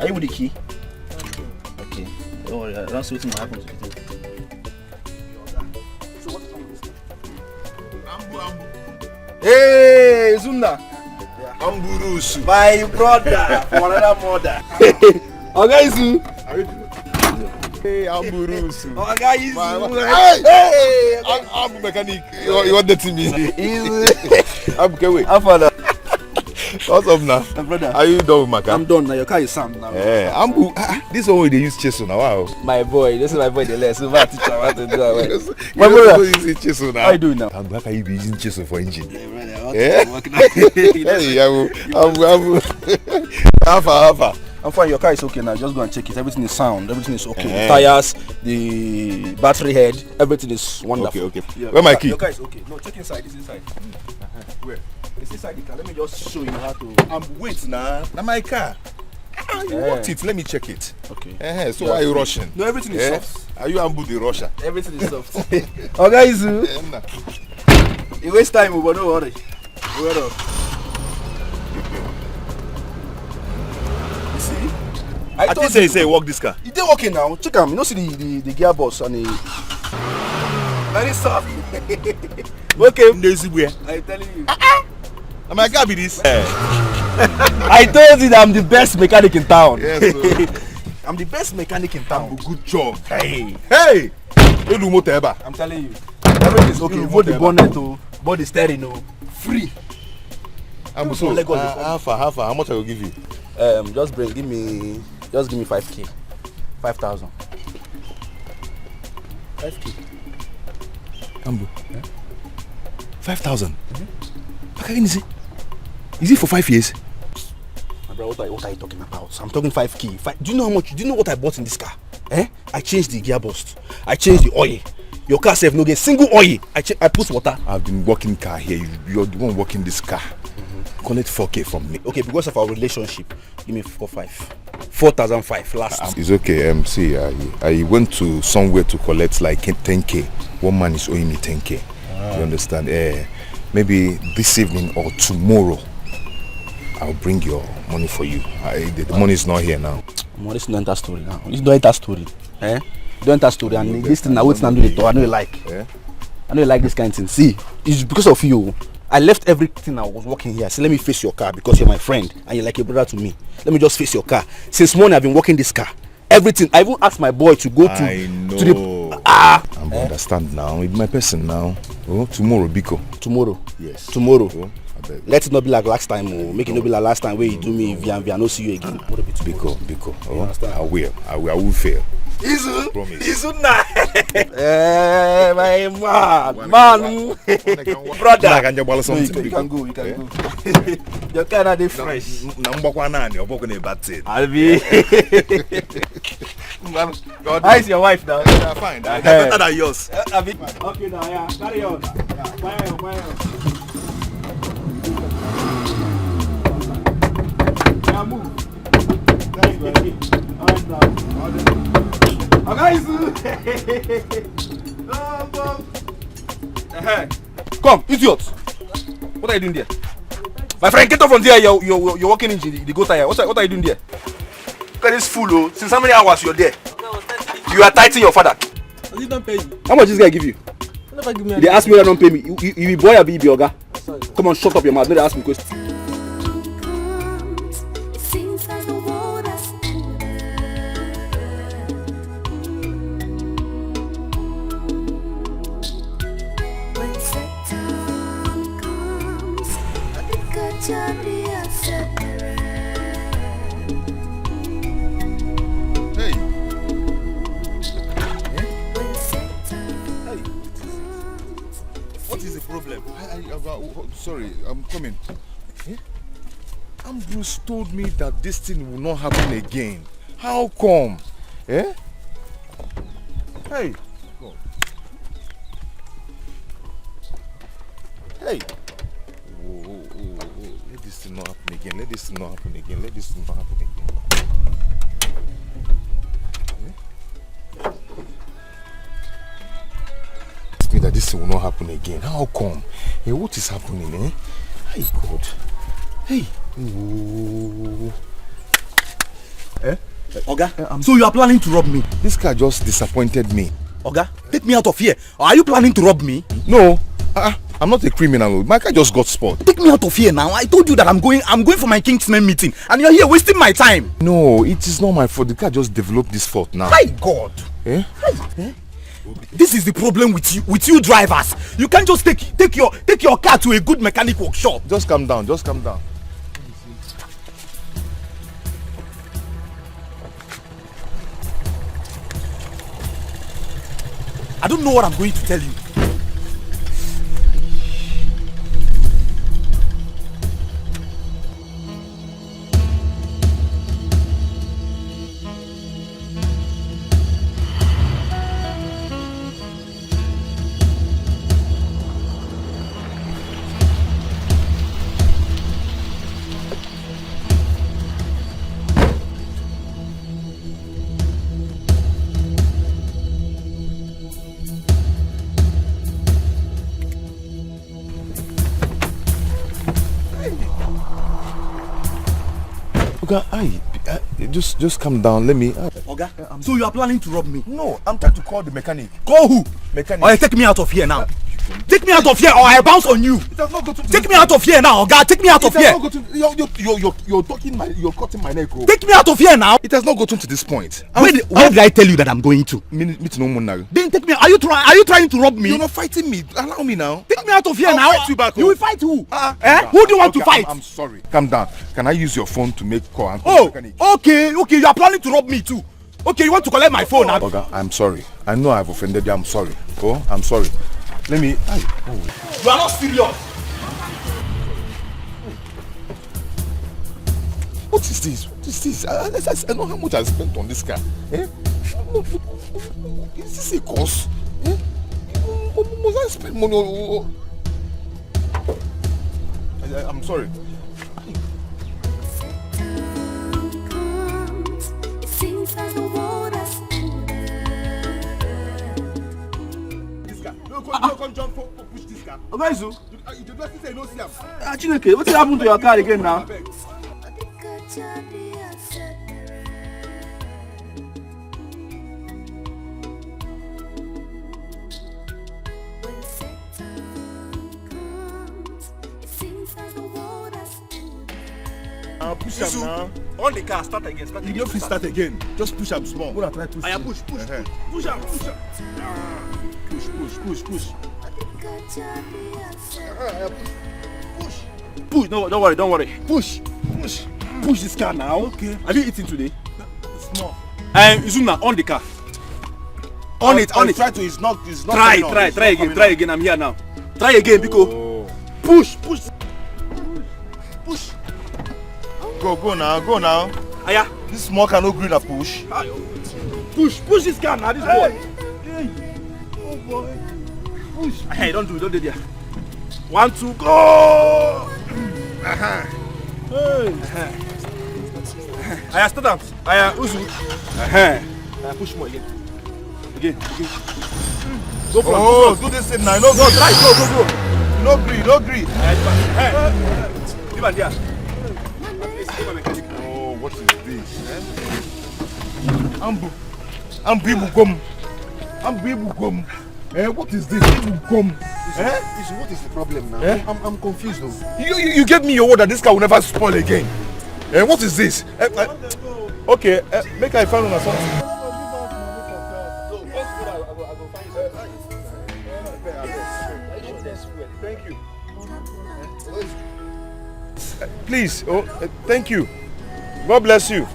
Are you with the key? Okay. Don't worry, I don't see what's happening to the thing. So what is wrong with this? Hey, Zunda. Amburusu. My brother from another mother. Okay, Zu. How you doing? Hey, Amburusu. Okay, Hey, I'm mechanic. You want that to me? I'm going. I'm father. What's up now? My brother. Are you done with my car? I'm done now. Your car is sound now. Yeah, this one they use chisel now. Wow. My boy, this is my boy. The less. So my teacher want to do it. My brother using chisel now. How you doing now? How can you be using chisel for engine? Yeah, brother. Yeah. Alpha. I'm fine. Your car is okay now. Just go and check it. Everything is sound. Everything is okay. The tires, the battery head, everything is wonderful. Okay. Yeah, where my key? Your car is okay. No, check inside. It's inside. Where? It's inside the car. Let me just show you how to. Wait now. Now my car. You want it? Let me check it. Okay. So why are you rushing? No, everything is soft. Are you Ambu the Russia? Everything is soft. Okay, Zu. You waste time, but don't worry. Wait up. You see? I think say walk this car. It dey working now. Check am. You know see the gearbox and the very soft. Okay. I'm telling you. Am I gonna be this? I told you that I'm the best mechanic in town. Yes, I'm the best mechanic in town. Good job. Hey. I'm telling you. Everything is okay. Both the bonnet, both the steering, free. I'm so how much I will give you? Just give me 5K. 5,000. 5K. Ambu. 5,000. What can you say? Is it for 5 years? My brother, what are you talking about? I'm talking 5K. Do you know how much? Do you know what I bought in this car? I changed the gearbox. I changed the oil. Your car safe no get single oil. I put water. I've been working car here. You're the one working this car. Collect 4K from me. Okay, because of our relationship, give me 4,500 last. It's okay. See, I went to somewhere to collect like 10K. One man is owing me 10K. You understand? Maybe this evening or tomorrow, I'll bring your money for you. The money is not here now. This is not enter story now. This don't enter story. Don't enter story. And this thing, I wait and do it. I know you like. I know you like this kind of thing. See, it's because of you. I left everything I was working here. So let me face your car because you're my friend and you're like a brother to me. Let me just face your car. Since morning I've been working this car. Everything. I even asked my boy to go to the. I understand now. It's my person now. Oh, tomorrow, Biko. Tomorrow. Yes. Tomorrow. Oh, let it not be like last time. Make it not be like last time where you do me via no see you again. Biko. Oh, I will fail. Izu. Promise. Izu na. My man. Brother. No, you can go. Your car are fresh. I'll be. How is your wife now? Fine. Better than yours. Okay now, yeah. Carry on. Fire. Yeah, move. Alright now. Come, idiot! What are you doing there? My friend, get off from there. You're walking into the go tire. What are you doing there? Look at this fool, since how many hours you're there? You are tightening your father. He don't pay you. How much this guy give you? Never give me. They ask me whether don't pay me. You be boy or be oga? Come on, shut up your mouth. No, they ask me questions. Sorry, I'm coming. Bruce told me that this thing will not happen again. How come? Hey. God. Hey. Whoa. Let this thing not happen again. Let this thing not happen again. Me that this thing will not happen again. How come? Hey, what is happening, Hey, God. Hey. Ooh. Oga, so you are planning to rob me? This car just disappointed me. Oga, take me out of here. Or are you planning to rob me? No, I'm not a criminal. My car just got spoiled. Take me out of here now. I told you that I'm going for my Kingsman meeting, and you're here wasting my time. No, it is not my fault. The car just developed this fault now. My God. This is the problem with you drivers. You can't just take your car to a good mechanic workshop. Just calm down. Just calm down. I don't know what I'm going to tell you. Just calm down. Let me. Oga, so you are planning to rob me? No, I'm trying to call the mechanic. Call who? Mechanic. Alright, take me out of here now. Take me out of here, or I bounce on you. It has not got to take me out of here now, Oga. Take me out of here. You're talking you're cutting my neck. Oh. Take me out of here now. It has not gotten to this point. Where did I tell you that I'm going to? Meet no more now. Then take me. Are you trying to rob me? You're not fighting me. Allow me now. Take me out of here I'll now. Fight you back. You will fight who? Who do you want to fight? I'm sorry. Calm down. Can I use your phone to make call? Okay. You are planning to rob me too. Okay, you want to collect my phone now? Oga, I'm sorry. I know I've offended you. I'm sorry. Oh, I'm sorry. Let me. You are not serious. What is this? What is this? I know how much I spent on this car. Is this a cost? Must I spend money? I'm sorry. Come jump push this car. Guys, you just say no see am. Chineke, what happened to your car again now? Push am now. On the car, start again. You don't start again. Just push am small. Go and try push. I push. Push am. Push. Push. No, don't worry. Push this car now. Okay. Have you eaten today? Small. Izuna, on the car. On it. Try to. It's not. Try again. I'm here now. Try again, Biko. Push. Go now. Aya. This small car no green a push. Push this car now. This boy. Hey. Oh boy. Push. Hey, don't do there. 1, 2, go. Hey. Aya, start up. Aya, Uzu. Aya, push more again. Go for it. Do this thing now. No, go. Try. Go. No green. Hey. Give an there. Oh, what is this? Ambu gum. What is this? What is the problem now? I'm confused though. You gave me your word that this car will never spoil again. What is this? Okay, make I find on something. Thank you. Please, thank you. God bless you.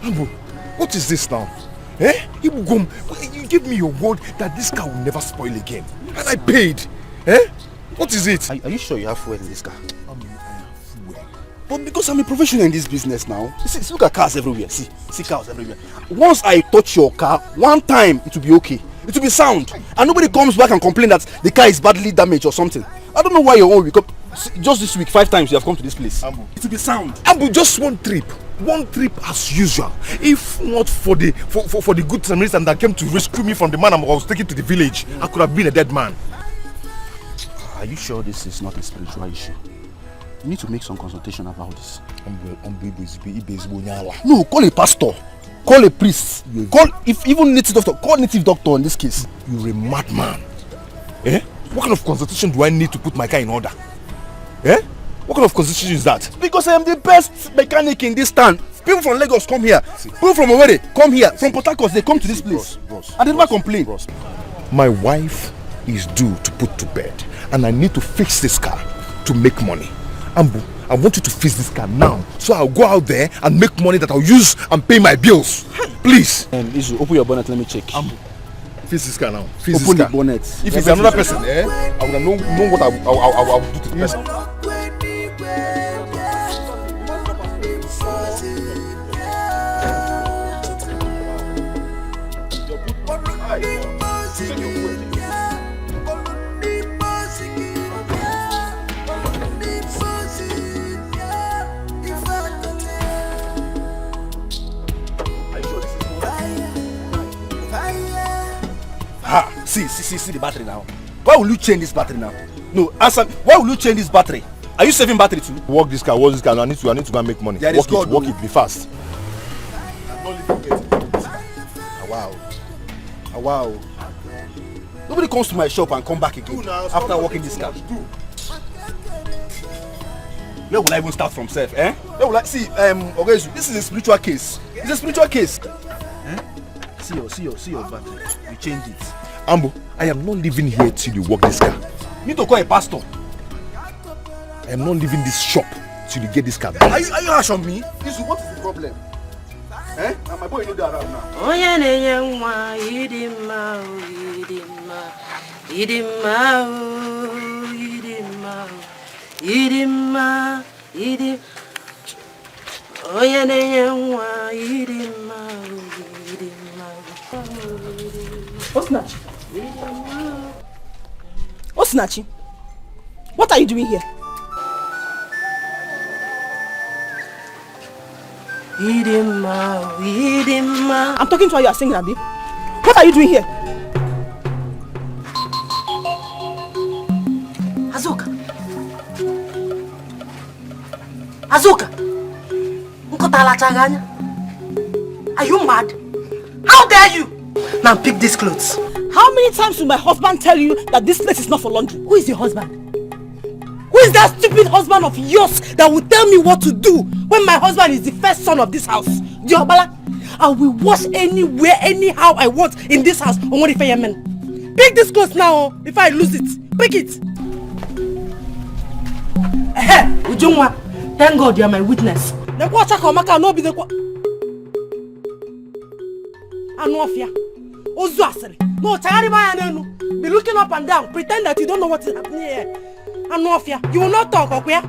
Ambu, what is this now? You gave me your word that this car will never spoil again. And I paid. What is it? Are you sure you have fuel in this car? I have fuel. But because I'm a professional in this business now, see, look at cars everywhere. See cars everywhere. Once I touch your car, one time, it will be okay. It will be sound. And nobody comes back and complain that the car is badly damaged or something. I don't know why your own will come. Just this week, 5 times you have come to this place. Ambu. It will be sound. Ambu, just one trip as usual. If not for the good Samaritan that came to rescue me from the man I was taken to the village, I could have been a dead man. Are you sure this is not a spiritual issue? You need to make some consultation about this. No, call a pastor. Call a priest. Call even native doctor. Call native doctor in this case. You're a madman. Eh? What kind of consultation do I need to put my car in order? Eh? What kind of consultation is that? Because I am the best mechanic in this town. People from Lagos come here. People from Owerri come here. From Port Harcourt they come to this place. And they never complain. My wife is due to put to bed, and I need to fix this car to make money. Ambu, I want you to fix this car now, so I'll go out there and make money that I'll use and pay my bills. Please. Izu, open your bonnet. Let me check. Ambu, fix this car now. Fix open this car. the bonnet. If it's another person, I will know what I will do to the person. See the battery now. Why will you change this battery now? No, answer. Why will you change this battery? Are you saving battery too? Work this car. I need to go and make money. There work God, it, be fast. Wow. Nobody comes to my shop and come back again after working this car. Where will I even start from self? Eh? Where will I see? This is a spiritual case. It's a spiritual case. See your battery. You change it. Ambo, I am not living here till you work this car. You need to call a pastor. I am not leaving this shop till you get this car. Are you harsh on me? Isu, what is the problem? Eh? And my boy, you know that around now. Oh yeah, Osinachi, what are you doing here? I'm talking to her, you are singing, Abi. What are you doing here? Azuka, are you mad? How dare you? Now pick these clothes. How many times will my husband tell you that this place is not for laundry? Who is your husband? Who is that stupid husband of yours that will tell me what to do when my husband is the first son of this house? Diobala, I will wash anywhere, anyhow I want in this house. Pick this clothes now before I lose it. Pick it. Ujungwa, thank God you are my witness. The water komaka no be the Anofia. Ozu asiri. No, be looking up and down, pretend that you don't know what is happening here. Anofia, you will not talk, okay?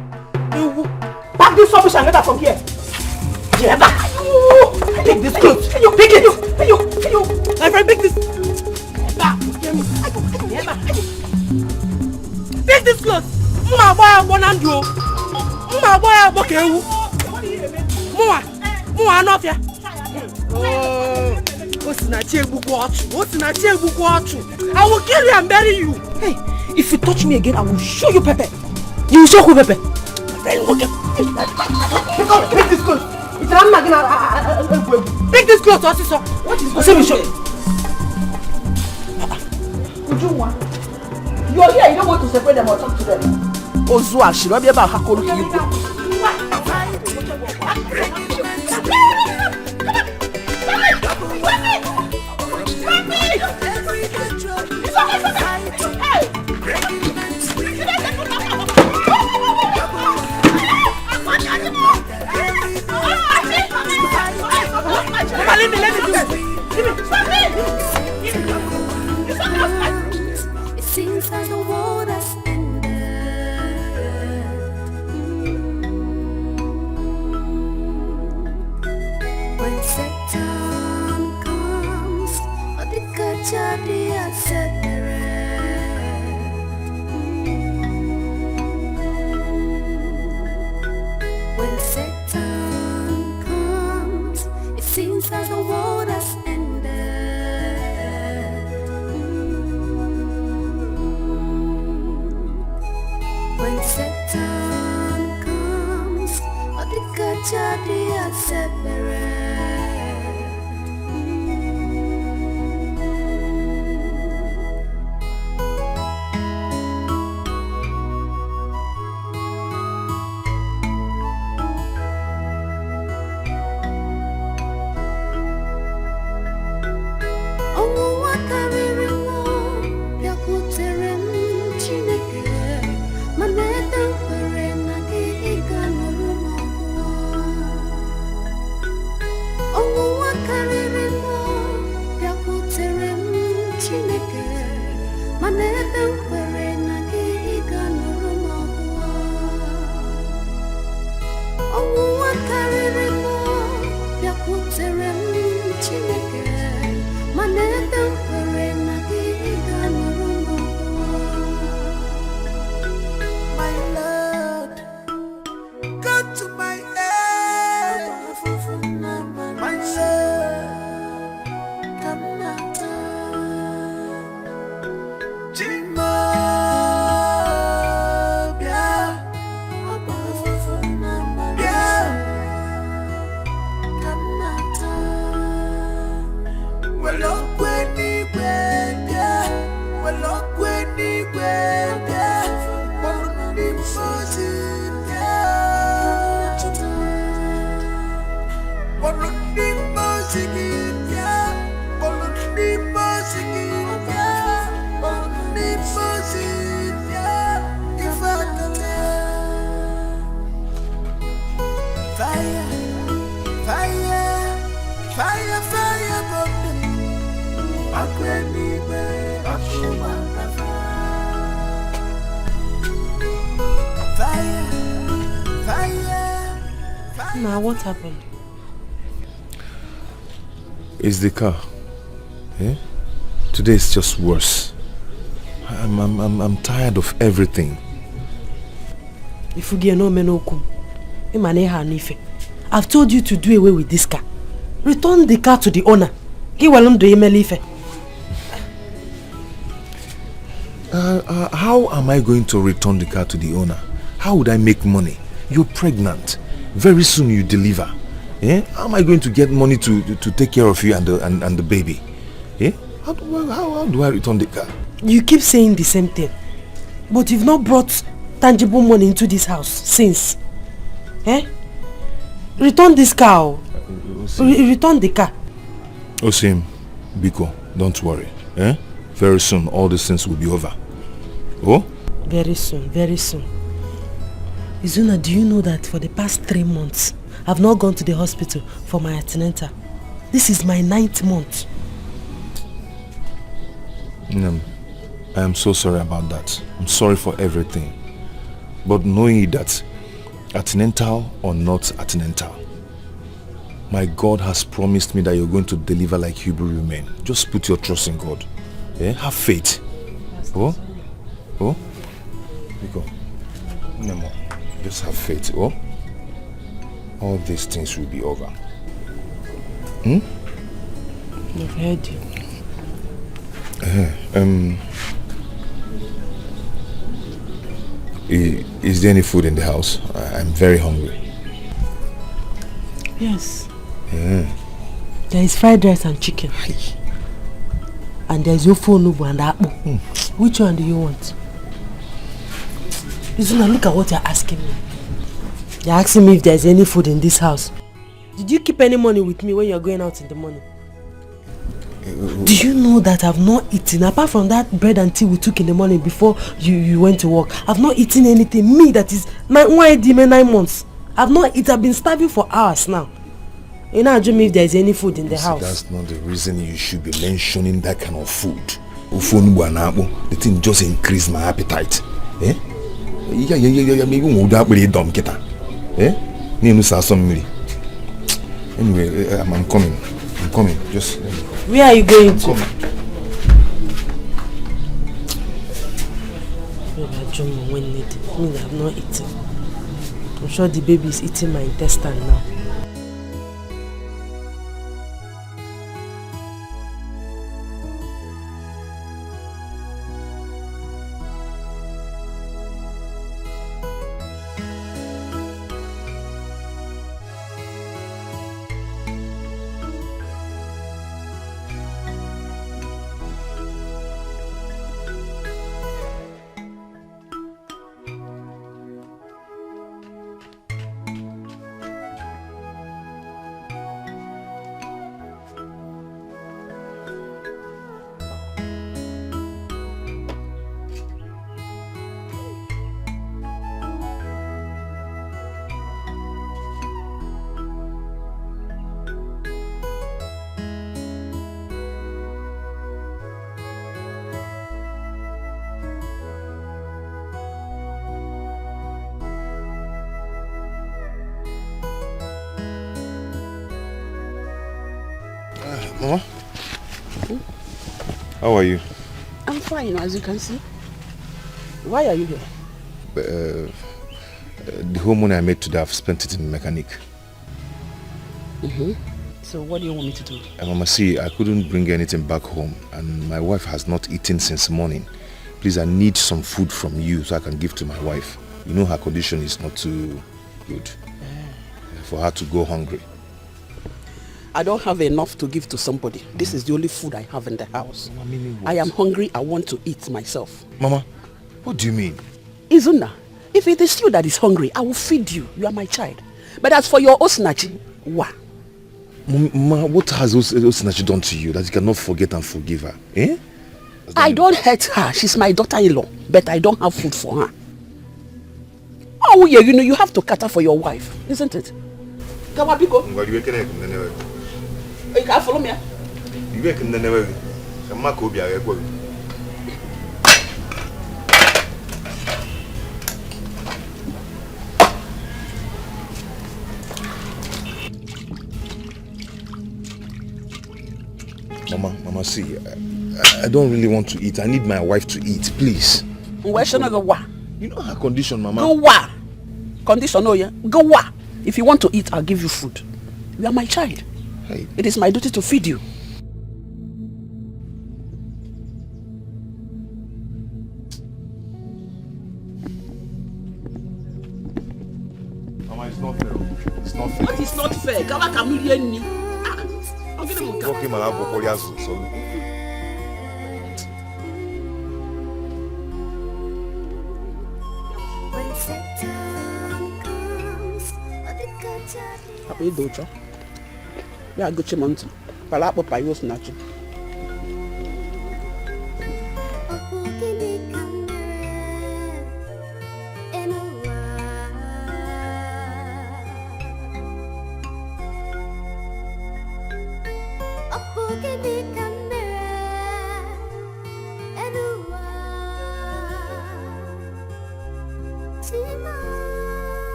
Pack this rubbish and get her from here. Take this clothes. Pick it. My friend, pick this. Pick this clothes. Anofia. I will kill you and bury you. Hey, if you touch me again, I will show you Pepe. You will show who Pepe. Pick this clothes. Pick this clothes, officer. What is this? Show you. You are here, you don't want to separate them or talk to them. Ozua, she will be about Hakolu. It seems like the world has ended. When Satan comes, I think I jadi When Satan comes, it seems like the world has ended. When Satan comes. Now, what happened? It's the car. Eh? Today is just worse. I'm tired of everything. If you get no menokum, I've told you to do away with this car. Return the car to the owner. How am I going to return the car to the owner? How would I make money? You're pregnant. Very soon you deliver. Eh? How am I going to get money to take care of you and the baby? Eh? How do I return the car? You keep saying the same thing. But you've not brought tangible money into this house since. Eh? Return this car. Return the car. Osim, Biko, don't worry. Eh? Very soon all these things will be over. Oh? Very soon, very soon. Izuna, do you know that for the past 3 months, I've not gone to the hospital for my antenatal? This is my 9th month. I am so sorry about that. I'm sorry for everything. But knowing that, antenatal or not antenatal, my God has promised me that you're going to deliver like Hebrew women. Just put your trust in God. Eh? Have faith. Oh? Oh? Go. No more. Just have faith. Oh? All these things will be over. I've heard you. Is there any food in the house? I'm very hungry. Yes. Yeah. There is fried rice and chicken. And there is ofu onubu and akpu. Which one do you want? Izuna, look at what you're asking me. You're asking me if there's any food in this house. Did you keep any money with me when you're going out in the morning? Do you know that I've not eaten, apart from that bread and tea we took in the morning before you went to work? I've not eaten anything. Me, that is 9 months. I've not eaten. I've been starving for hours now. You know, ask me if there's any food in the house. That's not the reason you should be mentioning that kind of food. The thing just increased my appetite. Eh? Maybe we would have been dumb kita. Eh? Anyway, I'm coming. I'm coming. Just let me go. Where are you going to? I've not eaten. I'm sure the baby is eating my intestine now. Mama? How are you? I'm fine, as you can see. Why are you here? The whole money I made today, I've spent it in the mechanic. So what do you want me to do? Mama, see, I couldn't bring anything back home, and my wife has not eaten since morning. Please, I need some food from you so I can give to my wife. You know her condition is not too good for her to go hungry. I don't have enough to give to somebody. This is the only food I have in the house. Mama, meaning what? I am hungry. I want to eat myself. Mama, what do you mean? Izuna, if it is you that is hungry, I will feed you. You are my child. But as for your Osinachi, what? Mama, what has Osinachi done to you that you cannot forget and forgive her? Eh? I don't hurt her. She's my daughter-in-law. But I don't have food for her. Oh, yeah, you know, you have to cater for your wife, isn't it? Kawabiko. You can't follow me. You can never. Mama, see, I don't really want to eat. I need my wife to eat, please. Where should I go? Wa? You know her condition, Mama. Go wa? Condition, oh yeah. Go wa? If you want to eat, I'll give you food. You are my child. Hey. It is my duty to feed you. Mama, it's not fair. It's not fair. What is not fair? Kawa kamilieni. Okay, Mama, Apa itu cok? Ya aku cuman tu. Kalau apa payu senaci.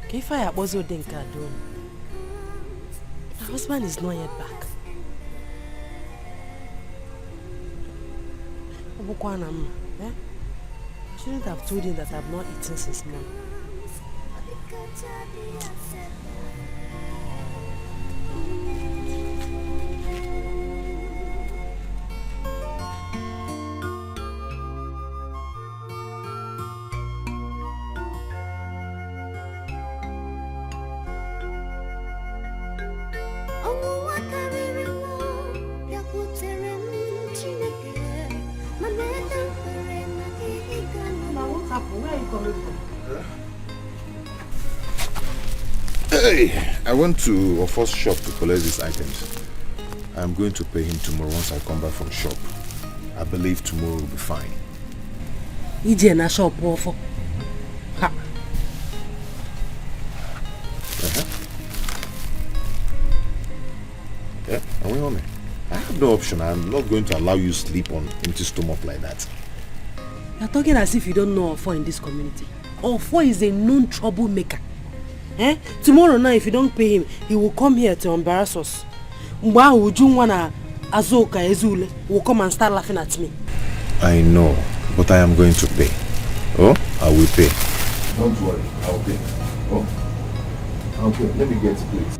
If I was your dinka doing, my husband is not yet back. I shouldn't have told him that I've not eaten since morning. Hey, I went to a first shop to collect these items. I'm going to pay him tomorrow once I come back from shop. I believe tomorrow will be fine. Ije na shop ofo. Ha. Yeah, are we on it? I have no option. I'm not going to allow you sleep on empty stomach like that. You're talking as if you don't know Ofo in this community. Ofo is a known troublemaker. Tomorrow night, if you don't pay him, he will come here to embarrass us. Ujungwana Azoka Ezule will come and start laughing at me. I know, but I am going to pay. Oh, I will pay. Don't worry, I'll pay. Oh, I'll pay. Let me get it, please.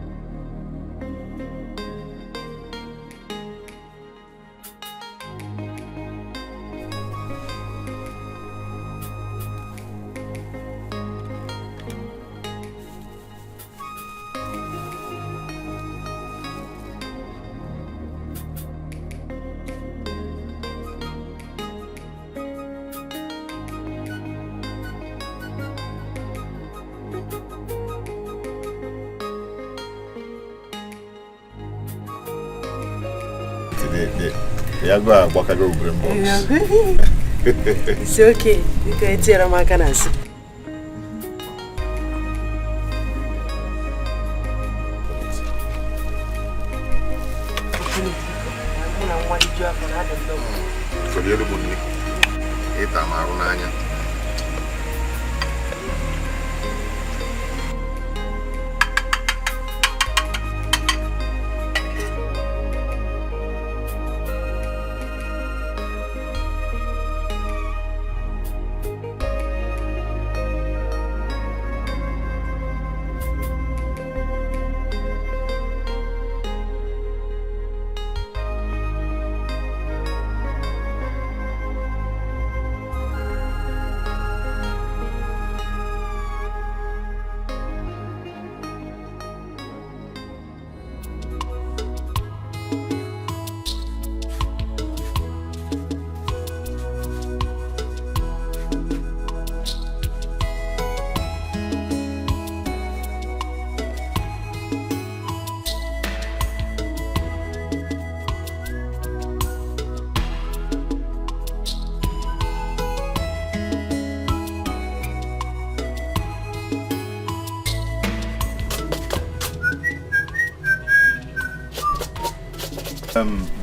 It's okay. You can tell my canasi.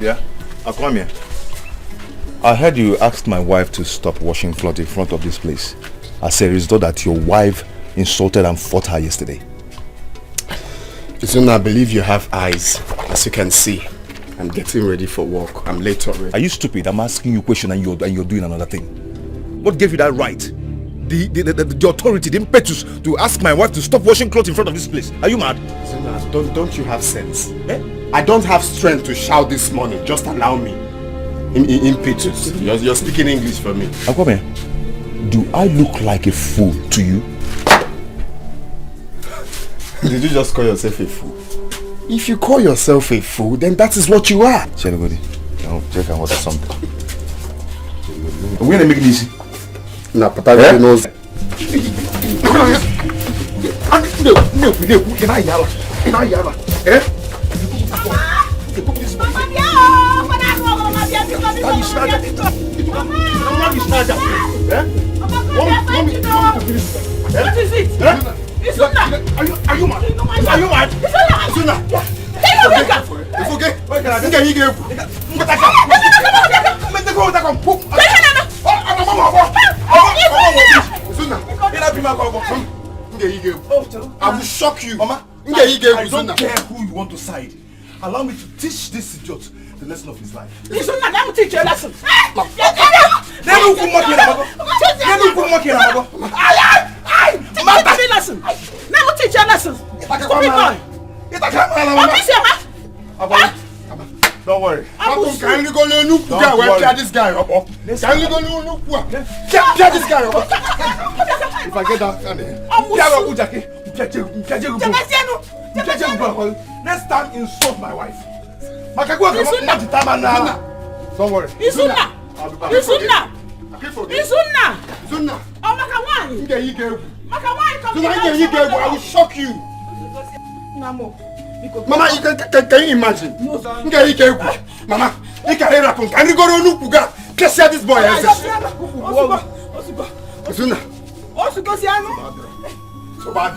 Yeah, Aquamia. I heard you asked my wife to stop washing floors in front of this place as a result that your wife insulted and fought her yesterday. I believe you have eyes. As you can see, I'm getting ready for work. I'm late already. Are you stupid? I'm asking you a question and you're doing another thing. What gave you that right? The authority, the impetus to ask my wife to stop washing clothes in front of this place. Are you mad? Don't you have sense? I don't have strength to shout this morning. Just allow me. Impetus. You're speaking English for me. Aquamia, do I look like a fool to you? Did you just call yourself a fool? If you call yourself a fool, then that is what you are. Check and order something. Are we gonna make it easy? Nah, but I knows. What is it? It's not. Are you mad? Are you mad? It's not. It's okay. I will shock you. Mama, I don't care who you want to side. Allow me to teach this idiot the lesson of his life. Listen, I will teach you a lesson. Teach you a lesson. Don't worry. Can you go look where this guy up? Can you go look where this guy up? If I get that, next time insult my wife. Don't worry. I will shock you. Mama, can you imagine? Mama, you can hear happen. Can you go to Nukuga? Catch this boy. So bad.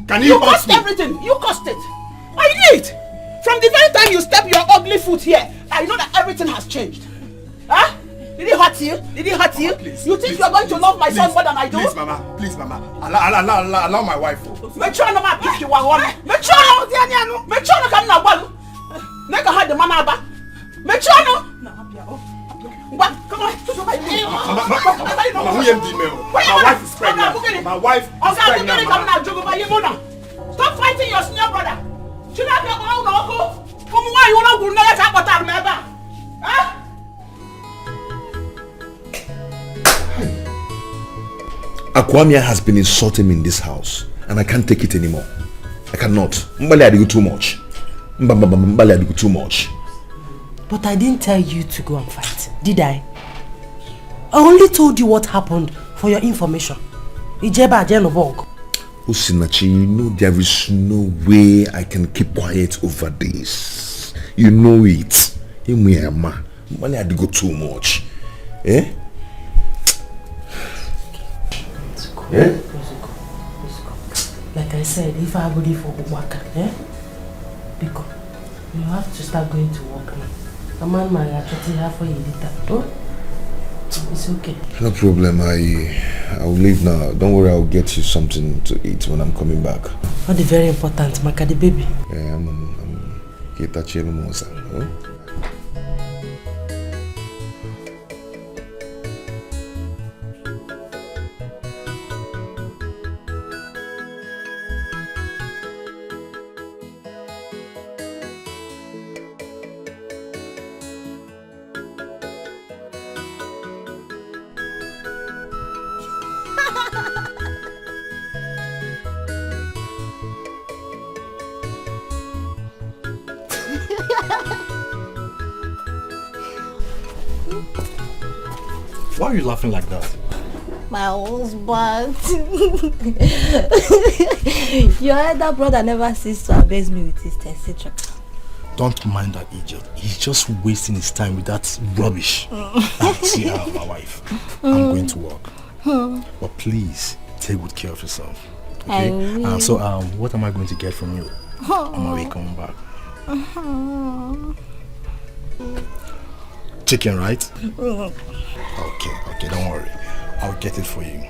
Can you cost everything? You cost it. I did. From the very time you step your ugly foot here, I know that everything has changed. Huh? Did it hurt you? Did it hurt you? Please, you think you are going to love my son more than I do? Please, Mama. Allow my wife. Make sure no man pick you one. Make sure no come na balu. Make her the mama ba. Make sure no. Come on. My wife is pregnant. My wife is pregnant. Stop fighting your senior brother. Should I be all from why you want to let her out remember? Huh? Aquamia has been insulting me in this house and I can't take it anymore. I cannot. Mbali, I do too much. Mbali, I do too much. But I didn't tell you to go and fight, did I? I only told you what happened for your information. Osinachi, you know there is no way I can keep quiet over this. You know it. Money had to go too much. Eh? It's cool. Yeah? It's cool. Like I said, if I go there for work, because you have to start going to work now. A man might actually have for you later. Don't? It's okay. No problem. I'll leave now. Don't worry, I'll get you something to eat when I'm coming back. What is very important, Maka the baby? Yeah, I'm Kitachi Mosa. Why are you laughing like that? My husband. Your elder brother never ceases to amaze me with his etc. Don't mind that idiot. He's just wasting his time with that rubbish. See, my wife. I'm going to work. But please, take good care of yourself. Okay? So, what am I going to get from you on my way coming back? Chicken, right? Okay, don't worry. I'll get it for you.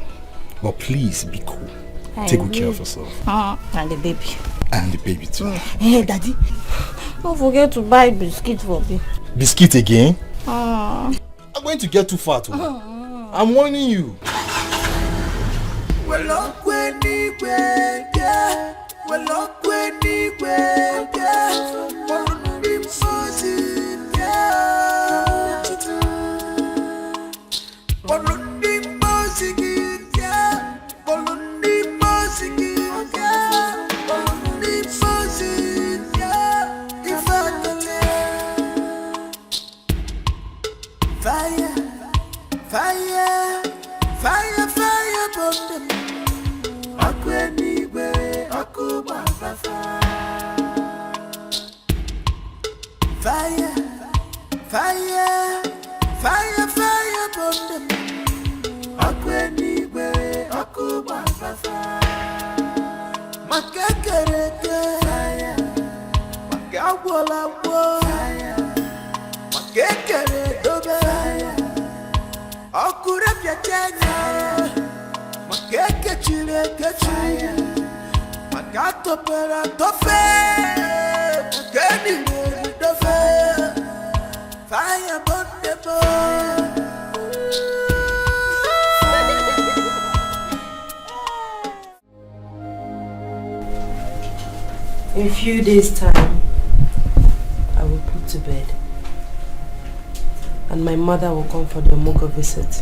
But please, be cool. Take good care of yourself. And the baby. And the baby too. Hey, Daddy. Don't forget to buy biscuit for me. Biscuit again? I'm going to get too fat. I'm warning you. In a few days' time, I will put to bed. And my mother will come for the Omogo visit.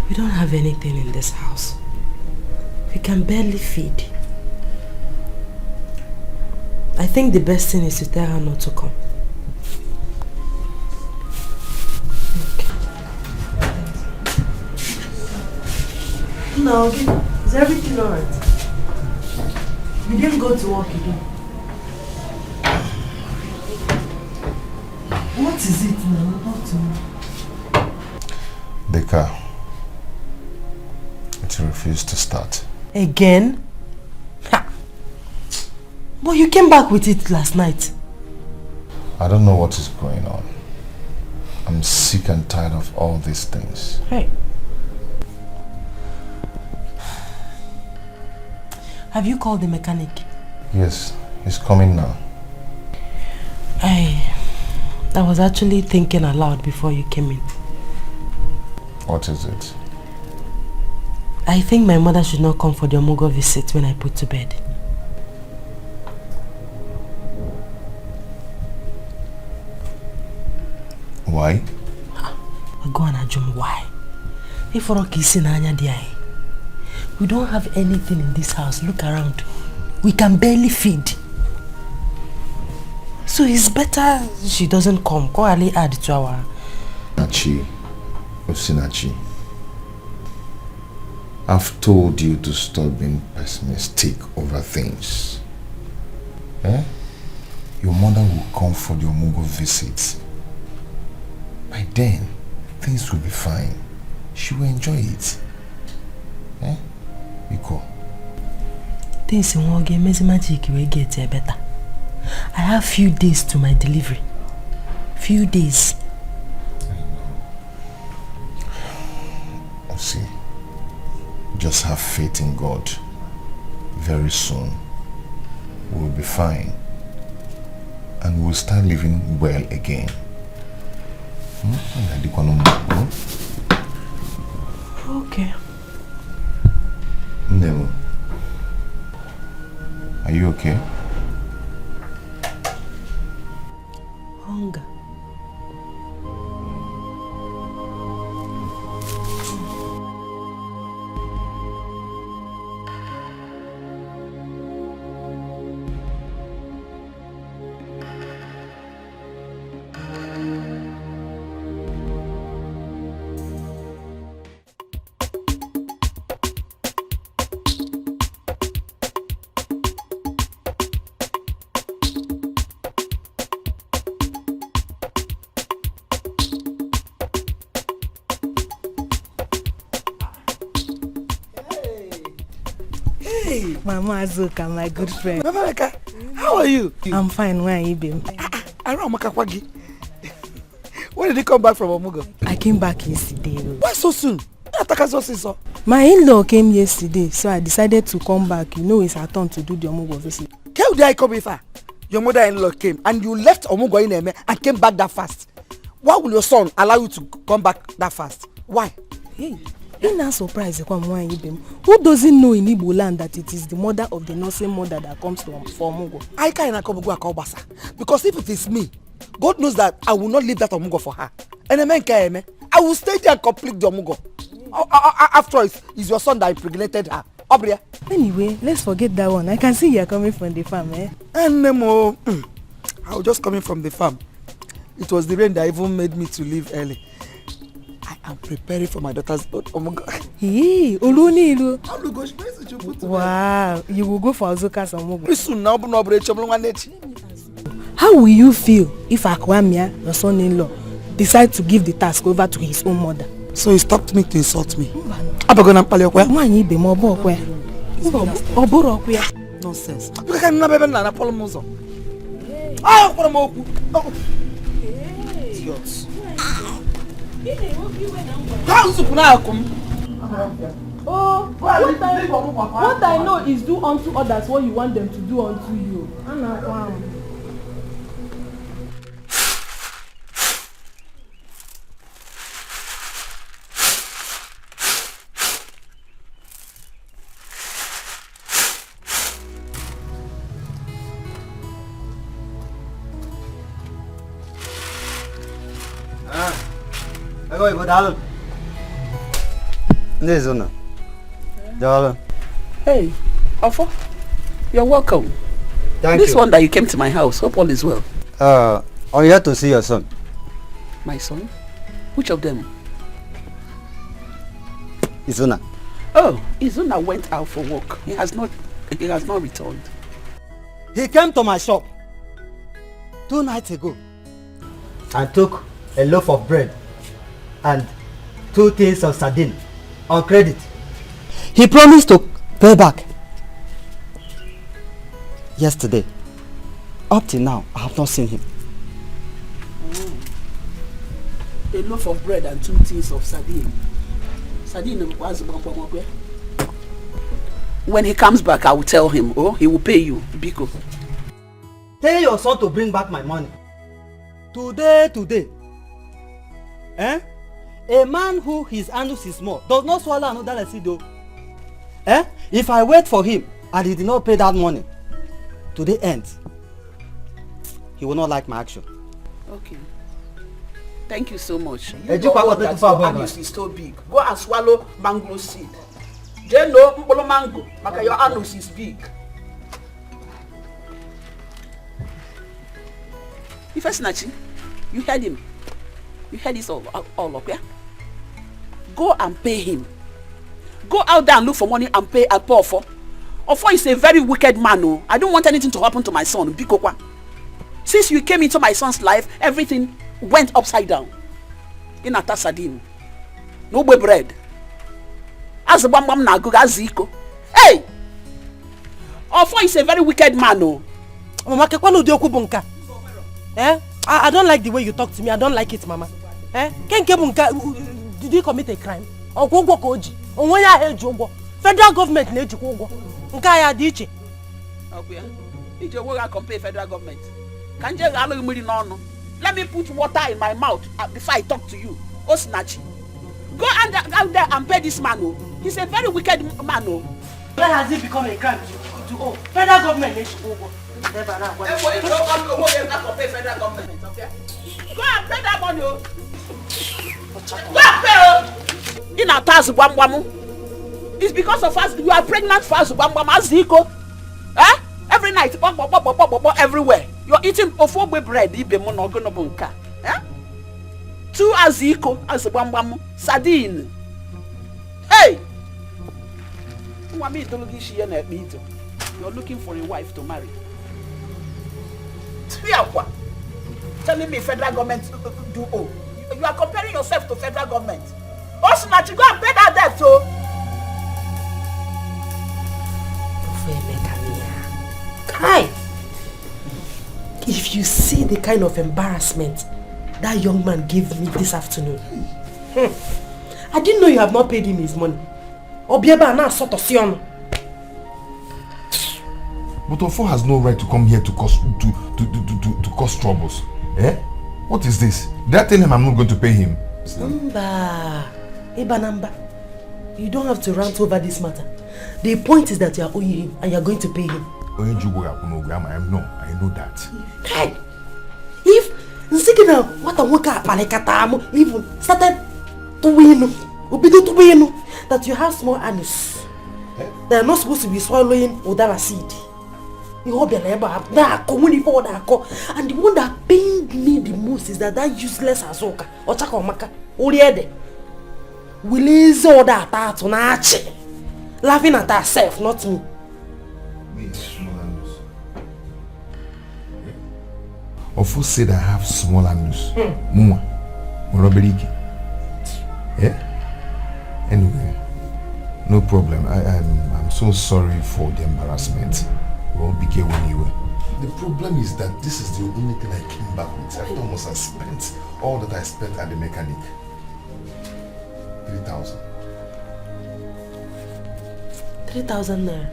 We don't have anything in this house. We can barely feed. I think the best thing is to tell her not to come. No, is everything alright? You didn't go to work again. What is it now? Talk to me. The car. It refused to start. Again? Ha! But you came back with it last night. I don't know what is going on. I'm sick and tired of all these things. Hey. Have you called the mechanic? Yes, he's coming now. I was actually thinking aloud before you came in. What is it? I think my mother should not come for the Omogo visit when I put to bed. Why? Go on, Ajum, why? We don't have anything in this house. Look around. We can barely feed. So it's better she doesn't come. Go Ali add to our... Nachi, Osinachi, I've told you to stop being pessimistic over things. Eh? Your mother will come for the Omugo visit. By then, things will be fine. She will enjoy it. Eh? Biko. Things in one game, magic will get better. I have few days to my delivery. Few days. See, just have faith in God. Very soon, we'll be fine. And we'll start living well again. Okay. Nemo, are you okay? Hunger. Mama Azuka, my good friend. Mama, how are you? I'm fine. Where are you been? I don't know. When did you come back from Omugo? I came back yesterday. Why so soon? My in-law came yesterday, so I decided to come back. You know it's our turn to do the Omugo visit. How did I come with her? Your mother-in-law came and you left Omugo in Eme and came back that fast. Why will your son allow you to come back that fast? Why? Hey. You're not surprised. Who doesn't know in Igbo land that it is the mother of the nursing mother that comes to Omugo? I can't come to Akobasa. Because if it is me, God knows that I will not leave that Omugo for her. And I will stay there and complete the Omugo. After all, it's your son that impregnated her. Obria. Anyway, let's forget that one. I can see you're coming from the farm, eh? And Nemo, I was just coming from the farm. It was the rain that even made me to leave early. I am preparing for my daughter's Omugo. Hey, Olunilu. Wow, you will go for Azuka's Omugo. How will you feel if Akwamia, your son-in-law, decides to give the task over to his own mother? So he stopped me to insult me. Nonsense. Idiots. Oh, what I know is do unto others what you want them to do unto you. Hey, Ofo, you're welcome. Thank you. This one that you came to my house, hope all is well. I'm here to see your son. My son? Which of them? Izuna. Oh, Izuna went out for work. He has not returned. He came to my shop 2 nights ago and took a loaf of bread and 2 tins of sardine on credit. He promised to pay back yesterday. Up till now, I have not seen him. A loaf of bread and 2 tins of sardine. When he comes back, I will tell him. Oh, he will pay you. Biko. Tell your son to bring back my money. Today. Eh? A man who his anus is small does not swallow another lesido. Eh? If I wait for him and he did not pay that money, today ends. He will not like my action. Okay. Thank you so much. Hey, you know that your anus is so big. Go and swallow mango seed. They know mpolo mango, because your anus is big. Ifesinachi, you heard him. You heard this all up, yeah? Go and pay him. Go out there and look for money and pay Ofo. Ofo is a very wicked man. Oh. I don't want anything to happen to my son. Bikokwa. Since you came into my son's life, everything went upside down. In a tasadin. No bread. As the bam na go aziko. Hey! Ofo is a very wicked man. Oh. Mama, I don't like the way you talk to me. I don't like it, Mama. Did you commit a crime? Federal government need to compare federal government. Let me put water in my mouth before I talk to you. Oh, snatch. Go out there and pay this man. He's a very wicked man. Where has it become a crime to owe? Federal government needs to go. Go and pay that money. Go and pay. In a task, it's because of us. You are pregnant for us. Every night, everywhere. You're eating ofo bread. Two aziko as a sardine. Hey! You're looking for a wife to marry. Telling me federal government do owe. You are comparing yourself to federal government. Also, not you go and pay that debt too. Kai, if you see the kind of embarrassment that young man gave me this afternoon, I didn't know you have not paid him his money. Obieba na sort of sion. But Ofo has no right to come here to cause troubles. Eh? What is this? Did I tell him I'm not going to pay him? Namba. You don't have to rant over this matter. The point is that you are owing him and you are going to pay him. I know that. Hey, if Nsigina what a worker palekatamu even started to win, that you have small anus. They are not supposed to be swallowing udara seed. You hope they never have that community for that call. And the one that pained me the most is that useless Azoka or Chakomaka Uriede will ease all that out on Archie. Laughing at herself, not me. Ofo said I have small anus. Muma. Moroberiki. Yeah? Anyway, no problem. I'm so sorry for the embarrassment. We won't be here when you were. The problem is that this is the only thing I came back with. I almost have spent all that I spent at the mechanic. 3,000. 3,000 naira.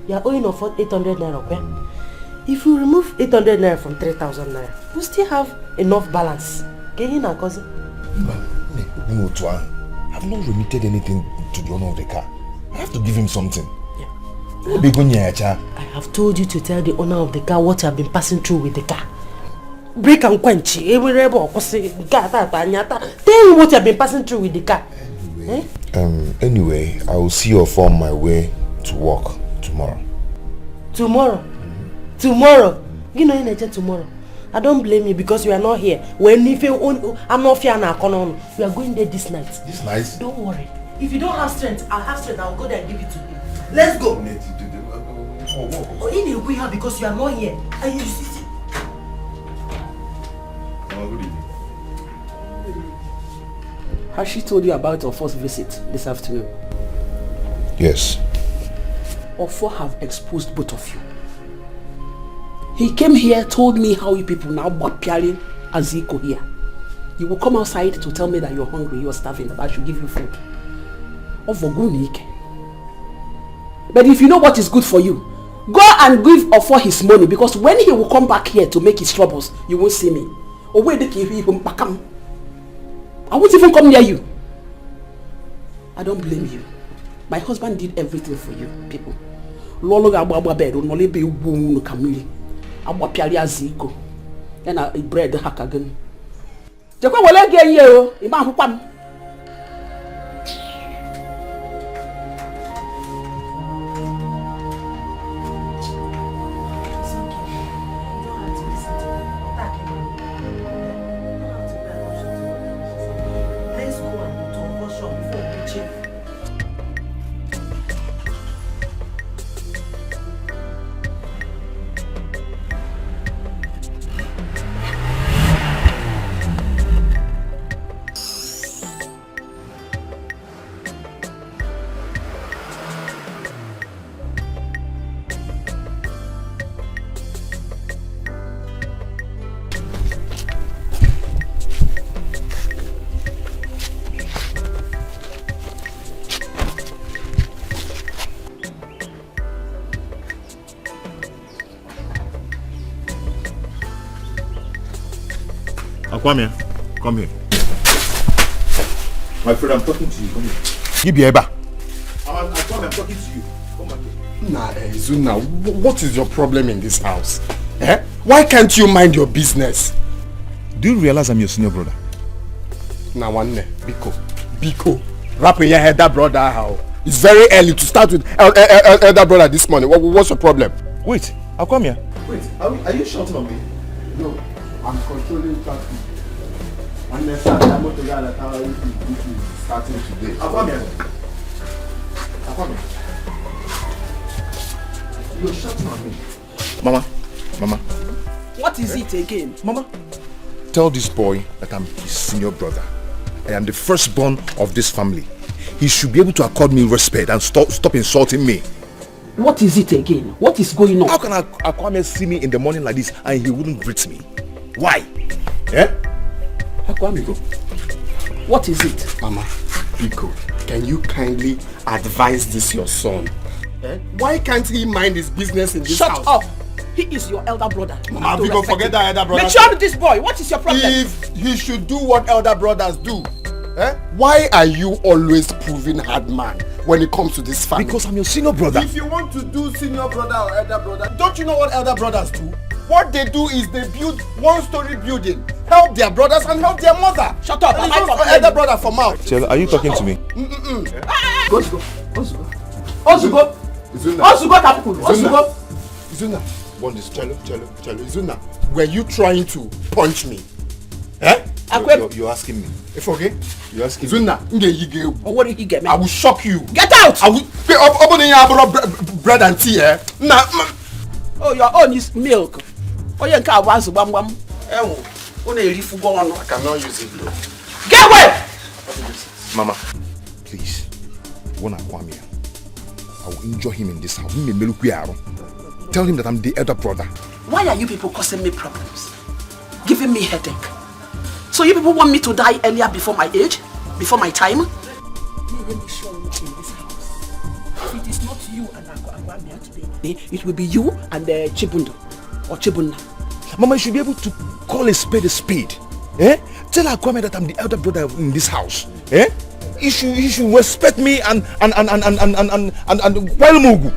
You are owing of 800 naira, okay? If you remove 800 naira from 3,000 naira, we still have enough balance. Get in our cousin. I've not remitted anything to the owner of the car. I have to give him something. I have told you to tell the owner of the car what you have been passing through with the car. Break and quench. Tell him what you have been passing through with the car. Anyway, I will see you off on my way to work tomorrow. Tomorrow? Tomorrow? You know tomorrow. I don't blame you because you are not here. When if you I'm not here now, we are going there this night. This night? Don't worry. If you don't have strength, I'll have strength. I'll go there and give it to you. Let's go. In a way, because you are not here. And you see. Good evening. Has she told you about our first visit this afternoon? Yes. Ofo have exposed both of you. He came here, told me how you people now appearing Aziko here. You will come outside to tell me that you're hungry, you're starving, that I should give you food. But if you know what is good for you, go and give Ofo his money, because when he will come back here to make his troubles, you won't see me. Or where they give him back. I won't even come near you. I don't blame you. My husband did everything for you, people. Lolo gaba bed on only be woo kamili. Abwa piali aziko. And a bread hakagan. Joko wole ge ye ima hupam. Akwame, come here. My friend, I'm talking to you. Come here. Give me Eba. Akwame, I'm talking to you. Come back here. Nah, Zuna, what is your problem in this house? Eh? Why can't you mind your business? Do you realize I'm your senior brother? Now, one Biko. Wrap in your head, that brother. How? It's very early to start with elder brother this morning. What's your problem? Wait, I'll come here. Wait, are you shouting on me? No, I'm controlling traffic. And then I'm going to get a car which is starting today. I'll come here. You're shouting on me. Mama. What is it again? Mama, tell this boy that I'm his senior brother. I am the firstborn of this family. He should be able to accord me respect and stop insulting me. What is it again? What is going on? How can Akwame see me in the morning like this and he wouldn't greet me? Why? Eh? Akwame, what is it? Mama, Biko, can you kindly advise this your son? Eh? Why can't he mind his business in this house? Shut up! He is your elder brother. Mama, Biko, forget that elder brother. Mature this boy. What is your problem? If he should do what elder brothers do, why are you always proving hard man when it comes to this family? Because I'm your senior brother. If you want to do senior brother or elder brother, don't you know what elder brothers do? What they do is they build one-story building, help their brothers and help their mother. Shut up! And it's not elder brother for mouth. Chela, are you talking to me? Ozugo, Izuna, want this? Chelo. Izuna, were you trying to punch me? Eh? You're asking me. If okay? You're asking Izuna, me. What did he get me? I will shock you. Get out! I will open your bread and tea, eh? Nah. Oh, your own is milk. Oh, you can't want to I cannot use it. Get away! Mama, please. When Akwame, I will enjoy him in this house. Tell him that I'm the elder brother. Why are you people causing me problems? Giving me headache? So you people want me to die earlier before my age? Before my time? Let me show you in this house. If it is not you and Akwame today, it will be you and Chibundo or Chibunna. Mama, you should be able to call a spade. Eh? Tell Akwame that I'm the elder brother in this house. Eh? He should respect me and while Mugu.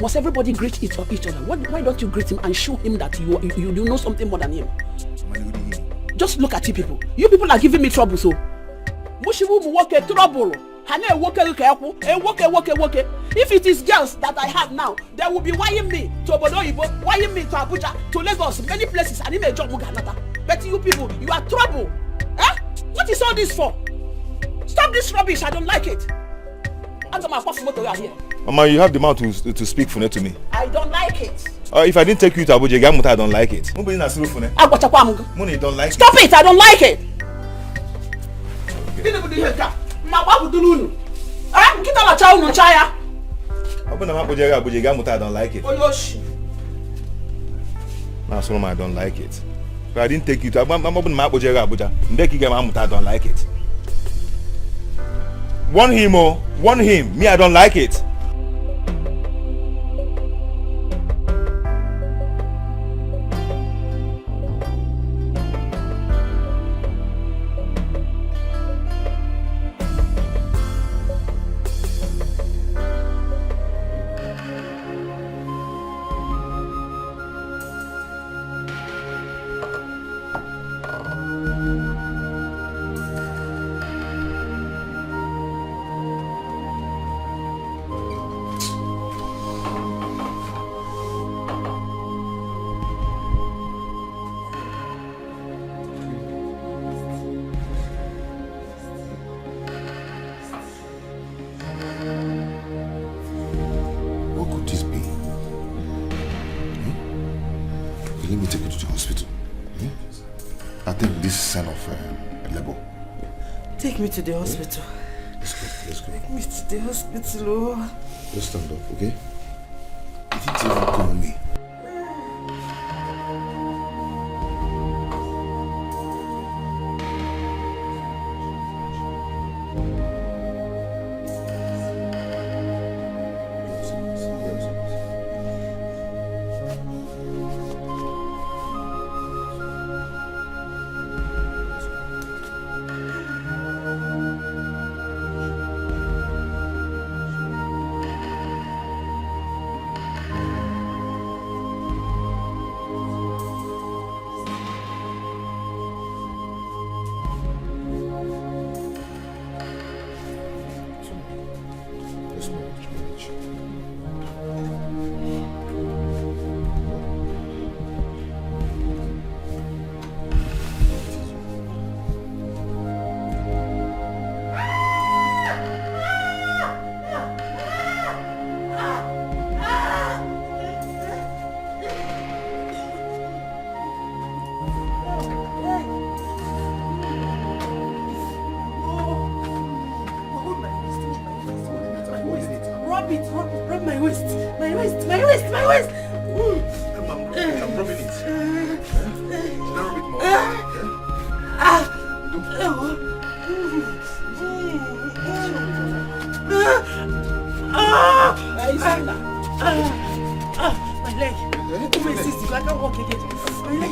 Must everybody greet each other? Why don't you greet him and show him that you know something more than him? Just look at you people. You people are giving me trouble, so. Trouble. If it is girls that I have now, they will be wiring me to Obodo, wiring me to Abuja, to Lagos, many places, and even Muganata. But you people, you are trouble. Eh? What is all this for? Stop this rubbish. I don't like it. Mama, you have the mouth to speak for to me. I don't like it. If I didn't take you to Abuja, I don't like it. Money don't like it. Stop it! I don't like it. I don't like it. I don't like it. If I didn't take you to Abuja, I don't like it. Warn him. Me, I don't like it. Take me to the hospital. Let's go. Take me to the hospital. Just stand up, okay? You didn't even call me. Rub it. Rub my waist. My waist. I'm rubbing it. Should I rub it more? My leg. Oh, my sister, I can't walk again. My leg.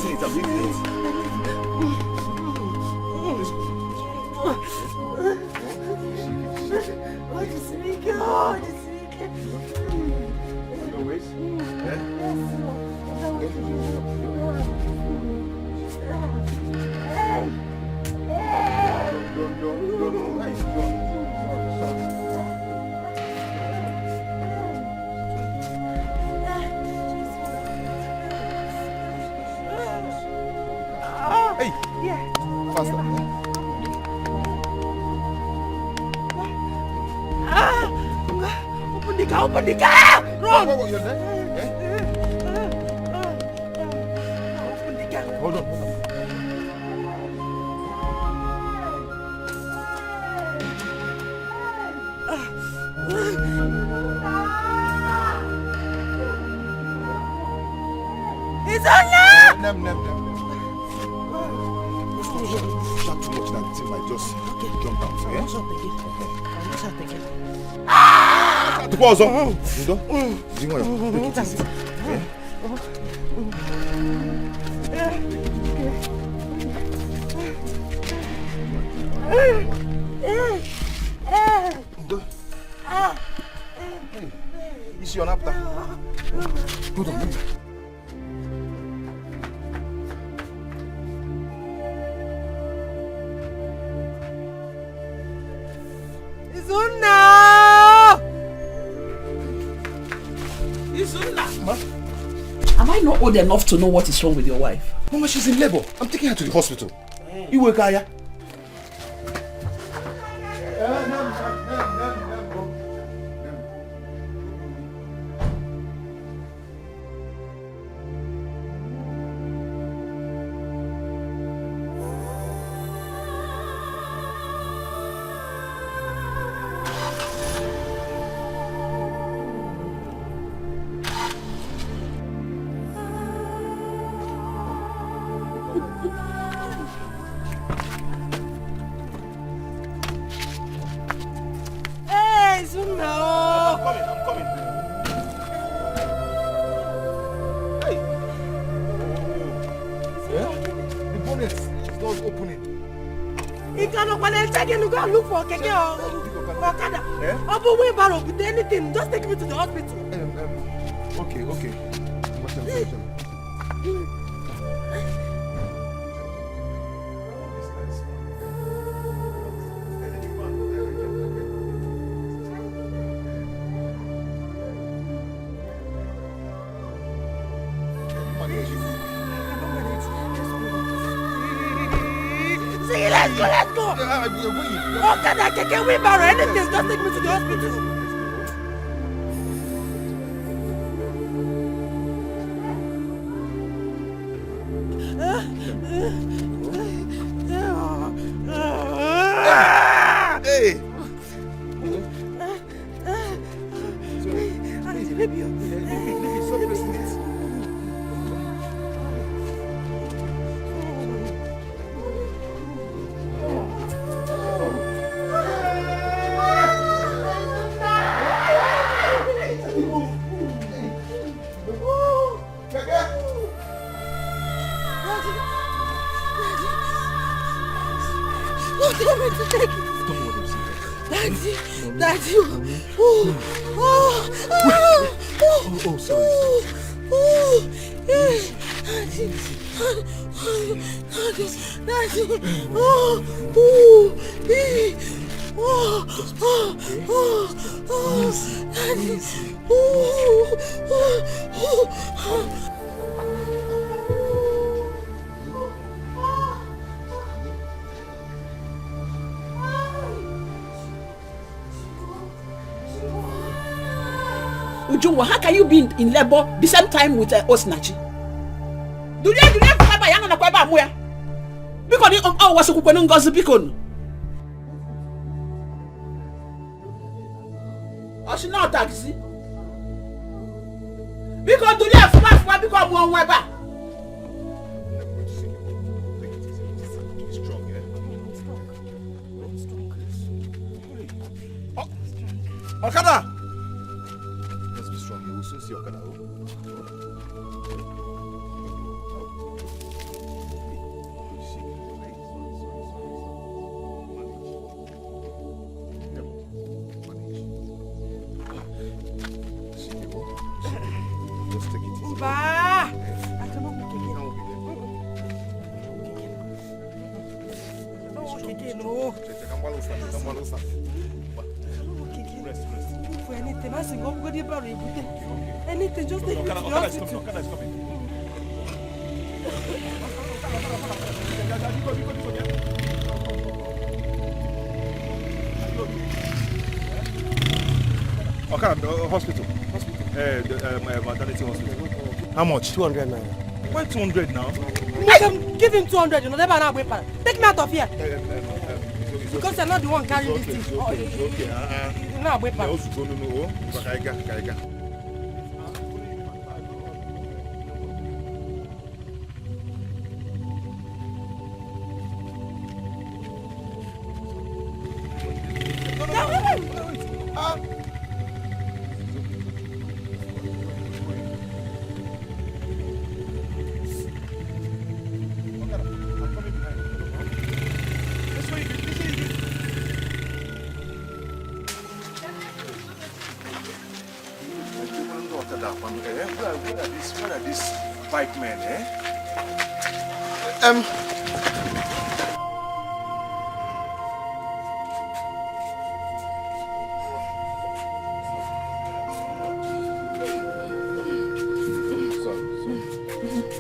Hey! Yeah. Faster. Open the car! Run! What, you're there? Open the car. Hold on. It's on now! Nem. Shout too much, that thing might just jump out. Yeah? I'll shout again. Pause up. Do you want to take it easy? It's your napta. Hold on. Am I not old enough to know what is wrong with your wife? Mama, she's in labor. I'm taking her to the hospital. You work, Aya? Look for Keke or Okada. Open wheelbarrow with anything. Just take me to the hospital. Okay. Let's go. Okada, Keke, wheelbarrow, anything. Just take me to the hospital. Hey! Baby, stop pressing it. Daddy. Oh, sorry. Ujungwa, how can you be in labor the same time with Osinachi? Do you have a young and a quaba where? Because I was a coupon gossip. I should not taxi. Because today I become one weapon. Okada! Let's be strong here. We'll soon see Okada. Just take it easy. Uba! I cannot walk again. I cannot walk again, no. For anything, I sing up good about it. Anything, just take me to the hospital. Okay, hospital. Maternity hospital. How much? 200 naira. Why 200 now? Make him give him 200, you know, never now weapon. Take me out of here. Because you're not the one carrying this thing. Okay. No, weapon. No. Where are these bike men, eh? Sorry.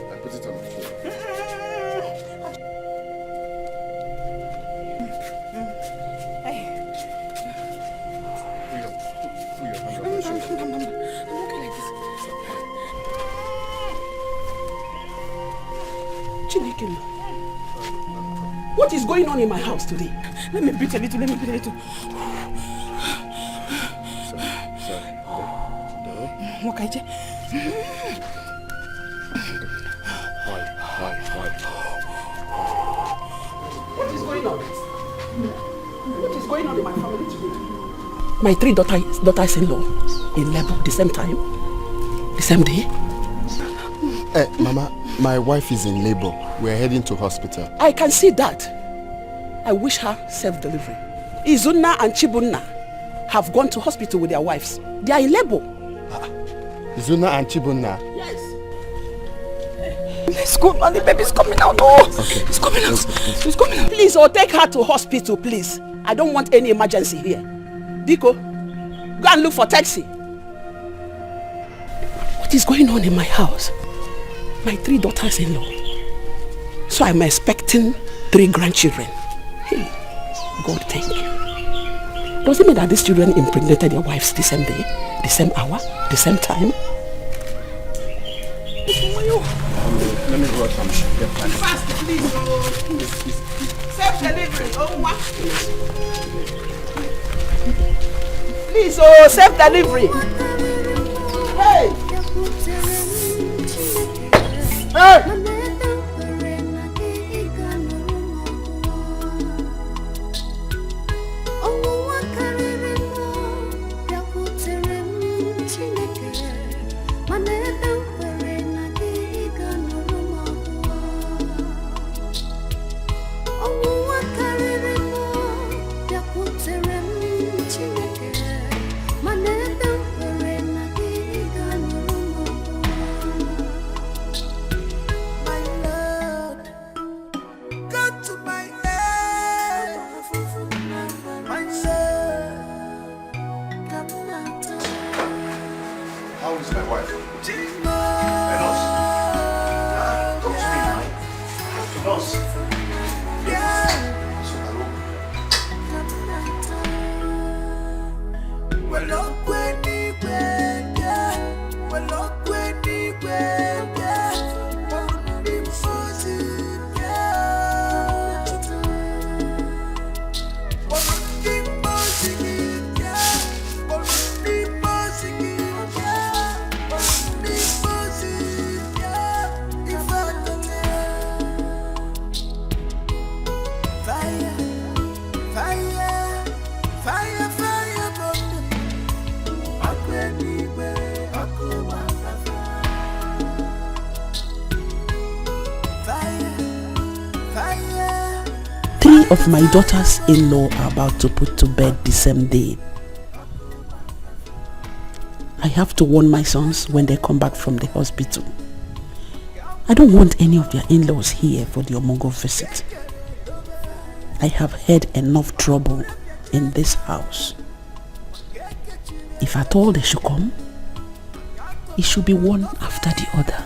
I put it on the floor. Put your hand on my shoulder. What is going on in my house today? Let me breathe a little, Sorry. Wakaije. Why? What is going on? What is going on in my family today? My 3 daughters-in-law in labor the same time, the same day. Mama, my wife is in labor. We're heading to hospital. I can see that. I wish her self-delivery. Izuna and Chibunna have gone to hospital with their wives. They are in labor. Izuna and Chibunna? Yes. Let's go, man. The baby's coming out. Oh, okay. It's coming out. It's coming out. Please, take her to hospital, please. I don't want any emergency here. Biko, go and look for taxi. What is going on in my house? My 3 daughters-in-law. So I'm expecting 3 grandchildren. Hey, God, thank you. Does it mean that these children impregnated their wives the same day, the same hour, the same time? Let me rush some shit. Fast, please. Self-delivery. Please, self-delivery. Hey! Hey! Yes. of my daughter's in-law are about to put to bed the same day. I have to warn my sons when they come back from the hospital. I don't want any of their in-laws here for the Omogo visit. I have had enough trouble in this house. If at all they should come, it should be one after the other.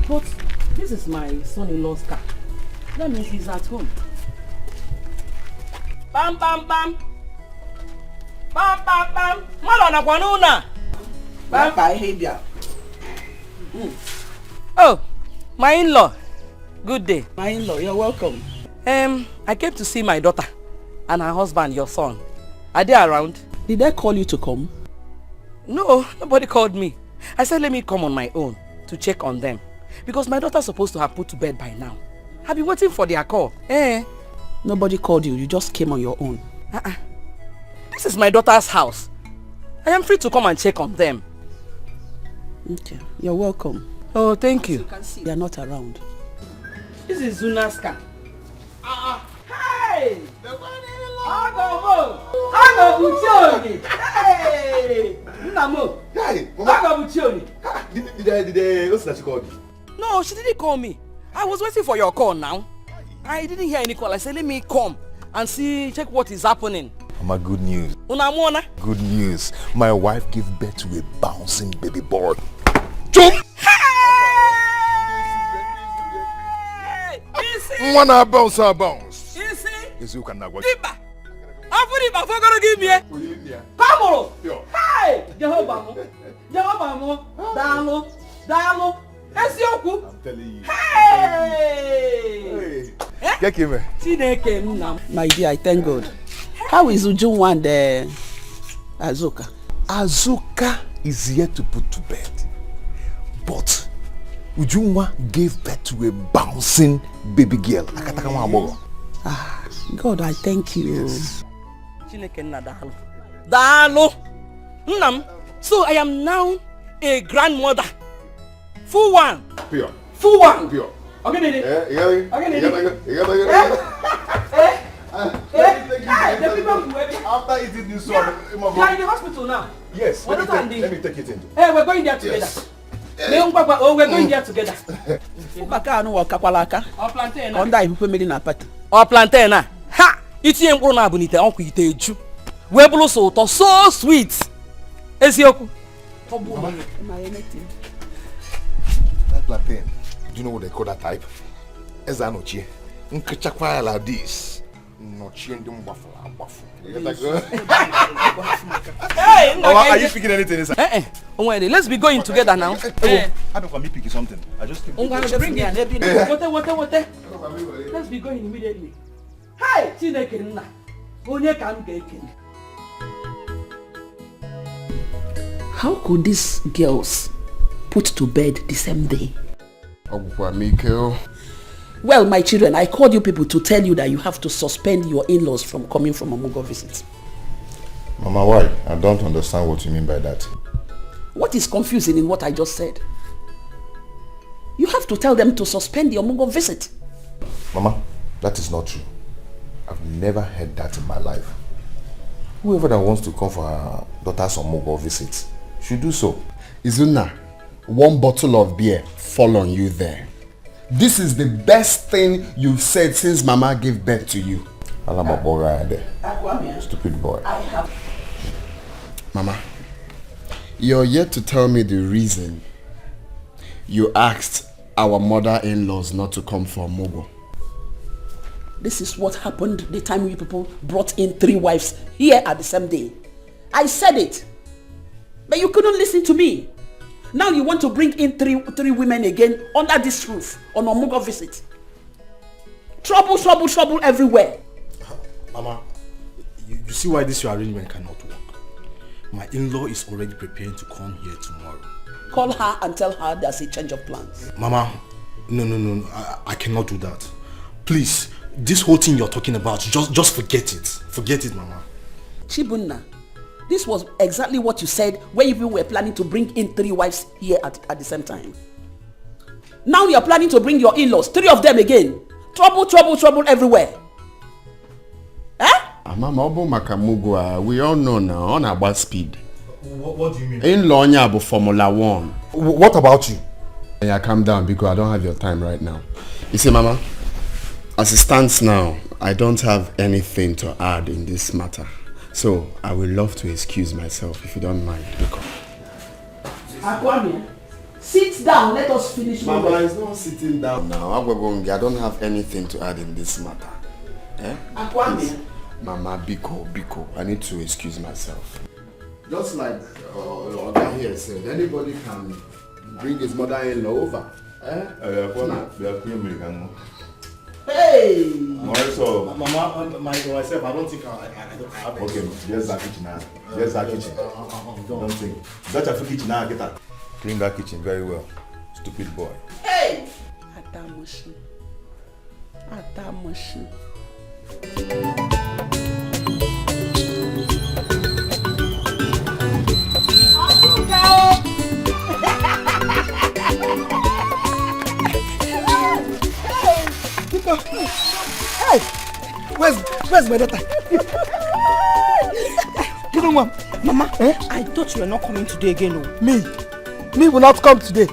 But this is my son-in-law's car. That means he's at home. Bam bam bam. Bam bam bam. Malona kwanuna. Bam bye behavior. Oh, my in-law. Good day. My in-law, you're welcome. I came to see my daughter and her husband, your son. Are they around? Did they call you to come? No, nobody called me. I said let me come on my own to check on them. Because my daughter's supposed to have put to bed by now. I've been waiting for their call. Nobody called you, you just came on your own. This is my daughter's house. I am free to come and check on them. Okay, you're welcome. Oh, thank you. As you can see, they're not around. This is Zuna's car. Hey! Hey! No, she didn't call me. I was waiting for your call now. I didn't hear any call. I said let me come and check what is happening. Mama, good news. Unamona? Good news. My wife gave birth to a bouncing baby boy. Jump! Wanna bounce or bounce? Yes, you can now watch. Diba! Afuriba for gonna give me. Come on! Hey! Jehovah! Dalo! I'm telling you. Hey! Get him. My dear, I thank God. How is Ujunwa and Azuka? Azuka is yet to put to bed. But Ujunwa gave birth to a bouncing baby girl. God, I thank you. Yes. Dalo! So I am now a grandmother. Full one. Pure. Full one. Pure. Okay, Nene. The people who after eating this one, you are in the hospital now. Yes, let me take it in. Hey, we're going there together. Yes. We're going there together. Or plantain. Ha! It's in Bruna Bonita, Uncle Iteju. Webulo so sweet. Ezioku. That plantain. Do you know what they call that type? Ezanochi. Nkachakwa like this. Nochi and them waffle. Hey, are you speaking anything inside? Let's be going together now. I don't want me picking something. I just came. Bring it. What? Let's be going immediately. Hey, Chineke nna. Onye ka m ga-ekele. How could these girls put to bed the same day? Well, my children, I called you people to tell you that you have to suspend your in-laws from coming from Omugo visits. Mama, why? I don't understand what you mean by that. What is confusing in what I just said? You have to tell them to suspend the Omugo visit. Mama, that is not true. I've never heard that in my life. Whoever that wants to come for her daughter's Omugo visit should do so. Izuna, one bottle of beer fall on you there. This is the best thing you've said since Mama gave birth to you. Stupid boy. Mama, you're yet to tell me the reason You asked our mother-in-laws not to come for Mogo. This is what happened the time you people brought in 3 wives here at the same day. I said it. But you couldn't listen to me. Now you want to bring in three women again under this roof on a Mogo visit. Trouble, trouble, trouble everywhere. Mama, you see why this your arrangement cannot work. My in-law is already preparing to come here tomorrow. Call her and tell her there's a change of plans. Mama, no, I cannot do that. Please, this whole thing you're talking about, just forget it. Forget it, Mama. Chibunna, this was exactly what you said when you were planning to bring in 3 wives here at the same time. Now you're planning to bring your in-laws, 3 of them again. Trouble, trouble, trouble everywhere. Mama, we all know now on about speed. What do you mean? In-law nyabo Formula 1. What about you? Yeah, calm down because I don't have your time right now. You see, Mama, as it stands now, I don't have anything to add in this matter. So I would love to excuse myself if you don't mind. Akwame, sit down. Let us finish. Mama, it's not sitting down now. I don't have anything to add in this matter. Akwame. Please. Mama, Biko, I need to excuse myself. Just like Oga here said, anybody can bring his mother-in-law over. Hey! Mama, myself, I don't think I have. Okay, there's that kitchen now. There's that kitchen. Don't think. That's a kitchen now. Get that. Clean that kitchen very well. Stupid boy. Hey! Atamushi. Hey, where's my daughter? Mama, I thought you were not coming today again. Me will not come today.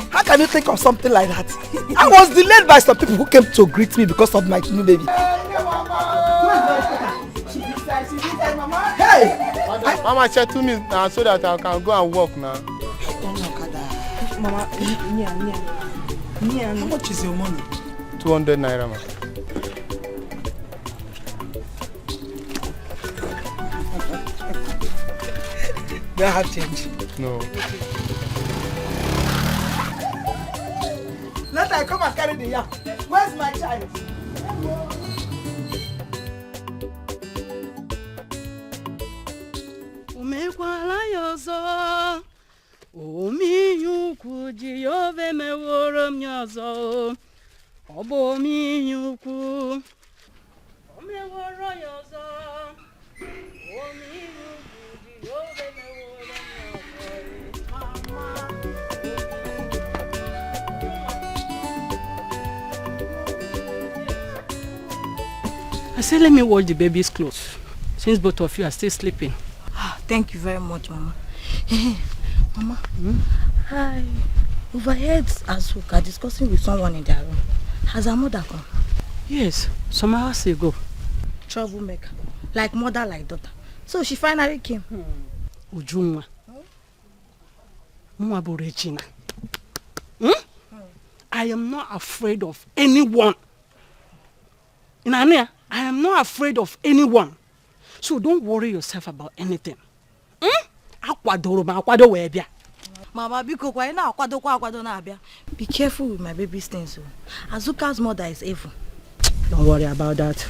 How can you think of something like that? I was delayed by some people who came to greet me because of my new baby. Hey! Mama said to me now so that I can go and work now. Mama, how much is your money? 200 naira, ma. Do I have change? No. Let I come and carry the yam. Where's my child? Umekwala yozo Omiyuku Jehova meworo myozo Obo miyuku Omeworo yozo Omiyuku Jehova meworo myozo I said let me wash the baby's clothes since both of you are still sleeping. Thank you very much, Mama. Mama, I overheard Asuka discussing with someone in their room. Has her mother come? Yes, some hours ago. Troublemaker. Like mother, like daughter. So she finally came. Ujumwa. Regina. I am not afraid of anyone. Inania, I am not afraid of anyone. So don't worry yourself about anything. Mama, be careful with my baby's things. Azuka's mother is evil. Don't worry about that.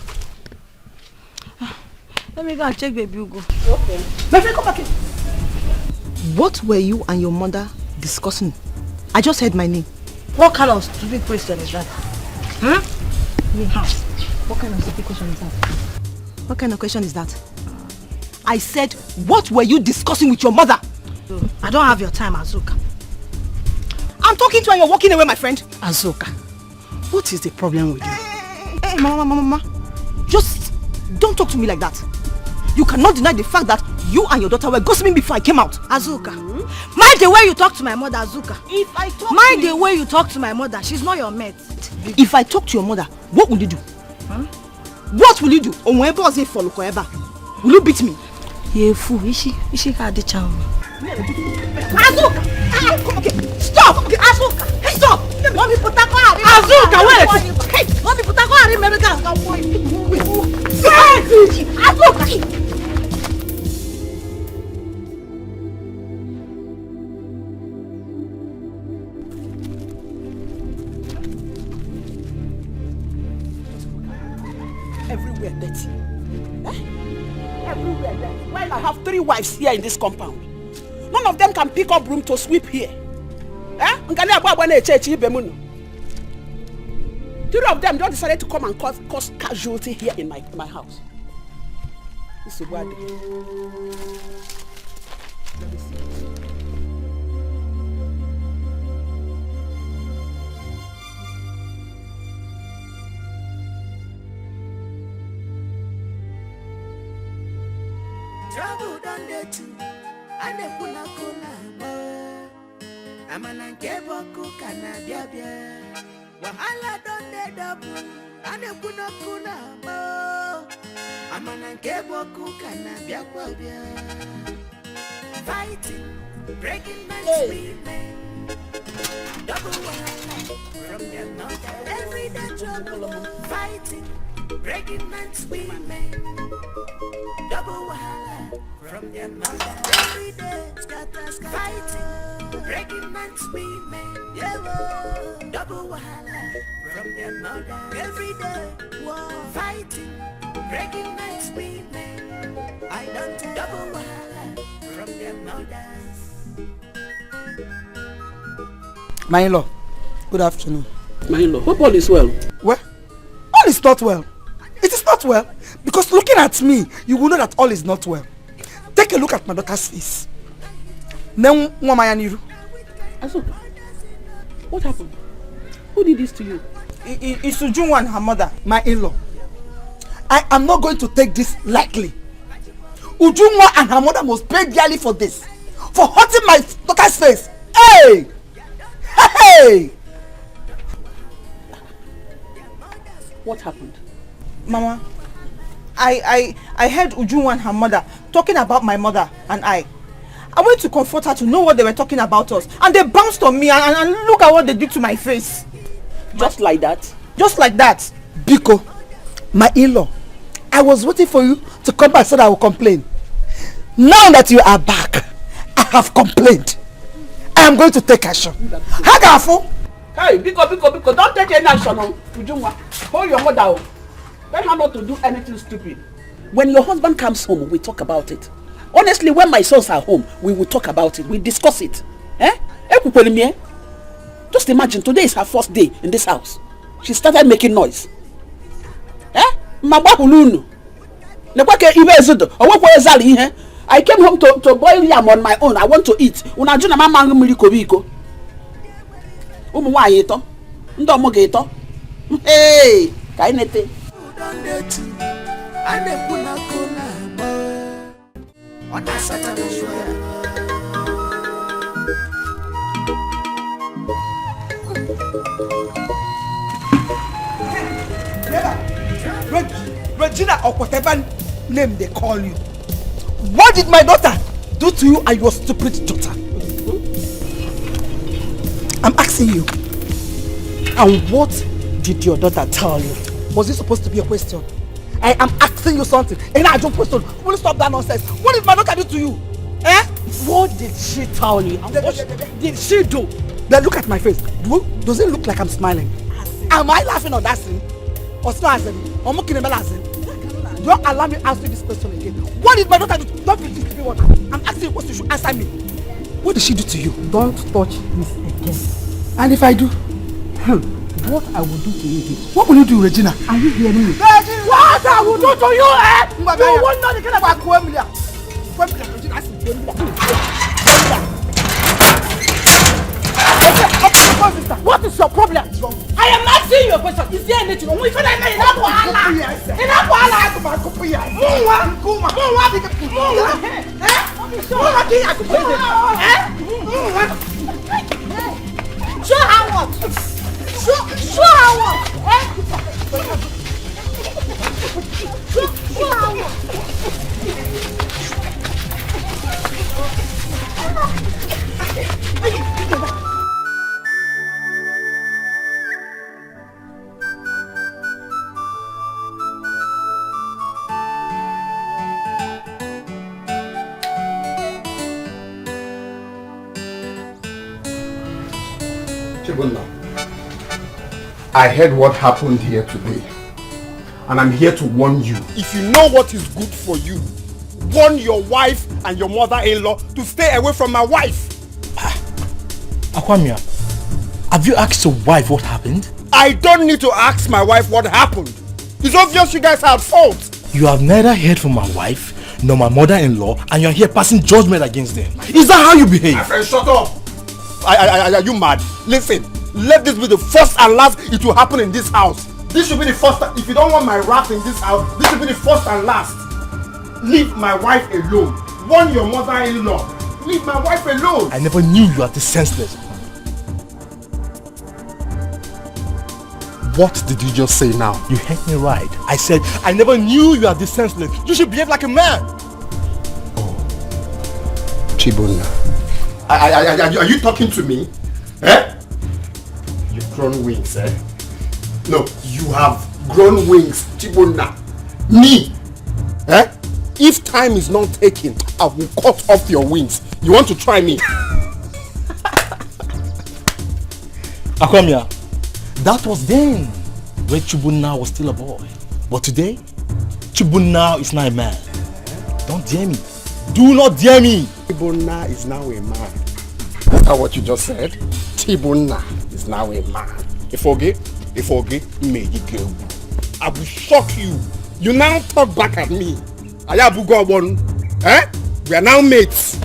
Let me go and check baby Ugo. Okay. My friend, come back here. What were you and your mother discussing? I just heard my name. What kind of stupid question is that? What kind of stupid question is that? What kind of question is that? I said, what were you discussing with your mother? I don't have your time, Azuka. I'm talking to you and you're walking away, my friend. Azuka, what is the problem with you? Hey, Mama. Just don't talk to me like that. You cannot deny the fact that you and your daughter were gossiping before I came out. Azuka, mind the way you talk to my mother, Azuka. If I talk mind the way you talk to my mother, she's not your mate. If I talk to your mother, what will you do? What will you do? Will you beat me? You fool, is she had the charm? Azuka! Come, okay. Stop! Okay. Azuka! everywhere dirty. Everywhere dirty. While I have 3 wives here in this compound. None of them can pick up broom to sweep here. 3 of them just decided to come and cause casualty here in my house. This is what trouble done there too. And the puna kuna mo. Amana kebo kukana bia bia. Wahala done there double. And the puna kuna mo. Amana kebo kukana bia bia. Fighting, breaking man's women. Double wahala from their mother. Everyday trouble. Fighting, breaking man's women. Double wahala from their mother. Every day, scatter, fighting, breaking man's women. Yeah, double wahala from their mother. Every day, war, fighting, breaking man's women. I don't double wahala from their mothers. My in-law, good afternoon. My in-law, hope all is well. Well, all is not well. It is not well. Because looking at me, you will know that all is not well. Take a look at my daughter's face. Asoka, what happened? Who did this to you? It's Ujunwa and her mother, my in-law. I am not going to take this lightly. Ujunwa and her mother must pay dearly for this. For hurting my daughter's face. Hey! Hey! What happened? Mama, I heard Ujunwa and her mother talking about my mother and I went to comfort her to know what they were talking about us, and they bounced on me and look at what they did to my face. Just like that? Just like that. Biko, my in-law, I was waiting for you to come back so that I will complain. Now that you are back, I have complained. I am going to take action. Hagafu! Hey, Biko, don't take any action on Ujunwa. Hold your mother. Tell her not to do anything stupid. When your husband comes home, we talk about it. Honestly, when my sons are home, we will talk about it. We discuss it. Just imagine, today is her first day in this house. She started making noise. I came home to boil yam on my own. I want to eat. Hey, kainete. Regina or whatever name they call you. What did my daughter do to you and your stupid daughter? I'm asking you. And what did your daughter tell you? Was it supposed to be a question? I am asking you something. And I don't question. Will you stop that nonsense? What did my daughter do to you? What did she tell you? And what did she do? Then look at my face. Does it look like I'm smiling? Am I laughing on that scene? Or smiling? Or mocking a scene? Don't allow me to ask you this question again. What did my daughter do? Don't be this one. I'm asking you a question. You should answer me. What did she do to you? Don't touch this again. And if I do? What I will do to you is... What will you do, Regina? Are you hearing me? Regina! What I will do to you, You won't know the kind of Regina. What is your problem? I am asking you a question. Is there anything wrong? If I don't know enough show her what? Show her what? Show her what? I heard what happened here today. And I'm here to warn you. If you know what is good for you, warn your wife and your mother-in-law to stay away from my wife. Akwamia, have you asked your wife what happened? I don't need to ask my wife what happened. It's obvious you guys are at fault. You have neither heard from my wife nor my mother-in-law, and you're here passing judgment against them. Is that how you behave? My friend, shut up. Are you mad? Listen, let this be the first and last it will happen in this house. This should be the first. If you don't want my wrath in this house, this should be the first and last. Leave my wife alone. Warn your mother-in-law. Leave my wife alone. I never knew you were this senseless. What did you just say now? You heard me right. I said, I never knew you were this senseless. You should behave like a man. Oh. Chibunna. Are you talking to me? Eh? You've grown wings, eh? No, you have grown wings, Chibunna. Me? Eh? If time is not taken, I will cut off your wings. You want to try me? Akwamia, that was then, when Chibunna was still a boy. But today, Chibunna is now a man. Don't dare me. Do not dare me. Chibunna is now a man. Is that what you just said? Chibunna is now a man. Ifoge, may you go. I will shock you. You now talk back at me. Ayabugobon. Eh? We are now mates.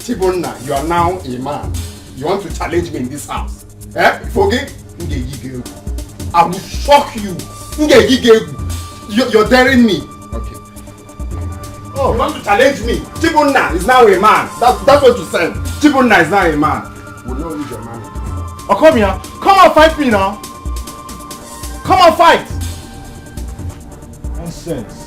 Chibunna, you are now a man. You want to challenge me in this house? Eh? Ifoge, I will shock you. You're daring me. Okay. Oh, you want to challenge me? Chibunna is now a man. That's what you said. Chibunna is now a man. We'll not use your man. Oh, come here. Come and fight me now. Come and fight. Nonsense.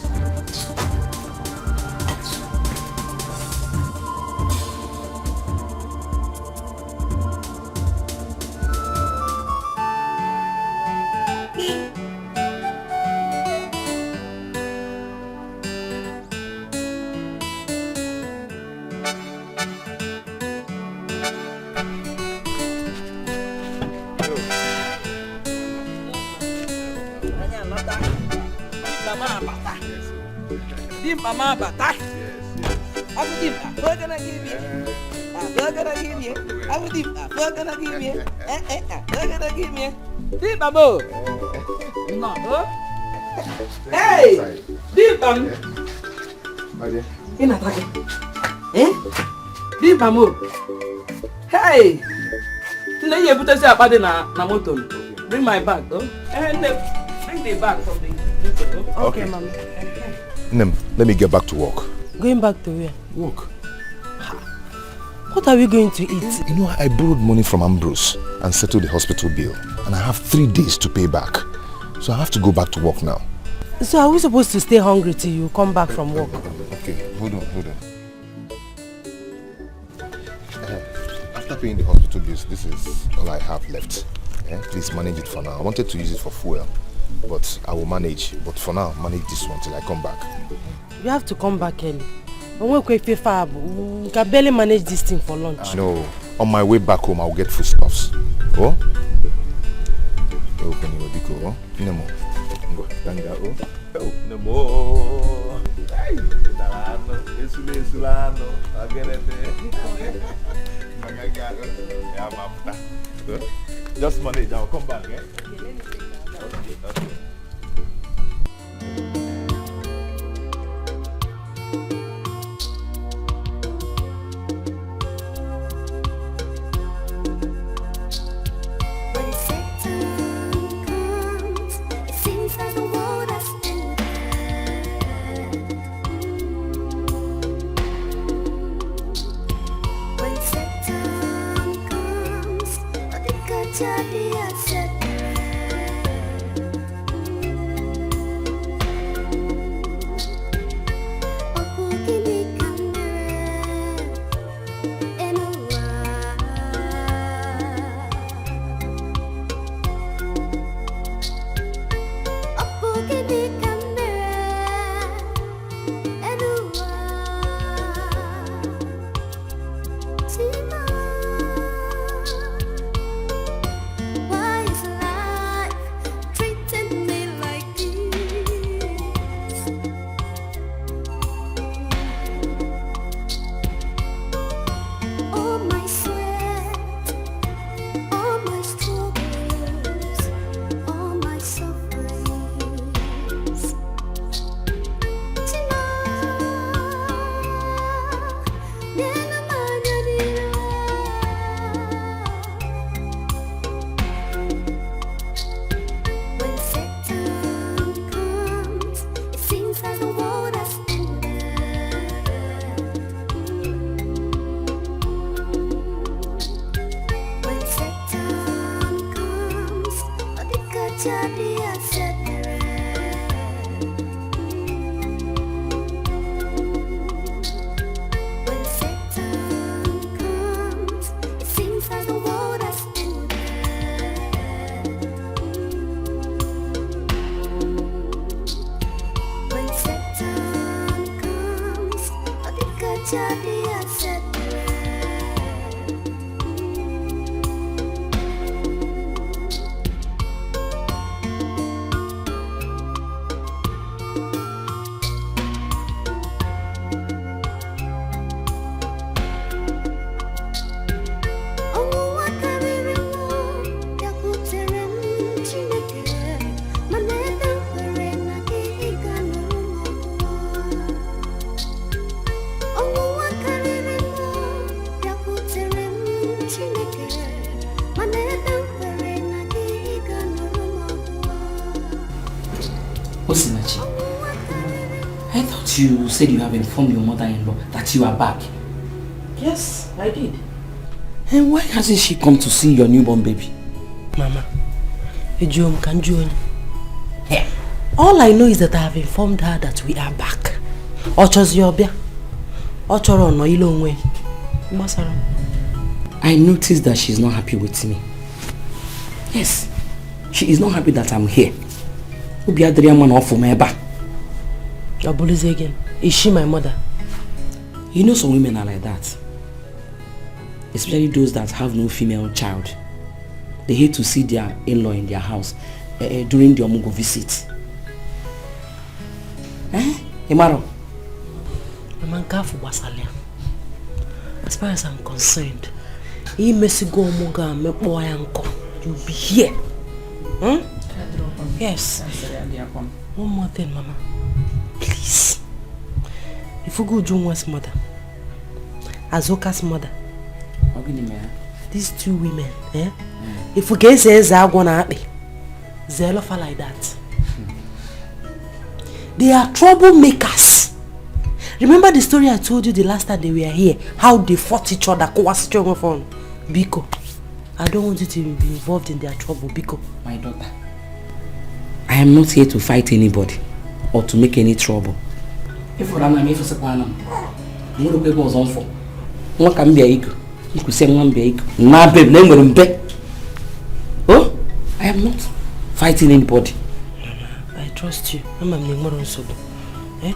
Mama bata. Aku dim. Apa kena give me? Apa kena give me? Aku dim. Apa kena give me? Apa kena give me? Di babo. No. Hey. Di bam. Aje. Ina trake. Di bamo. Hey. Nne ye butasi apade na moto. Bring my bag, oh. Bring the bag from the. Okay, mommy. Nem, let me get back to work. Going back to where? Work. What are we going to eat? You know, I borrowed money from Ambrose and settled the hospital bill. And I have 3 days to pay back. So I have to go back to work now. So are we supposed to stay hungry till you come back from work? Okay, hold on. After paying the hospital bills, this is all I have left. Please manage it for now. I wanted to use it for fuel, but I will manage. But for now, manage this one till I come back. You have to come back early. We can barely manage this thing for lunch. No, on my way back home, I'll get foodstuffs. Oh? Open your biko, oh? Nemo. Oh, Nemo. Hey, Esulano. Just manage, I'll come back, eh? Okay. Why is I thought you said you have informed your mother-in-law that you are back. Yes, I did. And why hasn't she come to see your newborn baby? Mama, all I know is that I have informed her that we are back. I noticed that she's not happy with me. Yes, she is not happy that I'm here. Again. Is she my mother? You know some women are like that. Especially those that have no female child. They hate to see their in-law in their house during their Omugo visit. Imaro? As far as I'm concerned, you'll be here. Yes. One more thing, Mama. Please. If we go Junwa's mother, Azoka's mother, these two women, if we can say they're gonna happy, they'll offer like that. They are troublemakers. Remember the story I told you the last time they were here? How they fought each other? Biko, I don't want you to be involved in their trouble, Biko. My daughter, I am not here to fight anybody or to make any trouble. If I'm not for Sapanam, I'm going to go on for. What can be a eagle? You could say one big. Nah, babe, name with him back. Oh, I am not fighting anybody. I trust you. I'm a more so. Eh?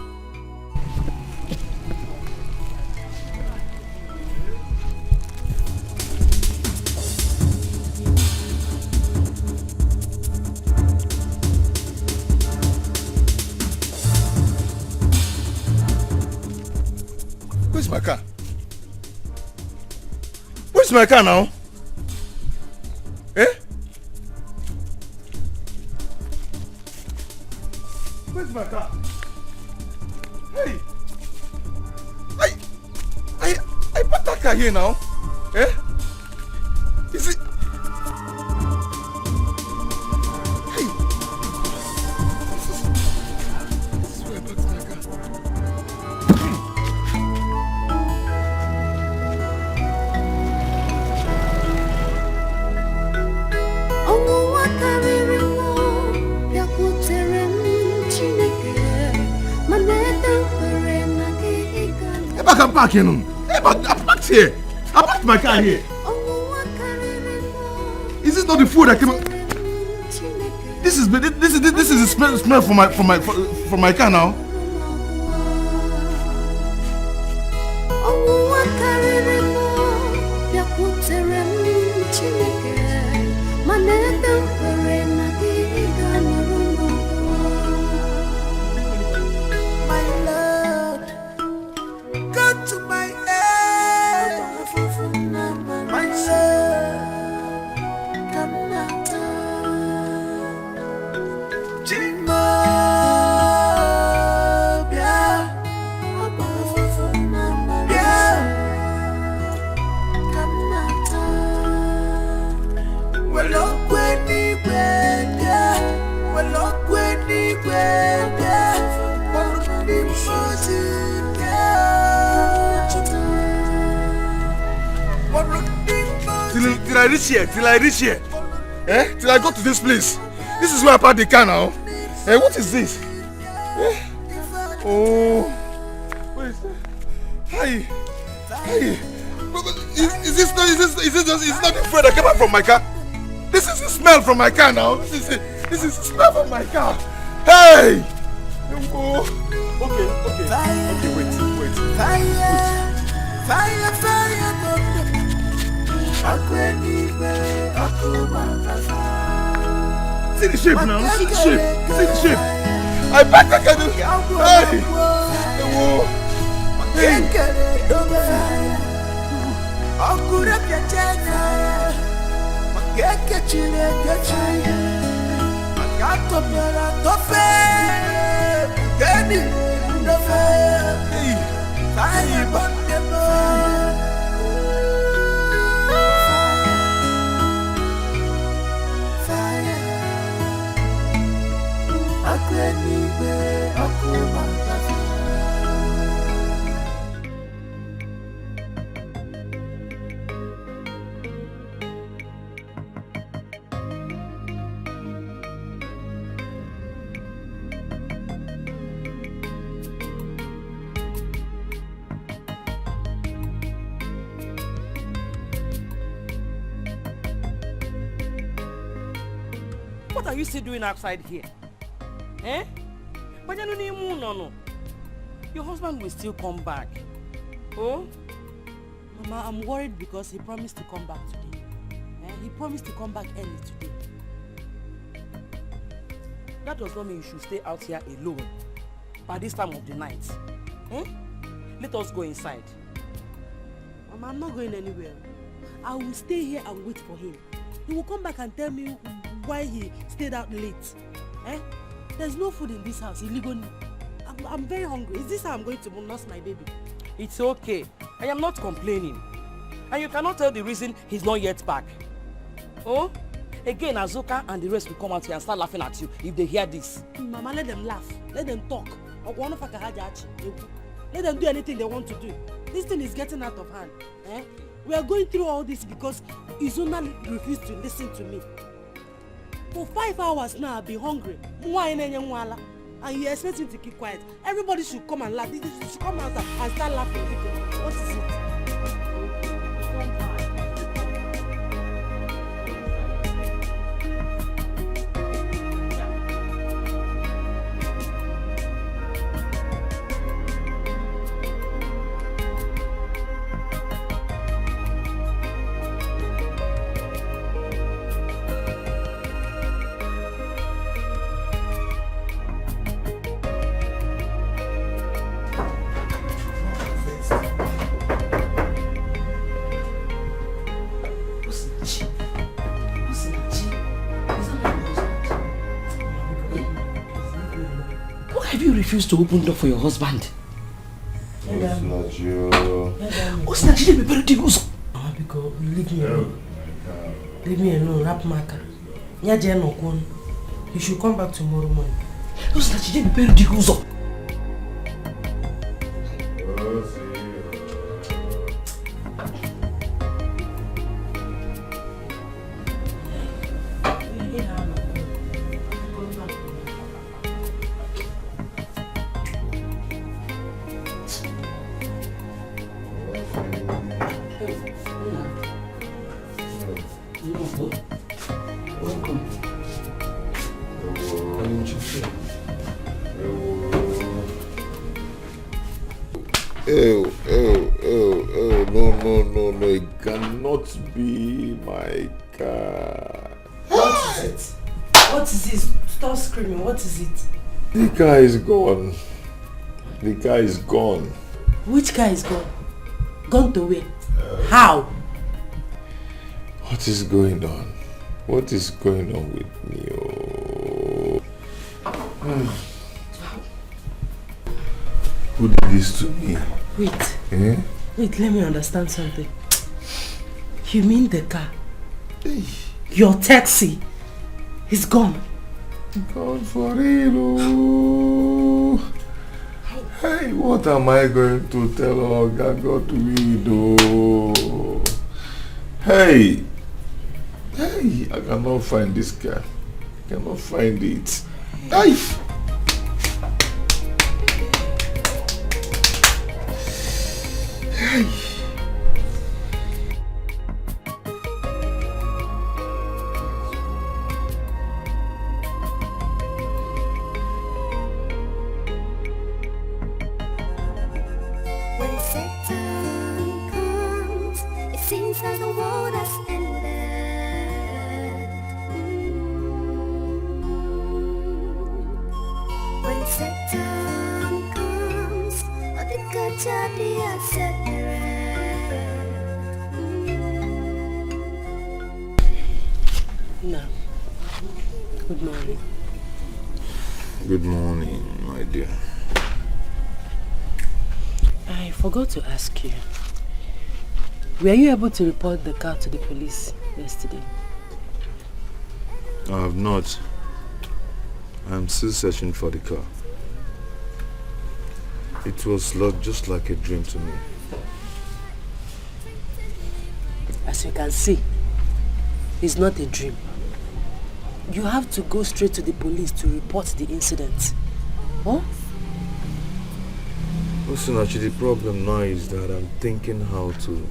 Where's my car? Where's my car now? Eh? Where's my car? Hey! I bought that car here now. Eh? Is it? Hey! This is where I bought my car. I can park here. I parked here. I parked my car here. Is this not the food I came? This is the smell from my car now. Till I reach here, eh? Till I go to this place. This is where I parked the car now. Hey, what is this? Oh. What is that? Hi. Is this not the friend that came out from my car? This is the smell from my car now. This is the smell from my car. Hey! Oh. Okay, wait. See the shape now. See the shape. I back I can do. Hey! Whoa. Hey! What are you still doing outside here? Eh? But no. Your husband will still come back. Oh? Mama, I'm worried because he promised to come back today. He promised to come back early today. That does not mean you should stay out here alone by this time of the night. Let us go inside. Mama, I'm not going anywhere. I will stay here and wait for him. He will come back and tell me why he stayed out late. There's no food in this house illegally. I'm very hungry. Is this how I'm going to nurse my baby? It's okay. I am not complaining. And you cannot tell the reason he's not yet back. Oh? Again, Azuka and the rest will come out here and start laughing at you if they hear this. Mama, let them laugh. Let them talk. Let them do anything they want to do. This thing is getting out of hand. We are going through all this because Izuna refused to listen to me. For 5 hours now, I've been hungry. And you expect him to keep quiet. Everybody should come and laugh. They should come out and start laughing. What is it? Refuse to open door for your husband. It's not you. What's not you? Because leave me alone. Leave me alone, rap marker. You should come back tomorrow morning. What's not you? No, it cannot be my car. What is it? What is this? Stop screaming, what is it? The car is gone. The car is gone. Which car is gone? Gone to where? How? What is going on? What is going on with me? Who did this to me? Wait. Wait, let me understand something. You mean the car? Your taxi is gone? Gone for real. Hey, what am I going to tell Oga God to Hey, I cannot find this car. cannot find it. Ay! When Satan comes, it seems like the world has ended. When Satan comes, all the good they are separate. No. Good morning. Good morning, my dear. I forgot to ask you. Were you able to report the car to the police yesterday? I have not. I'm still searching for the car. It was just like a dream to me. As you can see, it's not a dream. You have to go straight to the police to report the incident. Huh? Listen, actually, the problem now is that I'm thinking how to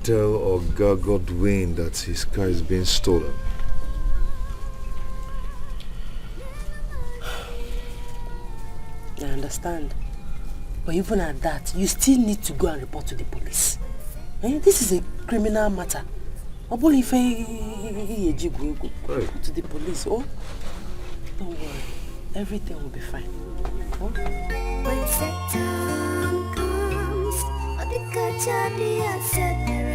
tell Oga Godwin that his car is being stolen. I understand. But even at that, you still need to go and report to the police. This is a criminal matter. To the police. Oh, don't worry. Everything will be fine. Huh? When Satan comes, all the good they are separate.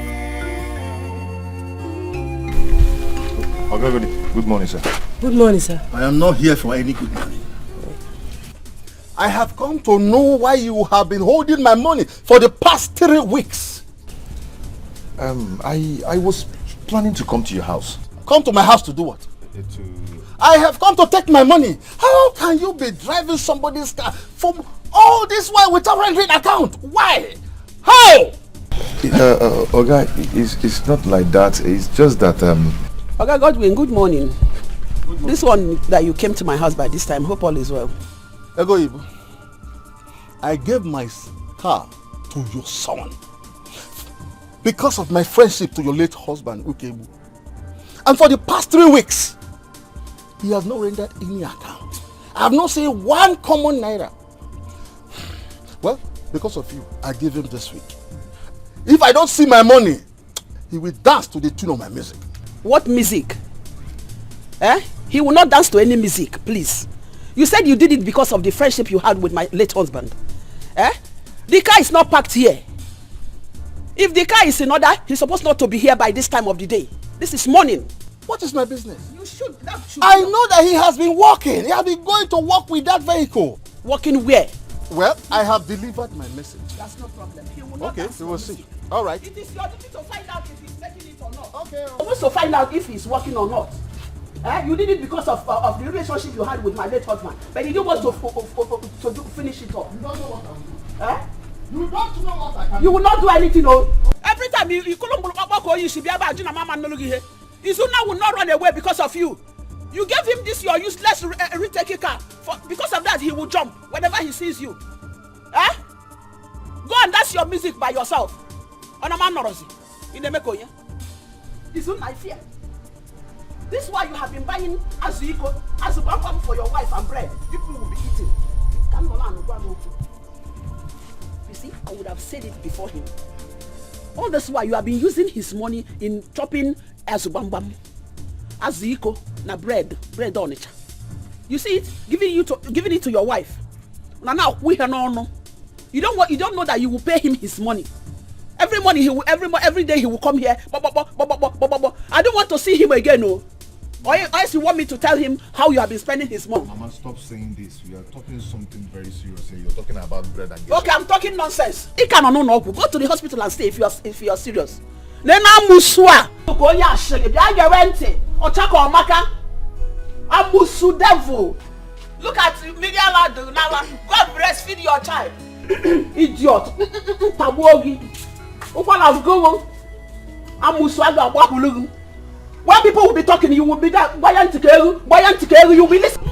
Okay, good morning, sir. Good morning, sir. I am not here for any good morning. I have come to know why you have been holding my money for the past 3 weeks. I was planning to come to your house. Come to my house to do what? I have come to take my money. How can you be driving somebody's car from all this while without rendering account? Why? How? Oga, it's not like that. It's just that Okay, Godwin, good morning. This one that you came to my house by this time, hope all is well. Ego Ibu, I gave my car to your son because of my friendship to your late husband, Ukebu. And for the past 3 weeks, he has not rendered any account. I have not seen one common naira. Well, because of you, I gave him this week. If I don't see my money, he will dance to the tune of my music. What music? He will not dance to any music, please. You said you did it because of the friendship you had with my late husband. The car is not parked here. If the car is in order, he's supposed not to be here by this time of the day. This is morning. What is my business? You should. I know that he has been walking. He has been going to work with that vehicle. Working where? Well, I have delivered my message. That's no problem. He will not. Okay, we will see. All right. It is your duty to find out if he's making it or not. Okay. You're supposed to find out if he's working or not. You did it because of the relationship you had with my late husband, but you didn't want to finish it off. You don't know what I'm doing. You don't know what I can do. You will not do anything, no. Every time you should be able to mama no here. Izuna will not run away because of you. You gave him this your useless retake car. Because of that, he will jump whenever he sees you. Go and dance your music by yourself. In the Meko, yeah? Izuna, I fear. This is why you have been buying azubambam for your wife and bread. People will be eating. You see, I would have said it before him. All this while you have been using his money in chopping azubambam, aziko, na bread on it. You see it, giving it to your wife. Now we no. You don't know that you will pay him his money. Every day he will come here. I don't want to see him again, no. Or else you want me to tell him how you have been spending his money. Mama, stop saying this. We are talking something very serious here. You're talking about bread and okay, I'm talking nonsense. Go to the hospital and stay if you are serious. Musua. Amusu devil. Look at media lad now. God breastfeed your child. Idiot. Tabogi. When people will be talking, you will be that buoyant to you will be listening.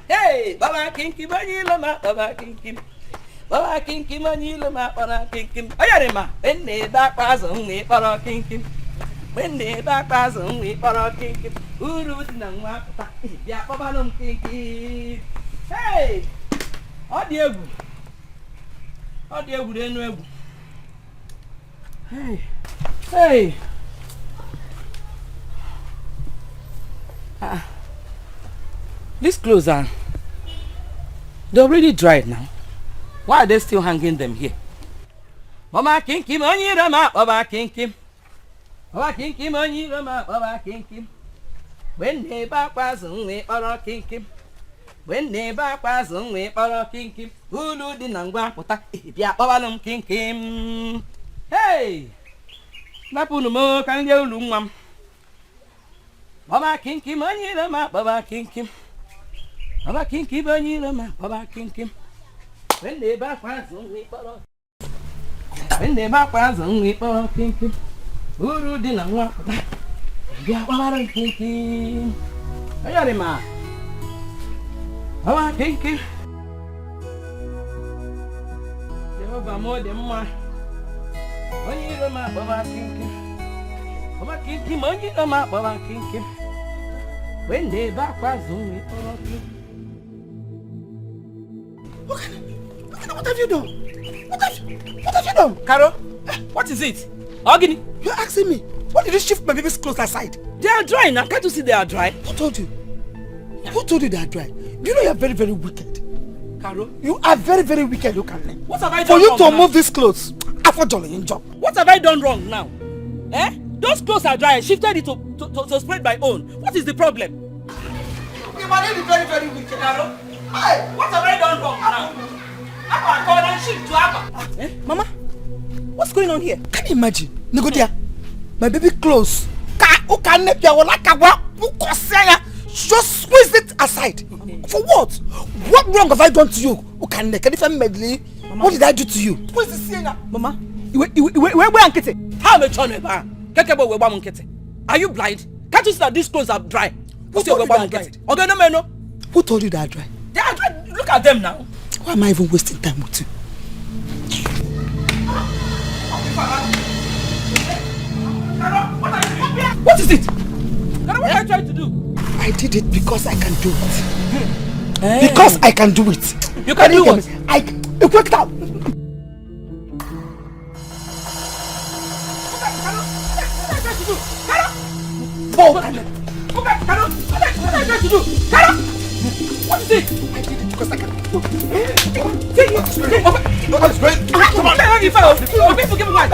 Hey, Baba Kinky, Baba Kinky. Baba Kinky, Manila, Baba Kinky. Ayarima, when they back was only Baba Kinky. When they back was only Baba Kinky. Uru Nangwa, yeah, Baba Kinky. Hey, how do you? How do you? Hey, hey. These clothes are, they're already dried now. Why are they still hanging them here? Baba Kinky, money rama, Baba Kinky. Baba Kinky, money rama, Baba Kinky. When they back was only Baba Kinky. When they back was only Baba Kinky. Ulu di nangwa pota, yeah, Baba Kinky. Hey! Napunumo, can you look, ma'am? Baba Kinky, money rama, Baba Kinky. Baba Kinky, money rama, Baba Kinky. When they back was only Baba. When they back was only Baba Kinky. Uru di nangwa pota, yeah, Baba Kinky. Ayarima. Baba Kinky. Jehovah more than more. Money rama, Baba Kinky. Baba Kinky, money rama, Baba Kinky. When they back was only Baba Kinky. What have you done? What have you done? Carol, what is it? Ogini, you're asking me. Why did you shift my baby's clothes aside? They are dry now. Can't you see they are dry? Who told you? Who told you they are dry? You know you are very, very wicked. Carol, you are very, very wicked, you can learn. What have I done for you wrong to now? move these clothes, after Jolly job. What have I done wrong now? Eh? Those clothes are dry. I shifted it to spread my own. What is the problem? You are really very, very wicked. Carol, hey, what have I done wrong now? I'm going to shift to Abba. Mama, what's going on here? Can you imagine? Negodia, my baby clothes. Just squeeze it aside. For what? What wrong have I done to you? What did I do to you? Who is this singer? Mama, where am I? How am I trying to Are you blind? Can't you see that these clothes are dry? Who told you they are dry? Who told you they are dry? They are dry. Look at them now. Why am I even wasting time with you? What is it? What are you trying to do? I did it because I can do it. Because I can do it. You can do what? It worked out. What is it? I did it because I can do it. Come on, let me follow. Give me one.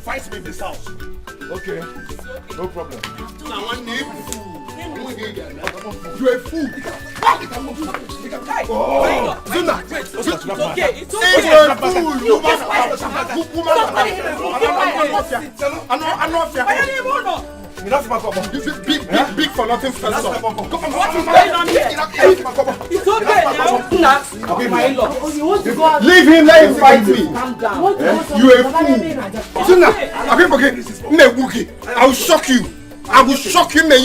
Fight me in this house. Okay, no problem. Now one name. You're a fool. Oh, Zuna. It's okay. It's okay. You're a fool. Big for nothing. What is going on here? It's okay now. Leave him, let him fight me. You're a fool. Zuna, I will shock you. I will shock you, man.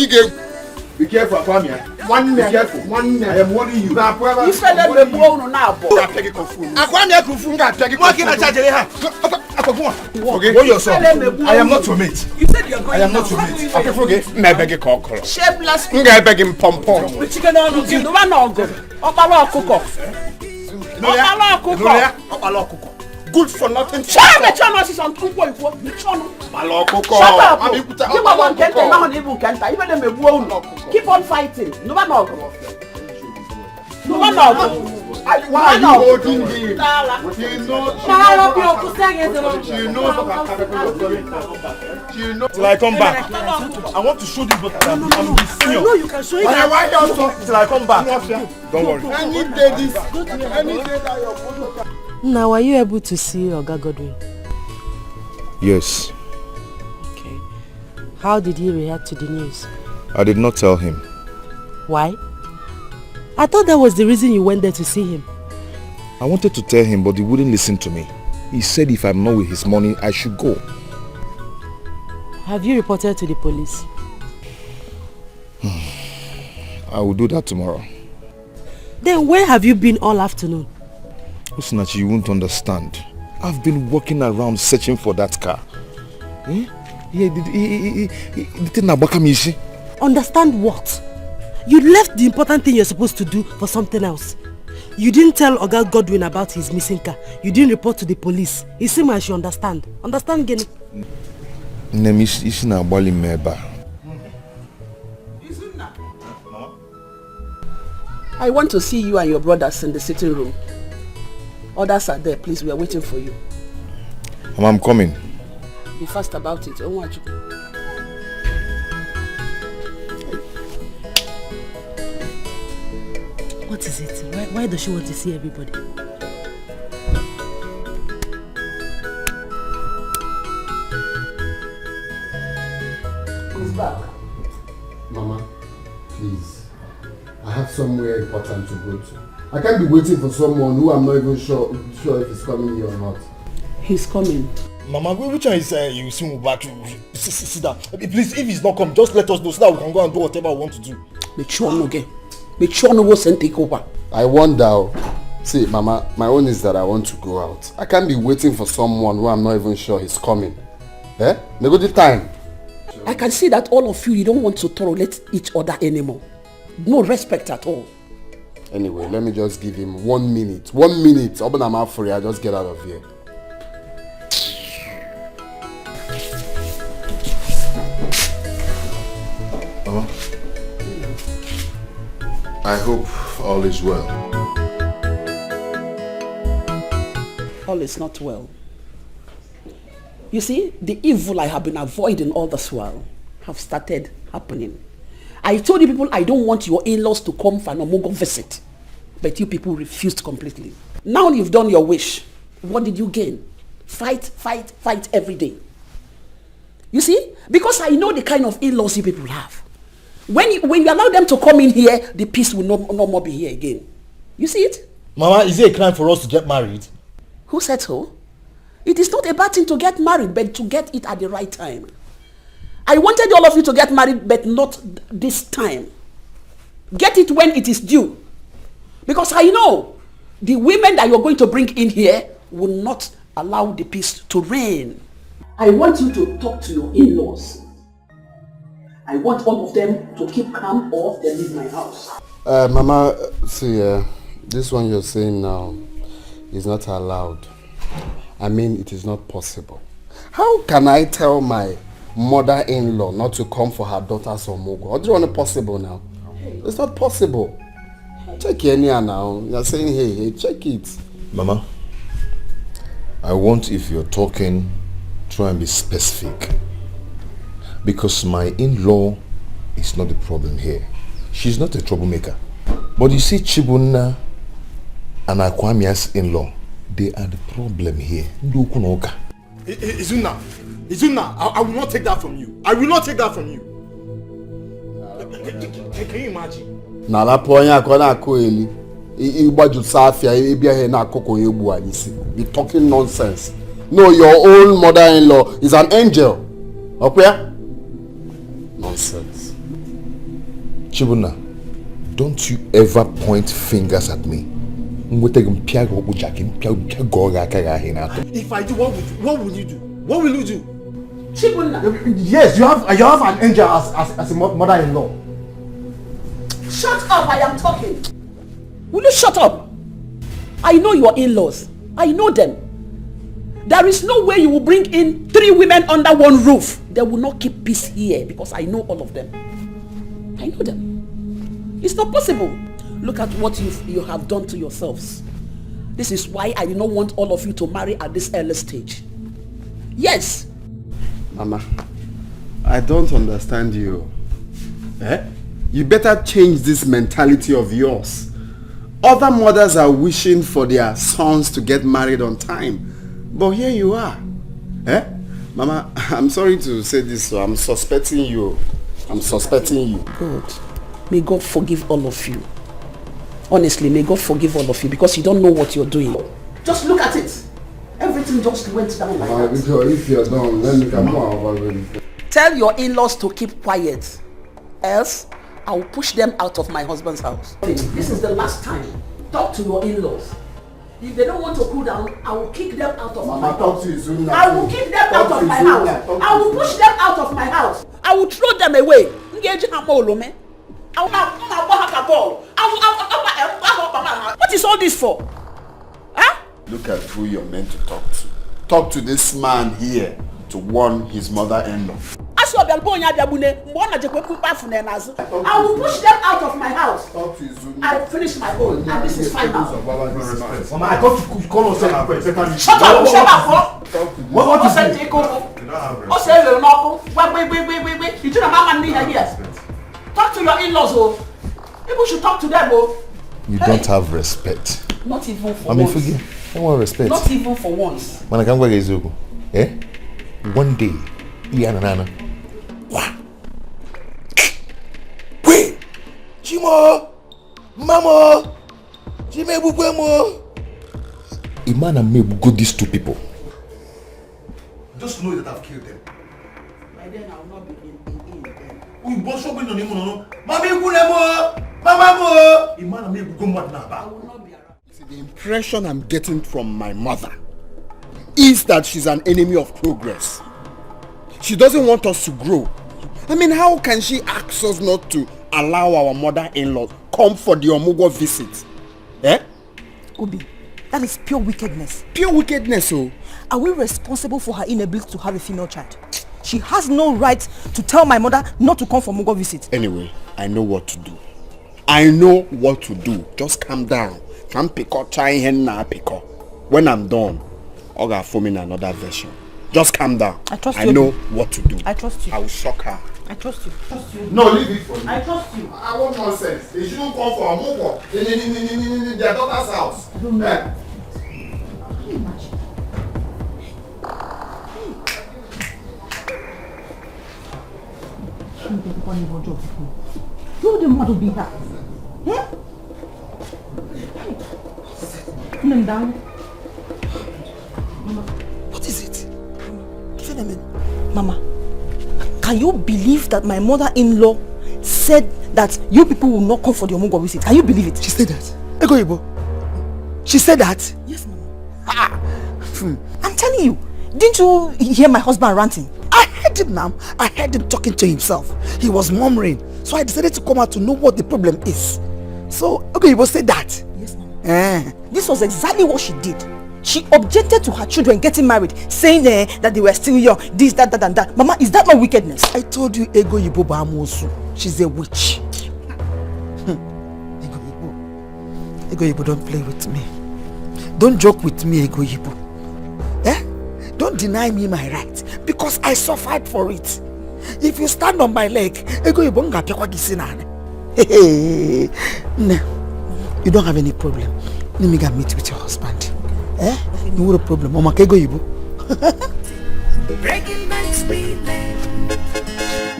Be careful, Akwamia. One man. Be careful. One man. I am warning you. You said that the blow now. Akwamia Kufu got take it. What can I charge you? Okay, go yourself. I am not your mate. You said you are going. I am not your mate. Okay, forget. Me beg you call. Shapeless. I beg him pom pom. The chicken on you. No one no go. Opalo kuko. good for nothing. Shut up! Is on 2.4. Shut up! You are one kenta, now even kenta. Even them a won't. Keep on fighting. No matter. No matter. Why are you holding him? She knows. Till I come back. I want to show this, but I'm the senior. No, you can show it. Why don't talk till I come back? Don't worry. Any day that you're going. Now, were you able to see Oga Godwin? Yes. Okay. How did he react to the news? I did not tell him. Why? I thought that was the reason you went there to see him. I wanted to tell him, but he wouldn't listen to me. He said if I'm not with his money, I should go. Have you reported to the police? I will do that tomorrow. Then where have you been all afternoon? Osinachi, you won't understand. I've been walking around searching for that car. Understand what? You left the important thing you're supposed to do for something else. You didn't tell Oga Godwin about his missing car. You didn't report to the police. It seems I should understand. Understand, Gene? I want to see you and your brothers in the sitting room. Others are there, please. We are waiting for you. Mama, I'm coming. Be fast about it. I don't want you. What is it? Why does she want to see everybody? Who's back? Mama, please. I have somewhere important to go to. I can't be waiting for someone who I'm not even sure if he's coming here or not. He's coming. Mama, which one is you see me back? Sit down. Please, if he's not come, just let us know so that we can go and do whatever we want to do. Make sure no get. Make sure no go send take over. I wonder. See, Mama, my own is that I want to go out. I can't be waiting for someone who I'm not even sure he's coming. Eh? Nego the time. I can see that all of you don't want to tolerate each other anymore. No respect at all. Anyway, let me just give him 1 minute. 1 minute. Open my mouth for you. I just get out of here. Mama, I hope all is well. All is not well. You see, the evil I have been avoiding all this while have started happening. I told you people I don't want your in-laws to come for an Omogo visit. But you people refused completely. Now you've done your wish. What did you gain? Fight, fight, fight every day. You see? Because I know the kind of in-laws you people have. When you allow them to come in here, the peace will no more be here again. You see it? Mama, is it a crime for us to get married? Who said so? It is not a bad thing to get married, but to get it at the right time. I wanted all of you to get married, but not this time. Get it when it is due. Because I know the women that you're going to bring in here will not allow the peace to reign. I want you to talk to your in-laws. I want all of them to keep calm or they leave my house. Mama, see, this one you're saying now is not allowed. I mean, it is not possible. How can I tell my mother-in-law not to come for her daughter's Omogo? How do you want it possible now? It's not possible. Check it now. You're saying, hey, check it. Mama, I want, if you're talking, try and be specific. Because my in-law is not the problem here. She's not a troublemaker. But you see, Chibunna and Akwamia's in-law, they are the problem here. Izuna, I will not take that from you. I will not take that from you. Can you imagine? Na la ponya akona koeli. Igbaju safia ebia he na akoko egbu anyisi. Be talking nonsense. No, your own mother-in-law is an angel. Okay? Nonsense. Chibuna, don't you ever point fingers at me. If I do, what will you do? What will you do? Chibuna. Yes, you have an angel as a mother-in-law. Shut up, I am talking. Will you shut up? I know your in-laws. I know them. There is no way you will bring in 3 women under one roof. They will not keep peace here because I know all of them. I know them. It's not possible. Look at what you have done to yourselves. This is why I do not want all of you to marry at this early stage. Yes. Mama, I don't understand you. Eh? You better change this mentality of yours. Other mothers are wishing for their sons to get married on time. But here you are. Eh? Mama, I'm sorry to say this, so I'm suspecting you. God, may God forgive all of you. Honestly, may God forgive all of you because you don't know what you're doing. Just look at it. Everything just went down like that. If you're done, let me come on. Tell your in-laws to keep quiet. Else, I will push them out of my husband's house. This is the last time. Talk to your in-laws. If they don't want to cool down, I will kick them out of my house. I will kick them out of my house. I will push them out of my house. I will throw them away. What is all this for? Huh? Look at who you're meant to talk to. Talk to this man here to warn his mother-in-law. I will push them out of my house. I finished my own and this is final. Mama, I thought you could call us. Shut up! What is it? Talk to your in-laws, oh. People should talk to them, oh. You don't have respect. Not even for I mean, once. forgive. I want respect. Not even for once. Man, I can't work Ezogo. Eh? One day, Nana. Wait! Chimo! Mama! Chime Bukwemo! Iman and me will go these 2 people. Just know that I've killed them. By then I will not be in again. We both show me no name. Mama Ikunemo! Mama! Iman and me will go mad now. I will not be around. See, the impression I'm getting from my mother is that she's an enemy of progress. She doesn't want us to grow. I mean, how can she ask us not to allow our mother-in-law come for the Omugo visit? Eh? Obi, that is pure wickedness. Pure wickedness, oh. Are we responsible for her inability to have a female child? She has no right to tell my mother not to come for Mugo visit. Anyway, I know what to do. I know what to do. Just calm down. Can't pick up, try and pick up. When I'm done, I'll go for me another version. Just calm down. I trust you. I know what to do. I trust you. I will shock her. I trust you. No, leave it for me. I trust you. I want nonsense. They shouldn't come for a Mugo in their daughter's house. I don't know. Eh? Can you imagine? You the mother be here. Yeah? What is it? Mama, can you believe that my mother-in-law said that you people will not come for the Omugo visit? Can you believe it? She said that. Ego Ibo. She said that? Yes, Mama. I'm telling you, didn't you hear my husband ranting? I heard him now. I heard him talking to himself. He was murmuring. So I decided to come out to know what the problem is. So Ego Ibo said that. Yes, Mama. This was exactly what she did. She objected to her children getting married, saying that they were still young, this, that, and that. Mama, is that not wickedness? I told you Ego Ibo Bahamosu. She's a witch. Ego Ibo, don't play with me. Don't joke with me, Ego Ibo. Eh? Don't deny me my right, because I suffered for it. If you stand on my leg, Ego Ibo nga pekwa gisinane. Hey, no, you don't have any problem. Let me go meet with your husband. Eh? No problem. Mama Ego Ibo. Breaking nights we men,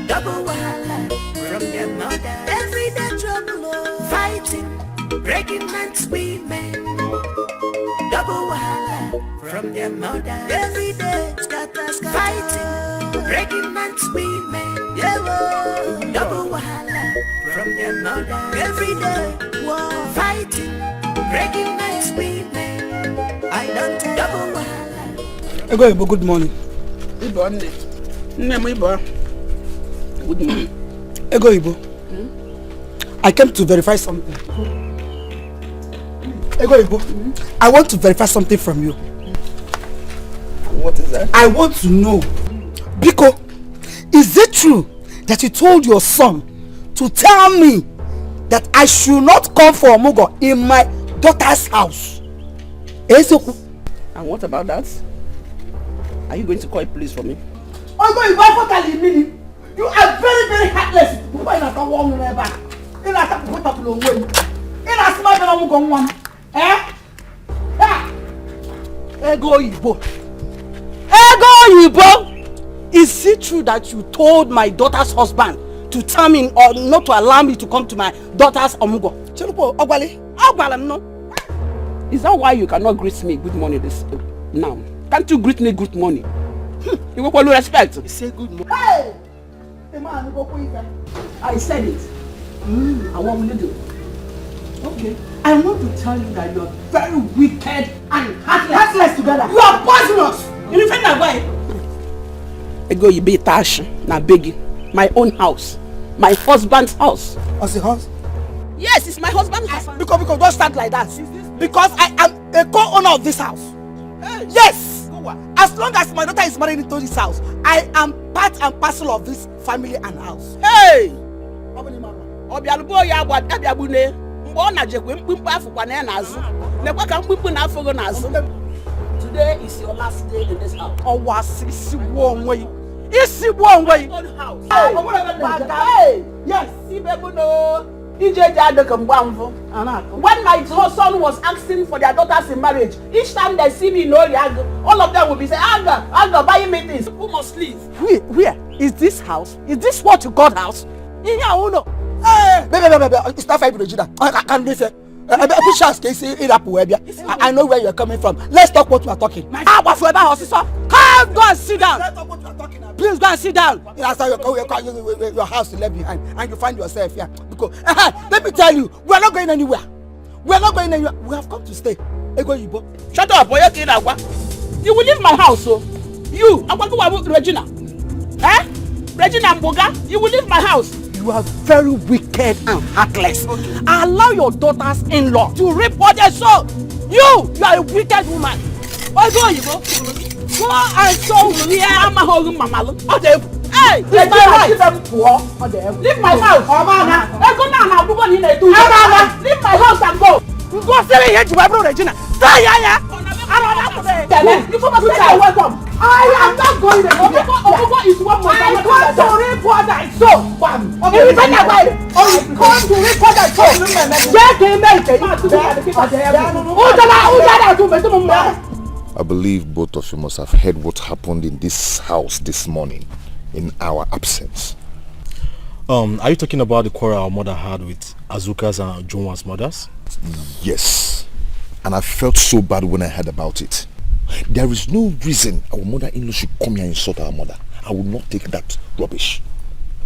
double wahala from their mother. Everyday trouble, fighting. Breaking nights we men, double wahala from their mother. Every day, scatter, fighting. Breaking nights we men, double wahala from their mother. Every day, fighting. Breaking nights we men, I don't double wahala. Ego Ibo, good morning. Good morning. Ego Ibo. I came to verify something. Ego Ibo, I want to verify something from you. What is that? I want to know. Biko, is it true that you told your son to tell me that I should not come for Omugo in my daughter's house? And what about that? Are you going to call police for me? You are very, very heartless. Ego Yibo, is it true that you told my daughter's husband to tell me or not to allow me to come to my daughter's Omugo? Is that why you cannot greet me good morning this now? Can't you greet me good morning? You will respect. You say good morning. Hey! I said it. And what will you do? Okay. I want to tell you that you are very wicked and heartless together. You are poisonous. You defend that way. Ego you be tash na begi. My own house. My husband's house. What's the house? Yes, it's my husband's house. Because don't start like that. Because I am a co-owner of this house. Hey. Yes. As long as my daughter is married into this house, I am part and parcel of this family and house. Hey! Today is your last day in this house. Oh, was it's one way. It's one way. Hey! Yes, when my son was asking for their daughters in marriage, each time they see me in Oriago, all of them will be saying, Anger, buy me things. Who must leave? Where? Is this house? Is this what you call house? In your own. Hey! Baby, it's not five Regina. I can't listen. I know where you're coming from. Let's talk what we are talking. Come, go and sit down. Please go and sit down. That's how your house is left behind, and you find yourself here. Because let me tell you, we are not going anywhere. We are not going anywhere. We have come to stay. Shut up, boy. You will leave my house, so you. I'm going to go with Regina. Eh? Regina Mboga, you will leave my house. You are very wicked and heartless. Allow your daughters-in-law to reap what they sow. You are a wicked woman. Why go and sow here? I'm a whole mama. Hey, leave my house. Leave my house. Leave my house and go. Go stay here to my brother Regina. Stay here. You must say you're welcome. I am not going anywhere. Omugo is one more. I come to report that so. If I come to report that so. I believe both of you must have heard what happened in this house this morning in our absence. Are you talking about the quarrel our mother had with Azuka's and Jonwa's mothers? Yes. And I felt so bad when I heard about it. There is no reason our mother-in-law should come here and insult our mother. I will not take that rubbish.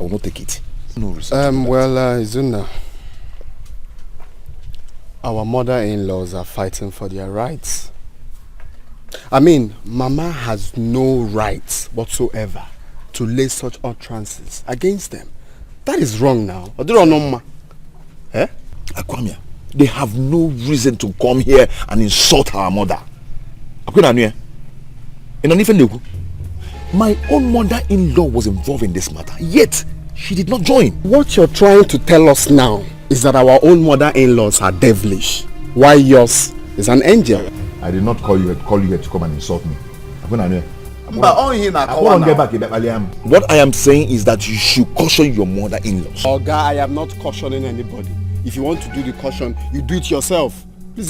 I will not take it. No reason. Izuna, our mother-in-laws are fighting for their rights. I mean, Mama has no rights whatsoever to lay such utterances against them. That is wrong now. Eh? Akwamia, they have no reason to come here and insult our mother. My own mother-in-law was involved in this matter, yet she did not join. What you're trying to tell us now is that our own mother-in-laws are devilish, while yours is an angel. I did not call you here to come and insult me. What I am saying is that you should caution your mother-in-laws. Oga, I am not cautioning anybody. If you want to do the caution, you do it yourself. Please,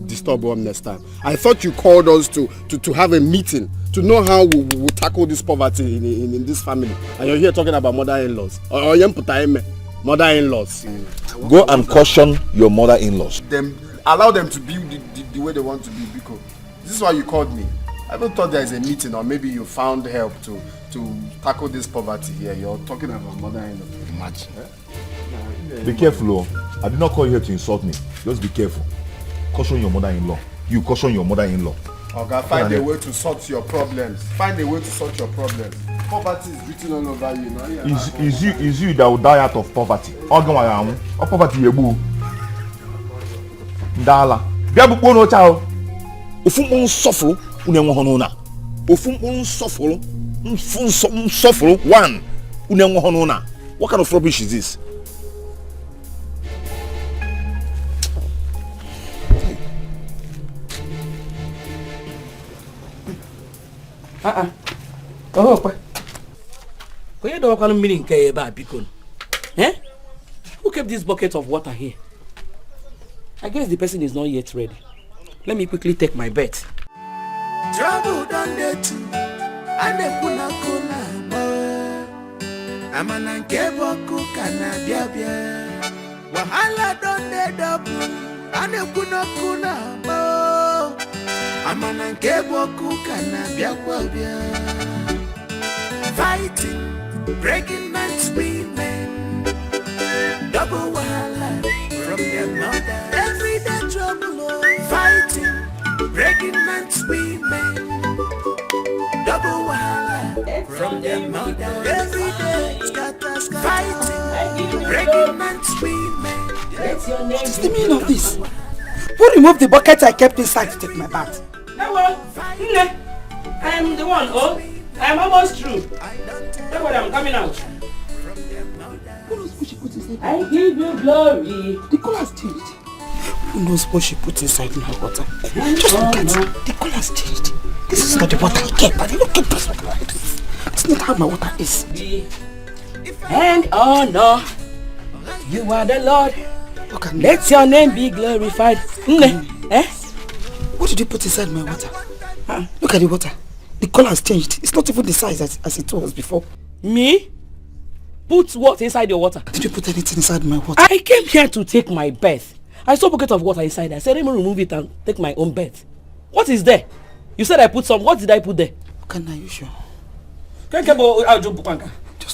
disturb us next time. I thought you called us to have a meeting to know how we will tackle this poverty in this family. And you're here talking about mother-in-laws. Mother-in-laws. Go and caution your mother-in-laws. Allow them to be the way they want to be, because this is why you called me. I even thought there is a meeting, or maybe you found help to tackle this poverty here. You're talking about mother-in-law. Imagine. Be careful, I did not call you here to insult me. Just be careful. Caution your mother-in-law. You caution your mother-in-law. Okay, find a way to sort your problems. Find a way to sort your problems. Poverty is written all over you. Is you that will die out of poverty? Or poverty you boo. Dala. Biabu no child. If you won't suffer, you never know. Ofum unsuffer, one. What kind of rubbish is this? Oh, what? Where do I call meaning Bikon? Eh? Who kept this bucket of water here? I guess the person is not yet ready. Let me quickly take my bet. Trouble done there too. And the kuna I'm an unkebo kukana bia. Wahala done there double. And the kuna I'm an unkebo kukana bia. Fighting, breaking man's women. Double wahala from their mother. Everyday trouble. Fighting, breaking man's women. Double wahala from their mother. Everyday fighting, breaking man's women. What's the meaning of this? Who removed the bucket I kept inside to take my bath? Hello, I am the one. Oh, I am almost through. Don't worry, I'm coming out. I give you glory. The color has changed. Who knows what she put inside my water? Just look at it. The color has changed. This is not the water I kept. I didn't keep this water like this. It's not how my water is. And honor, you are the Lord. Let your name be glorified. Eh? What did you put inside my water? Look at the water. The color has changed. It's not even the size as it was before. Me? Put what inside your water? Did you put anything inside my water? I came here to take my bath. I saw a bucket of water inside. I said, let me remove it and take my own bath. What is there? You said I put some. What did I put there? Can I? You sure? Just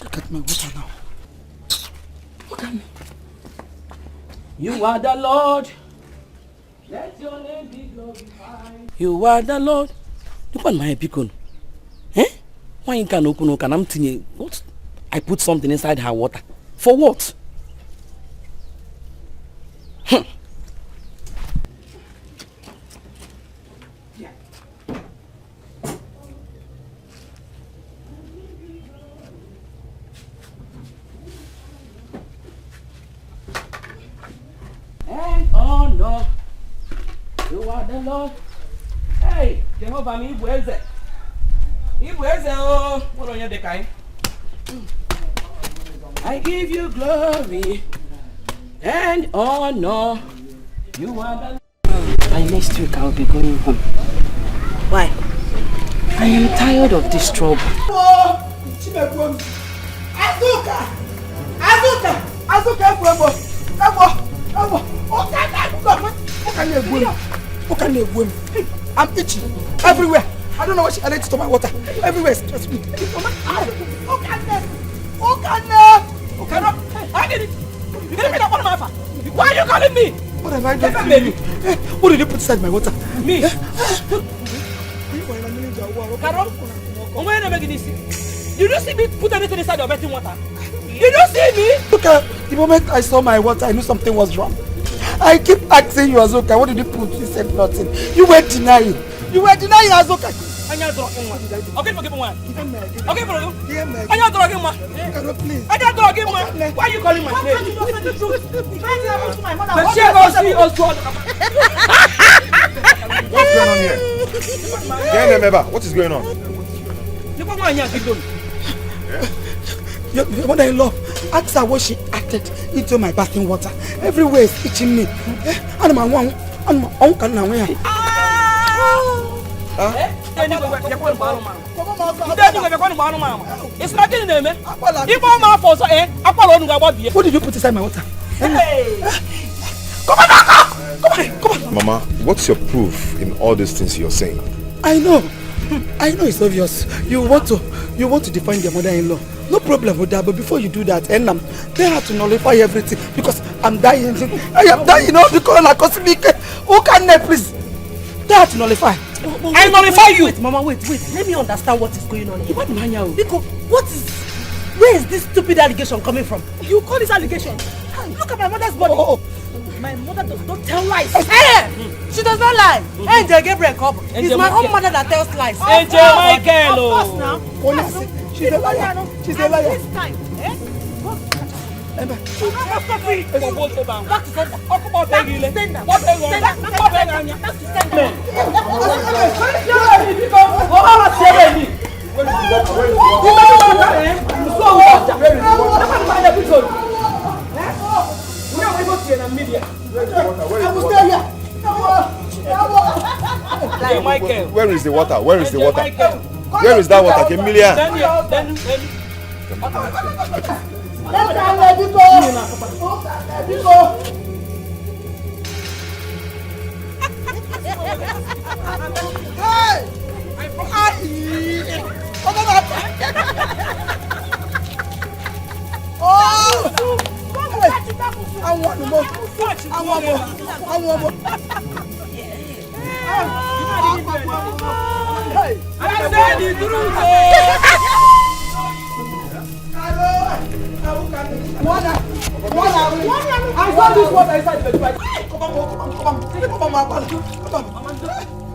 look at my water now. Look at me. You are the Lord. Let your name be glorified. You are the Lord. Look at my epicon. Eh? Why you can open I'm thinking what? I put something inside her water. For what? And oh no, you are the Lord. Hey, Jehovah, me where's it? Oh, what on your deck? I give you glory and honor. You are the By next week I'll be going home. Why? I am tired of this trouble. I'm itchy everywhere. I don't know what she added to my water. Everywhere stress me. Why are you calling me? What have I done to you? What did you put inside my water? Me? Did you see me put anything inside your bathing water? Did you see me? Look at the moment I saw my water, I knew something was wrong. I keep asking you, Azuka, what did you put? You said nothing. You were denying. You were denying, Azuka. Okay, forgive me. Okay, for you. I can't drag him, please. I can't drag him. Why are you calling my name? What's going on here? What is going on? Your mother-in-law, ask her what she added into my bathing water. Everywhere is itching me. And my one, and my uncle now. It's not in there, man. What did you put inside my water? Hey. Come on. Mama, what's your proof in all these things you're saying? I know it's obvious. You want to define your mother-in-law. No problem with that, but before you do that, they have to nullify everything because I'm dying. I am dying all the corner cosmic. Who can they please? They have to nullify. I nullify you. Wait, Mama, wait. Let me understand what is going on here. Because where is this stupid allegation coming from? You call this allegation? Look at my mother's body. My mother does not tell lies. Hey! She does not lie. Angel Gabriel Cobb. It's my own mother that tells lies. Angel Michael. Of course now. She's a liar. She's a liar. This time, eh? Back to sender. Back to sender. Back to sender. Where is the water? Where is the water? Where is that water? Emilia.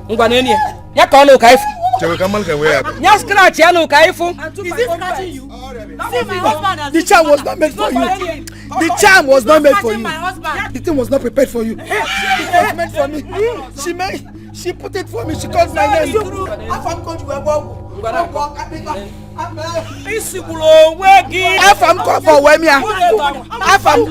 Ngwaneni ya ka onu ka ifu Chewe kamal ka we nya scratch ya nu ka ifu. Is it scratching you? See, my husband has The charm was not meant for you. The charm was not meant for you. The thing was not prepared for you. It was meant for me. She put it for me. She called my name. Afam call for Wemia. Afam.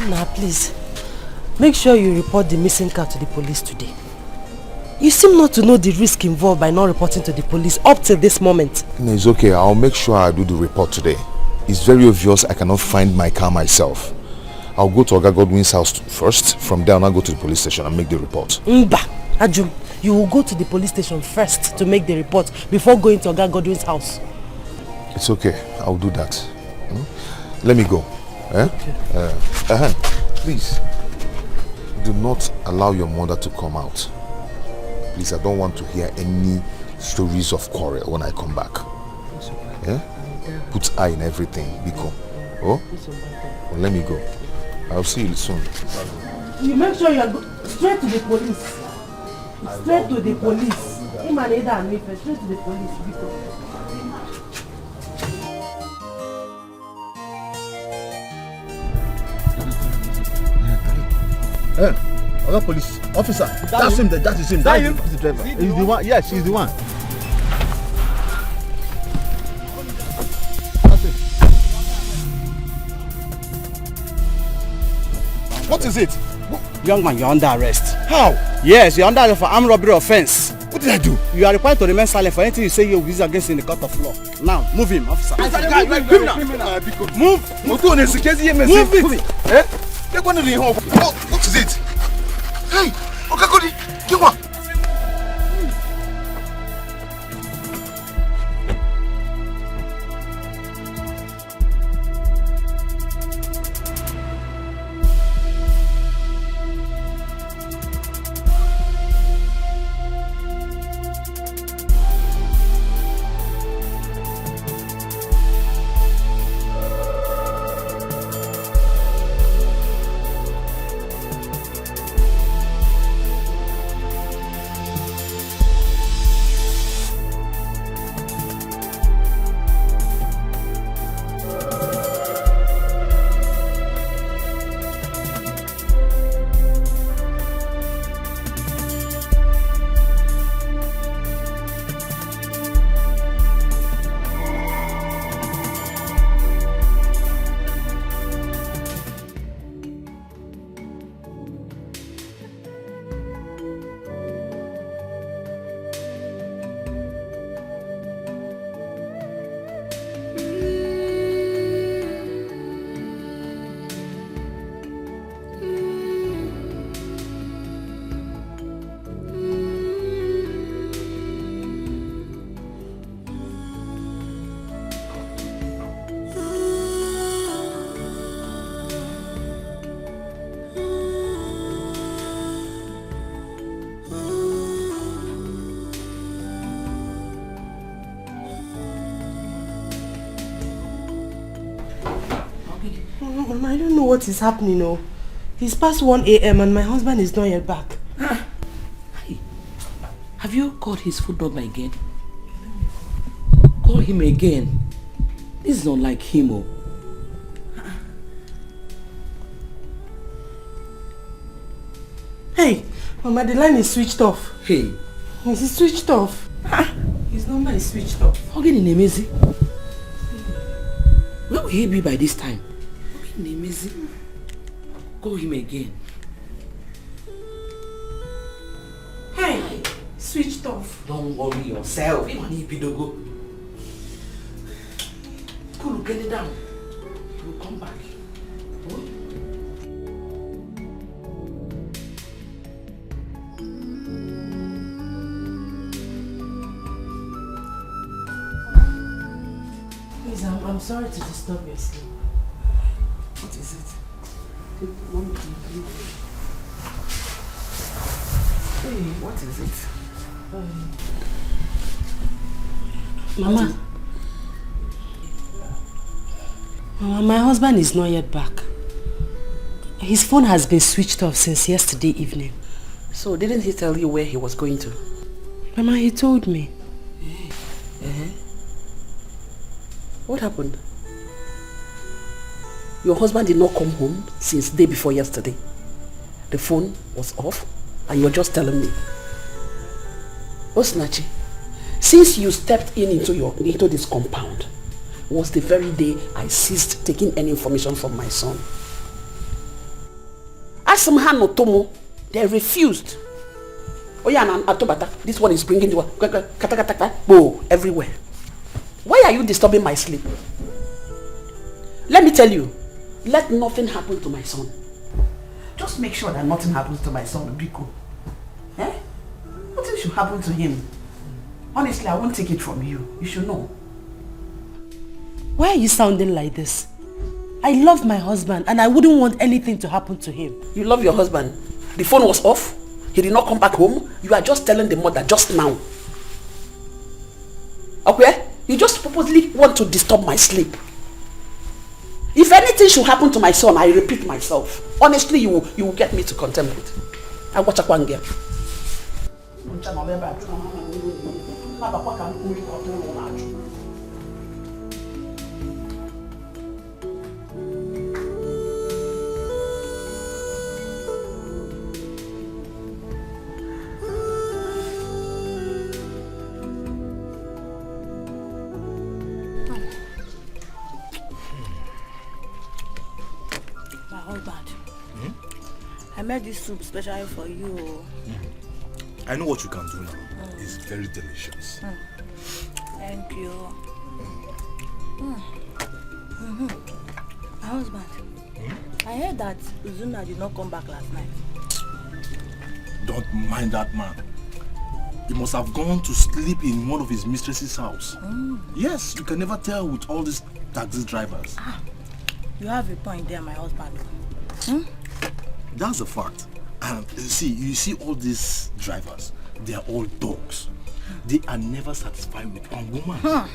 Nah, please. Make sure you report the missing car to the police today. You seem not to know the risk involved by not reporting to the police up till this moment. No, it's okay. I'll make sure I do the report today. It's very obvious I cannot find my car myself. I'll go to Oga Godwin's house first. From there, I'll go to the police station and make the report. Mba, Ajum, you will go to the police station first to make the report before going to Oga Godwin's house. It's okay. I'll do that. Let me go. Eh? Okay. Please, do not allow your mother to come out. Please, I don't want to hear any stories of quarrel when I come back. Yeah? Put eye in everything, Biko. Oh? Well, let me go. I'll see you soon. You make sure you are straight to the police. Straight to the police. Straight to the police, Biko. Other police officer. That's him. That is him. That is the driver. He's the one. Yes, he's the one. What is it? Young man, you're under arrest. How? Yes, you're under arrest for armed robbery offense. What did I do? You are required to remain silent for anything you say you is against in the court of law. Now, move him, officer. Move it. Eh? What is it? Hey, Okakodi, get one. Mama, I don't know what is happening, oh. It's past 1 a.m. and my husband is not yet back. Hey, have you called his phone number again? Call him again. This is not like him, oh. Hey, Mama, the line is switched off. Hey. It's switched off. His number is switched off. How can he name? Where will he be by this time? Call him again. Hey, switched off. Don't worry yourself. You need to go. Cool, get it down. We'll come back. Oh? Please, I'm sorry to disturb your sleep. What is it? Hey, what is it? Mama. Mama, my husband is not yet back. His phone has been switched off since yesterday evening. So didn't he tell you where he was going to? Mama, he told me. What happened? Your husband did not come home since day before yesterday. The phone was off and you're just telling me. Osinachi, since you stepped into this compound, was the very day I ceased taking any information from my son. Asamha no Tomo, they refused. Oh yeah, Atobata, this one is bringing you everywhere. Why are you disturbing my sleep? Let me tell you, let nothing happen to my son. Just make sure that nothing happens to my son, Biko. Eh? Nothing should happen to him. Honestly, I won't take it from you. You should know. Why are you sounding like this? I love my husband and I wouldn't want anything to happen to him. You love your husband? The phone was off? He did not come back home? You are just telling the mother just now. Okay? You just purposely want to disturb my sleep. If anything should happen to my son, I repeat myself. Honestly, you will get me to contemplate. I watch a kwangia. I made this soup specially for you. I know what you can do now. It's very delicious. Thank you. My husband, I heard that Uzuna did not come back last night. Don't mind that man. He must have gone to sleep in one of his mistress's house. Yes, you can never tell with all these taxi drivers. You have a point there, my husband. That's a fact. You see all these drivers, they are all dogs. They are never satisfied with one woman.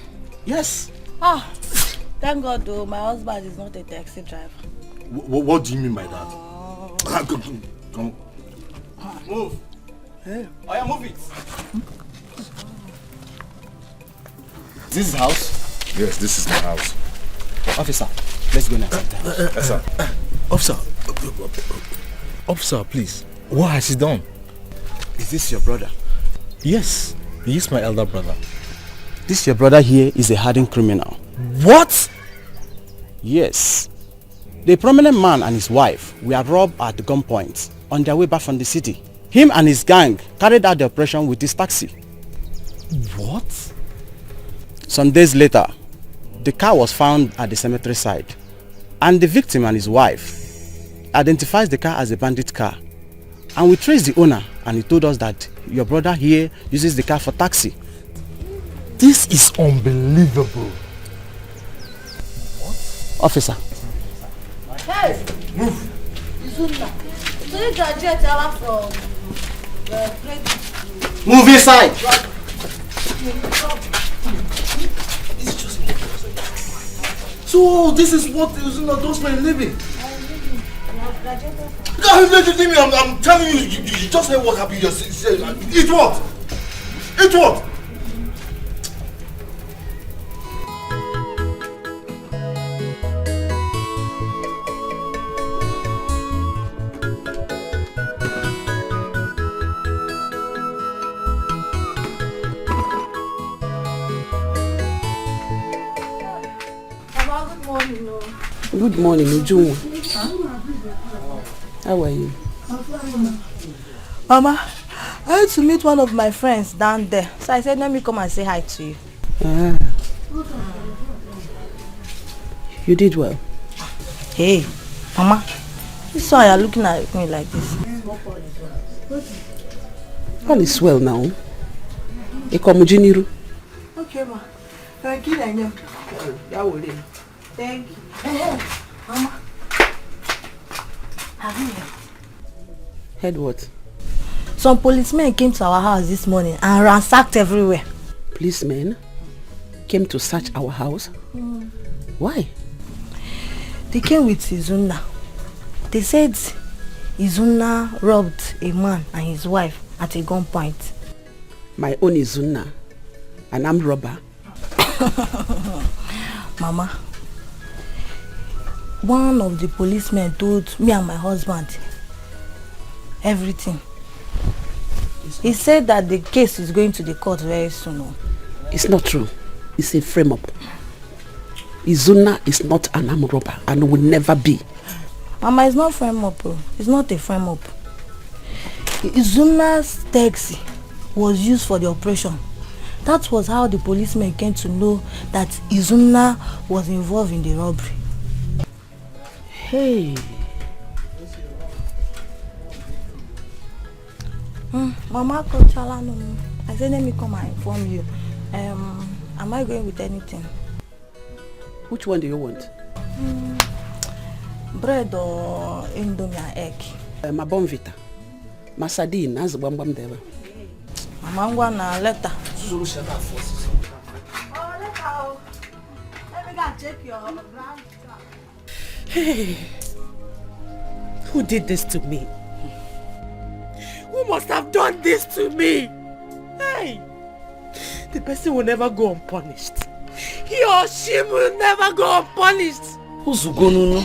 Yes. Thank God though, my husband is not a taxi driver. What do you mean by that? Come. Move. Hey. Oh yeah, move it. This is house? Yes, this is my house. Officer, let's go now. Yes, sir. Officer, please. What has he done? Is this your brother? Yes, he is my elder brother. This your brother here is a hardened criminal. What? Yes. The prominent man and his wife were robbed at gunpoint on their way back from the city. Him and his gang carried out the operation with his taxi. What? Some days later, the car was found at the cemetery side, and the victim and his wife identifies the car as a bandit car. And we traced the owner, and he told us that your brother here uses the car for taxi. This is unbelievable. What? Officer. Hey! Move! Uzuna, so you graduate from Move inside! So this is what Uzuna does for a living. I'm telling you, you just heard what happened. Eat what? Eat what? Good morning, Uju. How are you? Mama, I went to meet one of my friends down there. So I said, let me come and say hi to you. Ah. You did well. Hey, Mama, this is why you're looking at me like this. All is well now. Ekomujiniru. Okay, ma. Thank you. Thank you. Mama. Have you Heard what? Some policemen came to our house this morning and ransacked everywhere. Policemen came to search our house? Why? They came with Izuna. They said Izuna robbed a man and his wife at a gunpoint. My own Izuna, an armed robber. Mama, one of the policemen told me and my husband everything. He said that the case is going to the court very soon. It's not true. It's a frame-up. Izuna is not an armed robber and will never be. Mama, it's not frame-up. It's not a frame-up. Izuna's taxi was used for the operation. That was how the policemen came to know that Izuna was involved in the robbery. Hey. Mama, I said, let me come and inform you. Am I going with anything? Which one do you want? Bread or indomie and egg? My bonvita. My sardine, as bam bam deva. Mama, wanna letter. Oh, letter. Let me go and check your brand. Hey, who did this to me? Who must have done this to me? Hey, the person will never go unpunished. He or she will never go unpunished. Uzugonunu,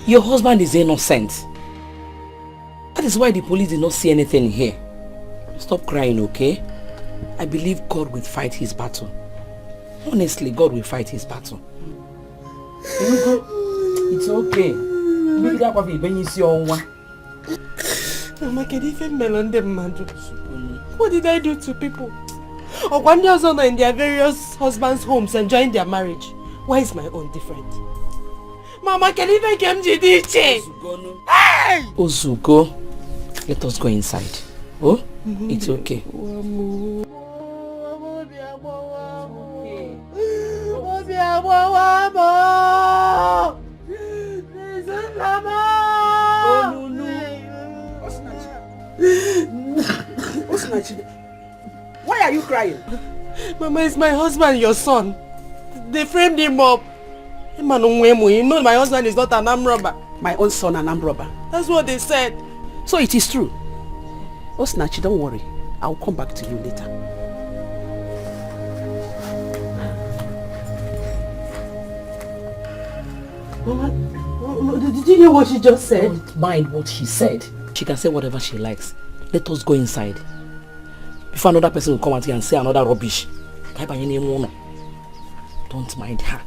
your husband is innocent. That is why the police did not see anything here. Stop crying, okay? I believe God will fight his battle. Honestly, God will fight his battle. It's okay. Mama, can you even melon them, man? What did I do to people? Or one years on in their various husbands' homes enjoying their marriage. Why is my own different? Mama, can you even come to this? Hey! Ozugo, let us go inside. Oh? It's okay. Why are you crying? Mama, it's my husband, your son. They framed him up. You know my husband is not an armed robber. My own son, an armed robber. That's what they said. So it is true. Osinachi, don't worry. I'll come back to you later. Mama, did you hear what she just said? Don't mind what she said. She can say whatever she likes. Let us go inside. Before another person will come out here and say another rubbish. Don't mind her.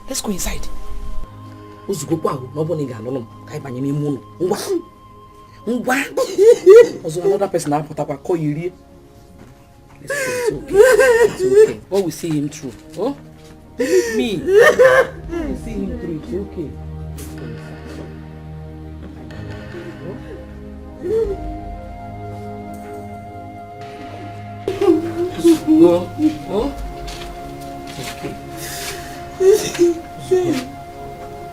Let's go inside. Another person call you. It's okay. It's okay. God will see him through. Oh? Believe me. God will see him through. It's okay. Go. Oh? It's okay.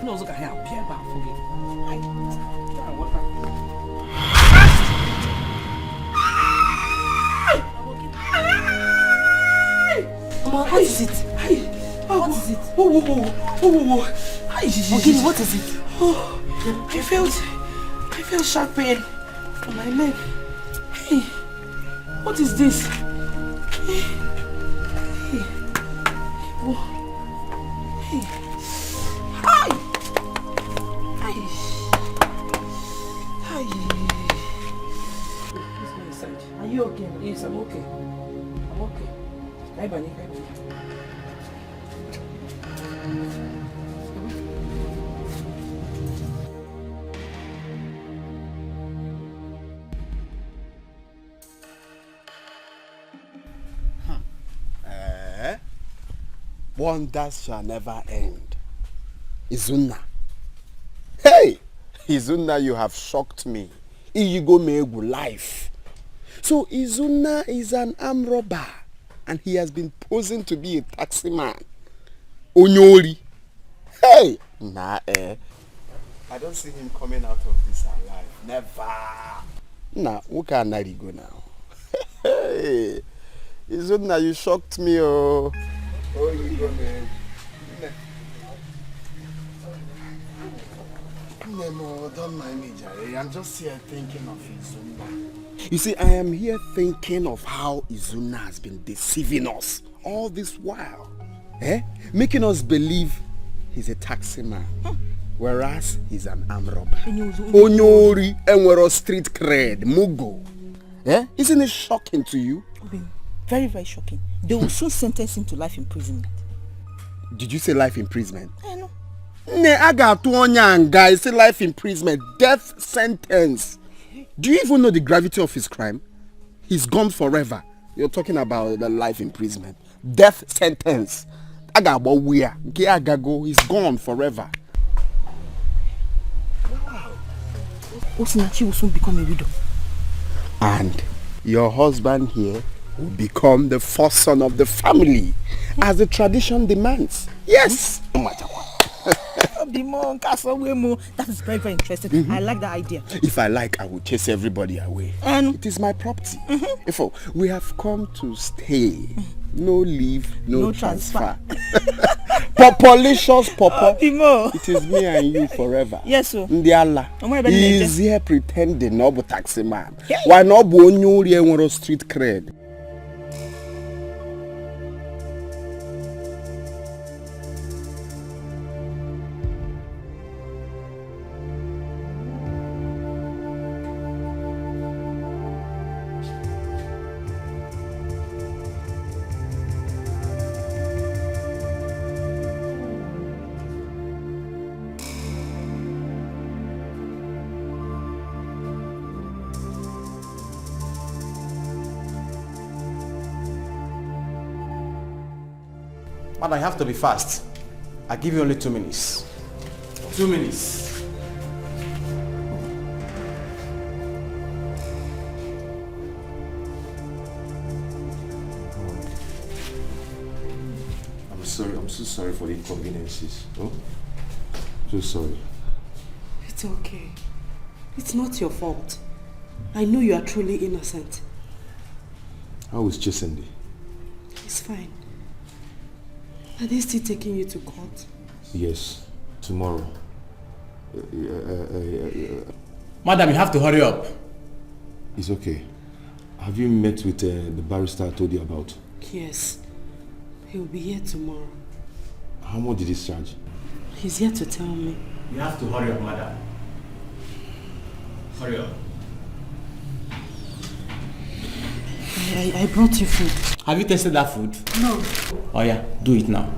No, look at him. Pierre back for me. Mama, what is it? What is is it? Oh. Ogini, what is it? Oh, I felt sharp pain on my leg. Hey, what is this? Hey. Oh. Hey. Hi. Are you okay? Yes, I'm okay. I'm okay. Bye bye. Wonders shall never end. Izuna. Hey! Izuna, you have shocked me. Iyigo megu life. So Izuna is an armed robber and he has been posing to be a taxi man. Onyori. Hey! Nah, I don't see him coming out of this alive. Never. Nah, who can I go now? Hey! Izuna, you shocked me, oh. Oh, you go, man. No, don't mind me, Jerry. I'm just here thinking of Izuna. You see, I am here thinking of how Izuna has been deceiving us all this while. Making us believe he's a taxi man, whereas he's an armed robber. Onyori, Enwero street cred, Mugo. Isn't it shocking to you? Very, very shocking. They will soon sentence him to life imprisonment. Did you say life imprisonment? I know. Ne aga to onyanga, say life imprisonment, death sentence. Do you even know the gravity of his crime? He's gone forever. You're talking about the life imprisonment, death sentence. Aga where? Agago, he's gone forever. Wow. Osinachi will soon become a widow. And your husband here will become the first son of the family, as the tradition demands. Yes. No matter what. That is very, very interesting. I like that idea. If I like, I will chase everybody away. It is my property. Therefore, we have come to stay. No leave, no transfer. Populicious Papa. It is me and you forever. Yes, sir. Ndiala. He is here pretending no but taxi man. Why not Bonyuri and street cred? But I have to be fast. I give you only 2 minutes. 2 minutes. I'm sorry. I'm so sorry for the inconveniences. Oh, so sorry. It's okay. It's not your fault. I know you are truly innocent. How is Chizzy? It's fine. Are they still taking you to court? Yes, tomorrow. Madam, you have to hurry up. It's okay. Have you met with the barrister I told you about? Yes. He'll be here tomorrow. How much did he charge? He's here to tell me. You have to hurry up, madam. Hurry up. I brought you food. Have you tasted that food? No. Oh yeah, do it now.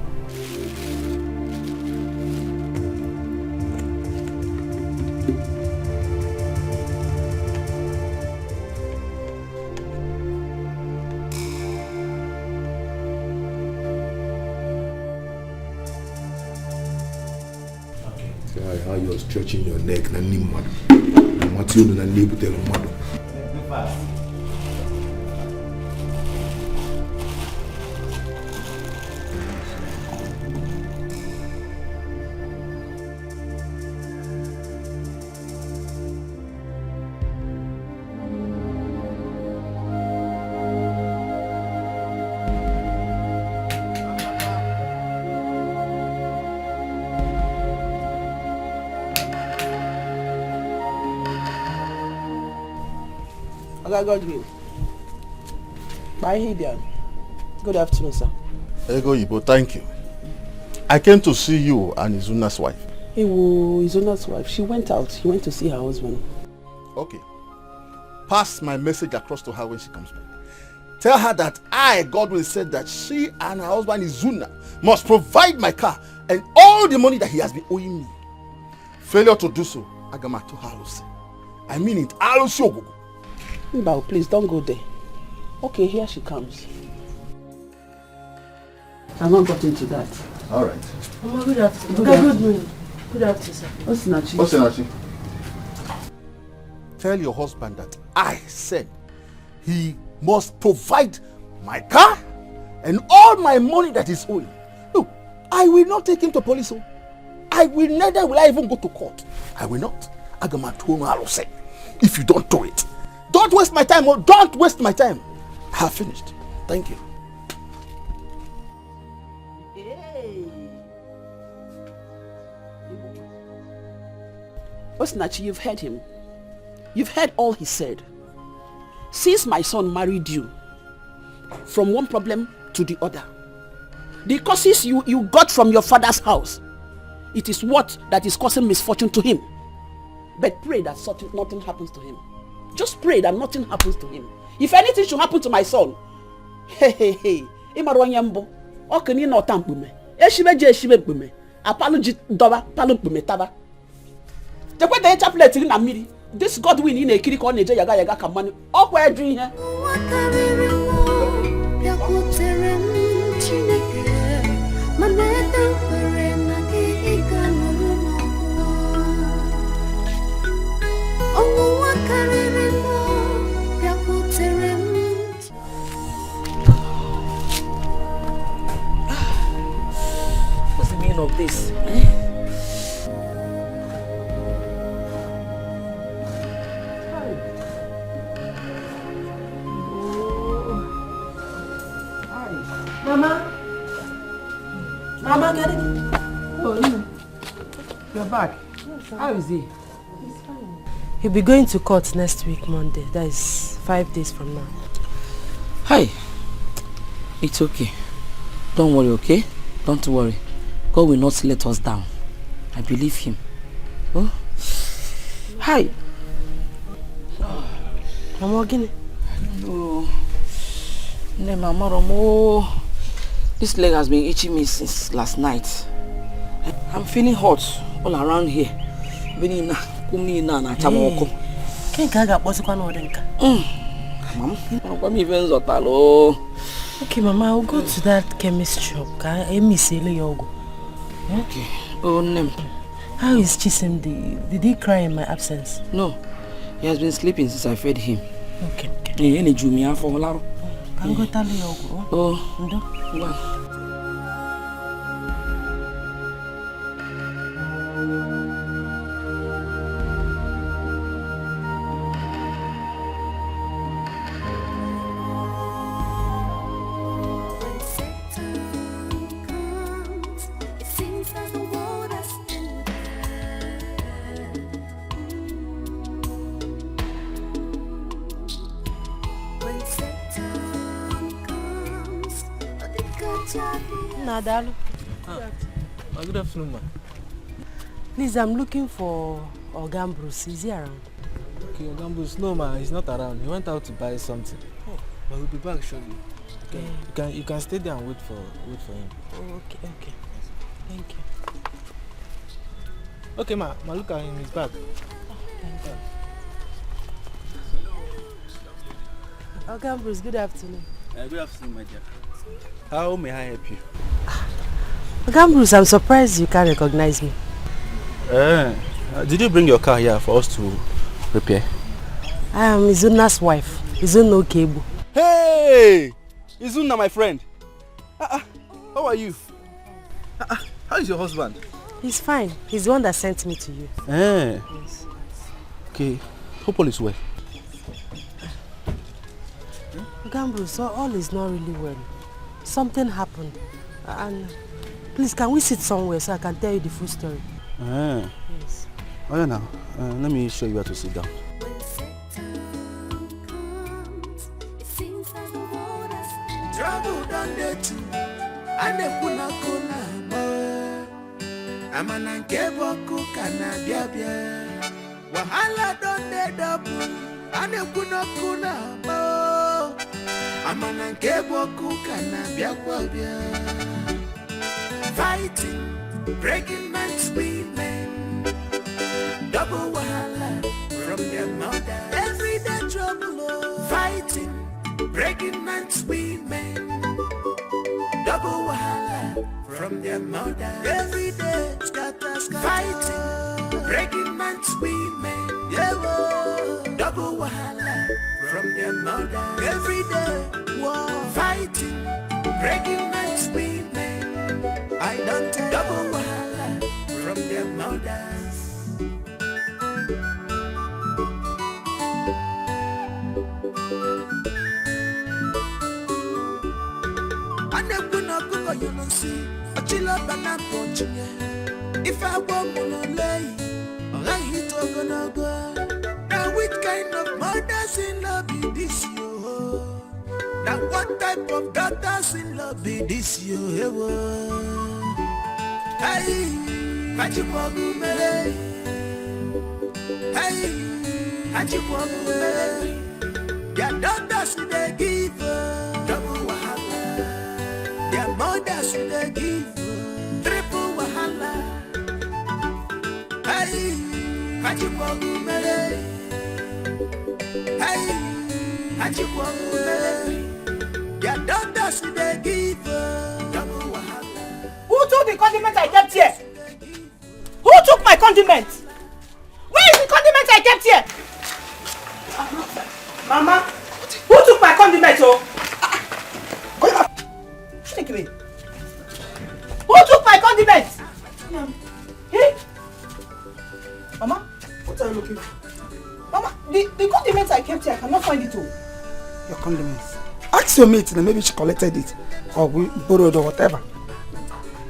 How you're stretching your neck na nimad. What you do na nebu tell mad. Godwin. Bye, Hibian. Good afternoon, sir. Ego Ibo, thank you. I came to see you and Izuna's wife. Izuna's wife, she went out. She went to see her husband. Okay. Pass my message across to her when she comes back. Tell her that I, Godwin, said that she and her husband Izuna must provide my car and all the money that he has been owing me. Failure to do so, Agamato Halose. I mean it, Halose. Mbao, please don't go there. Okay, here she comes. I've not got into that. All right. Mama, good afternoon. Good afternoon. Good afternoon, sir. Osinachi. Tell your husband that I said he must provide my car and all my money that is owing. No, I will not take him to police. Neither will I even go to court. I will not. Agamato Halose. If you don't do it, don't waste my time. Don't waste my time. I have finished. Thank you. Osinachi, you've heard him. You've heard all he said. Since my son married you, from one problem to the other, the causes you got from your father's house, it is what that is causing misfortune to him. But pray that nothing happens to him. Just pray that nothing happens to him. If anything should happen to my son, hey, Imarwanyambo, Okini no tampume, Eshibe, Apology Doba, Palumpume Taba. The way they chaplet in Amiri, this Godwin in a kirik on a Jayaga Kamani, or where dream here. What's the meaning of this? Mama, get it? Oh, you're back. How is he? He's fine. He'll be going to court next week, Monday. That is 5 days from now. Hi. It's okay. Don't worry, okay? Don't worry. God will not let us down. I believe him. Oh? Hi. Mama, Gini? No. Mama, this leg has been itching me since last night. I'm feeling hot all around here. Hey. Okay, Mama, I'll go to that chemist shop. Okay. Oh, name. How is Chizzy? Did he cry in my absence? No. He has been sleeping since I fed him. Okay. Oh. Nadalo. Good afternoon, ma. Please, I'm looking for Bruce. Is he around? Okay, Bruce. No, ma, he's not around. He went out to buy something. Oh. But he'll be back shortly. Okay. You can stay there and wait for him. Oh, okay. Thank you. Okay, ma, look at him. He's back. Oh, thank you. Bruce, good afternoon. Good afternoon, my dear. How may I help you? Bruce, I'm surprised you can't recognize me. Did you bring your car here for us to repair? I am Izuna's wife, Izuna Okebu. Hey! Izuna, my friend. How are you? How is your husband? He's fine. He's the one that sent me to you. Yes. Okay. Hope all is well. Bruce, all is not really well. Something happened. And please, can we sit somewhere so I can tell you the full story? Yes. Oh yeah, now. Let me show you where to sit down. Trouble done the two. And the kuna mo. Amana nkebo kukana biabia. Wahala done the double. And the kuna mo. Amana nkebo kukana biabia. Fighting, breaking man's women. Double wahala from their mother. Everyday trouble, fighting, breaking man's women. Double wahala from their mother. Everyday scatter, fighting, breaking man's women. Double wahala from their mother. Everyday war, fighting, breaking man's women. I don't double wahala from their mothers. You don't see a chilla banana punching. If I want to lay, I hit gonna go. Now, which kind of mothers in love be this you? Now, what type of daughters in love be this you? Hey, Hajiwabu Mele. Hey, Hajiwabu Mele. Your daughters they give double wahala. Their mothers they give triple wahala. Hey, Hajiwabu Mele. Hey, Hajiwabu Mele. Their daughters they give double wahala. Who took the condiment I kept here? Who took my condiment? Where is the condiment I kept here? Mama, who took my condiment? Oh, take me. Who took my condiment? Hey, Mama, what are you looking for? Mama, the condiment I kept here, I cannot find it. Oh, Your condiments. Ask your mate, and maybe she collected it or we borrowed or whatever.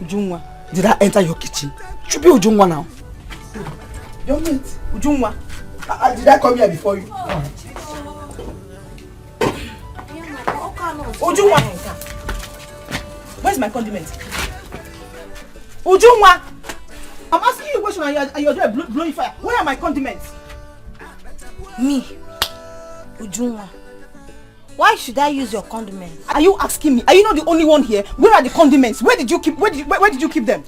Ujungwa, did I enter your kitchen? Should be Ujungwa now. Your mate, Ujungwa. Did I come here before you? Ujungwa. Where's my condiment? Ujungwa. I'm asking you a question and you're there blowing fire. Where are my condiments? Me, Ujungwa. Why should I use your condiments? Are you asking me? Are you not the only one here? Where are the condiments? Where did you keep? Where did you keep them?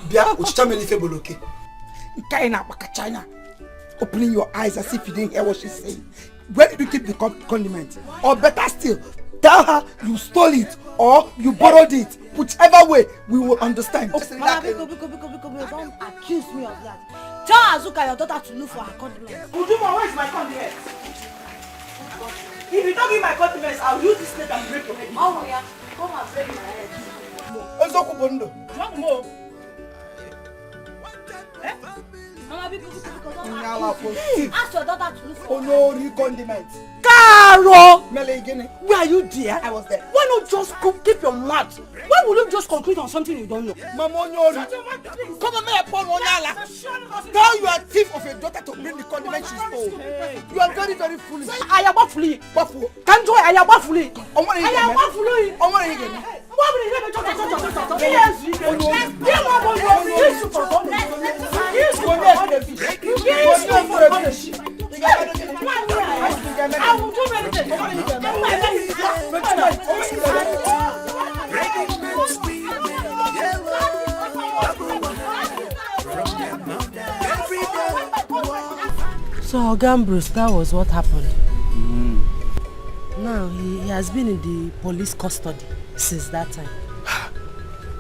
Bia, uchameli feboloke. Kaina China. Opening your eyes as if you didn't hear what she's saying. Where did you keep the condiment? Or better still, tell her you stole it or you borrowed it. Whichever way, we will understand. Mama, Biko, don't accuse me of that. Tell Azuka your daughter to look for her condiments. Ujuma, where is my condiments? If you don't give my condiments, I'll use this plate and break your head. Oh yeah, come and break my head. You want more? Eh? Mama, Biko, don't ask your daughter to look for Onori condiments. Caro! Where are you there? I was there. Why not just keep your mouth? Why would you just conclude on something you don't know? Mama Onyori. Come on, Paul Onyala. Tell your thief of a daughter to bring the condiment she stole. You are very, very foolish. I am not foolish. Can't do it. I am not foolish. I am not foolish. I will do anything. So, Gambrus, that was what happened. Now, he has been in the police custody since that time.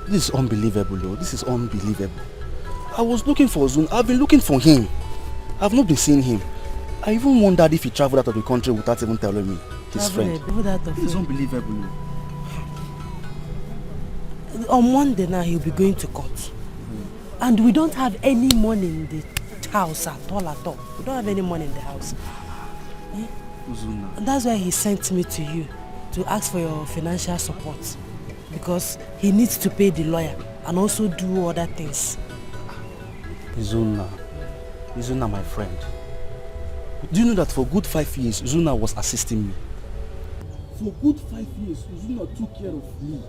This is unbelievable, though. This is unbelievable. I was looking for Zun. I've been looking for him. I've not been seeing him. I even wondered if he traveled out of the country without even telling me. His friend. This is unbelievable. On Monday now, he'll be going to court. And we don't have any money in the house at all. We don't have any money in the house. And that's why he sent me to you to ask for your financial support. Because he needs to pay the lawyer and also do other things. Zuna, my friend. Do you know that for good 5 years, Zuna was assisting me? For good 5 years, Uzuna took care of me.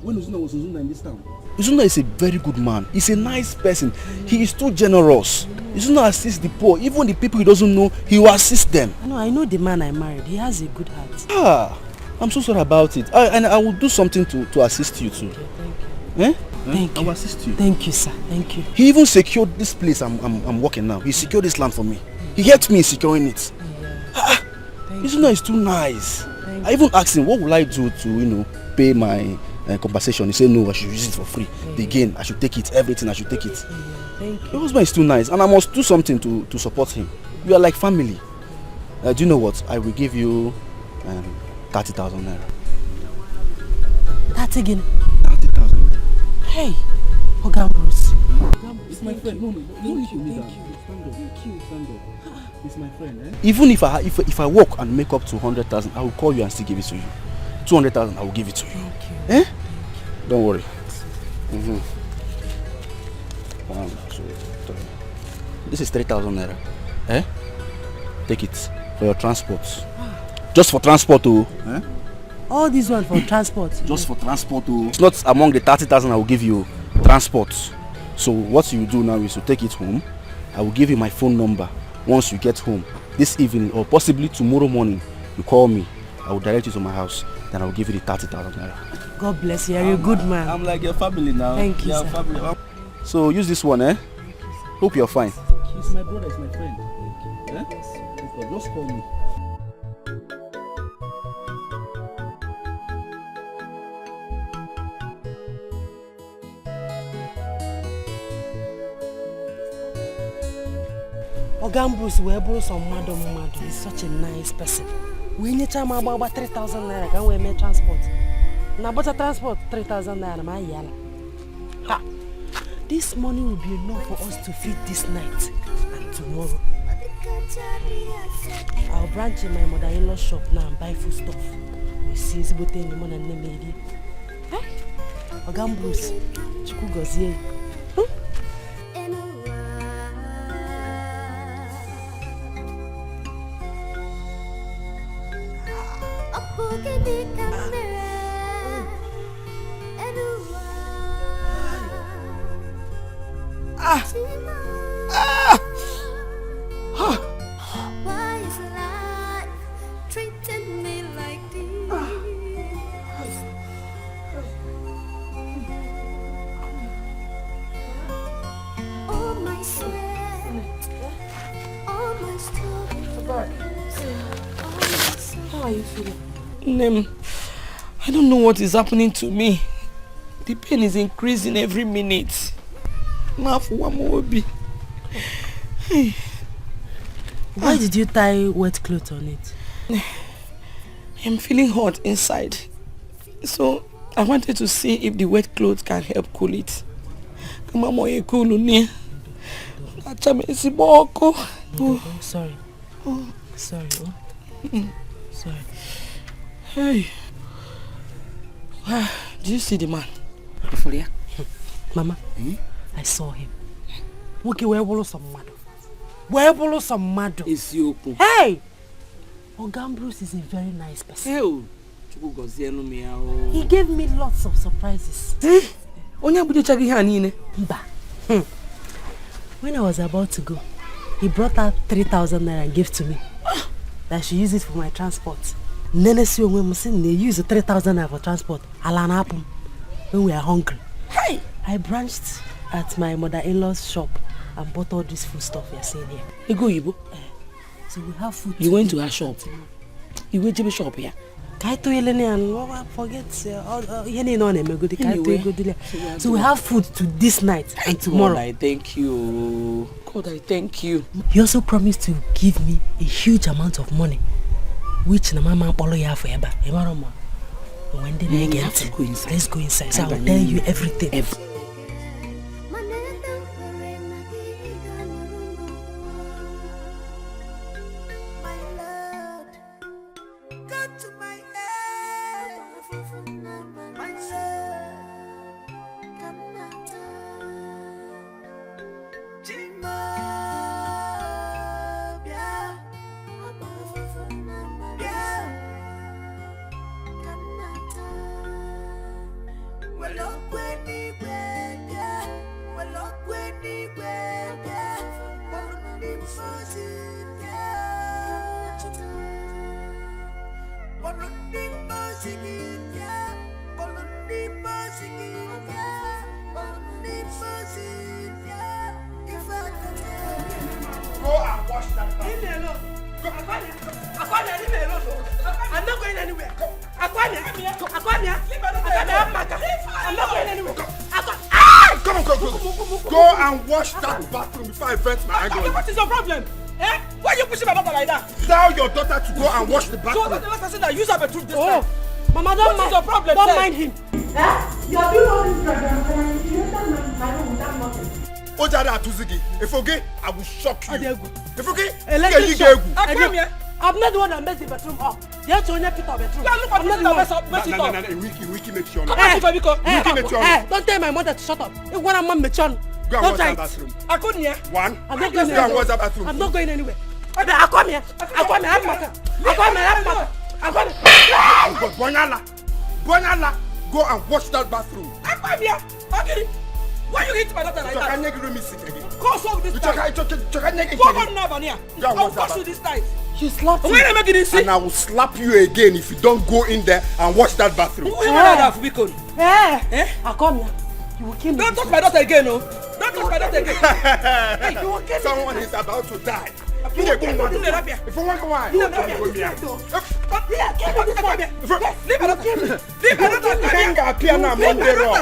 When Uzuna was Uzuna in this town. Uzuna is a very good man. He's a nice person. He is too generous. Uzuna assists the poor. Even the people he doesn't know, he will assist them. I know the man I married. He has a good heart. I'm so sorry about it. And I will do something to assist you too. Okay, thank you. Thank you. I will assist you. Thank you, sir. Thank you. He even secured this place I'm working now. He secured this land for me. He helped me in securing it. Uzuna is too nice. I even asked him, what will I do to, pay my compensation? He said, no, I should use it for free. Again, I should take it. Everything, I should take it. Thank you. Your husband is too nice, and I must do something to support him. We are like family. Do you know what? I will give you 30,000 naira. 30 again? 30,000 naira. Hey, Oga Bruce. It's my friend. No, thank you. Stand up. It's my friend. Even if I work and make up to 100,000, I will call you and still give it to you. 200,000, I will give it to you. Thank you. Don't worry. 1, 2, 3. This is 3,000 naira. Take it for your transport. Just for transport, All these ones for transport. Just for transport, It's not among the 30,000 I will give you. Transport. So what you do now is to take it home. I will give you my phone number. Once you get home this evening or possibly tomorrow morning, you call me. I will direct you to my house. Then I will give you the 30,000 naira. God bless you. You're a good man. I'm like your family now. Thank you, sir. Family. So use this one, Hope you're fine. He's my brother, he's my friend. Just call me. Oga Bruce wee bụrụ some mmadụ. He's such a nice person. We nyecha m agba 3,000 naira ka we mee transport. Na bota transport 3,000 naira ma yala. This money will be enough for us to feed this night and tomorrow. I'll branch in my mother-in-law's shop now and buy food stuff. We see Zibote in the morning and maybe. Oga Bruce, Chukwu gozie. Why is life treating me like this? All my sweat, all my stories. How are you feeling? Nem, I don't know what is happening to me. The pain is increasing every minute. Now for one more be. Why did you tie wet clothes on it? I'm feeling hot inside. So I wanted to see if the wet clothes can help cool it. Sorry. Sorry. Sorry. Hey. Do you see the man? Mama, I saw him. Okay, where was some mad? Where was some mad? Hey! Oga Bruce is a very nice person. He gave me lots of surprises. When I was about to go, he brought out 3,000 naira and gave to me. That I should use it for my transport. Nene si when we use the 3,000 naira for transport. Alan happen when we are hungry. Hey! I branched at my mother-in-law's shop and bought all this food stuff you're seeing here. You go, Ibo? So we have food. You went to her shop? You went to the shop here? So we have food to this night and tomorrow. God, I thank you. God, I thank you. He also promised to give me a huge amount of money, which na mama follow ya forever. When they let's go inside. So I will tell you everything. Go and wash that bathroom. Leave me alone. Aquania, leave me alone. I'm not going anywhere. Aquania, I'm not going anywhere. Come on. Go and wash that bathroom before I vent my anger. What is your problem? Eh? Why are you pushing my daughter like that? Tell your daughter to go and wash the bathroom. So that's the last person that use her bathroom this time. Mama, don't mind. What is your problem? Don't mind him. You are doing all this program and you enter my room without nothing. Ojada Atuzigi, if okay, I will shock you. If okay, I'm not the one that messed the bathroom up. You have to only put our bathroom. I'm not the one that messed it up. Wiki make sure. Don't tell my mother to shut up. If one man make sure. Go and wash that bathroom. I couldn't hear. One. I'm not going anywhere. Go and wash that bathroom. I'm not going anywhere. I come here. I come here. Bonyala, go and wash that bathroom. I come here. Okay. Why you hit my daughter like that? Go solve this time. Go on now, Vania. I'll wash you this time. You slapped me. When I make it easy. And I will slap you again if you don't go in there and wash that bathroom. Who is that for Bikon? I come here. You will kill me. Don't touch my daughter again, no. Don't touch my daughter again. Hey, you will kill me. Someone is about to die. If you want to go, if you want to go, leave my daughter. Hang up here now, Monday Raw.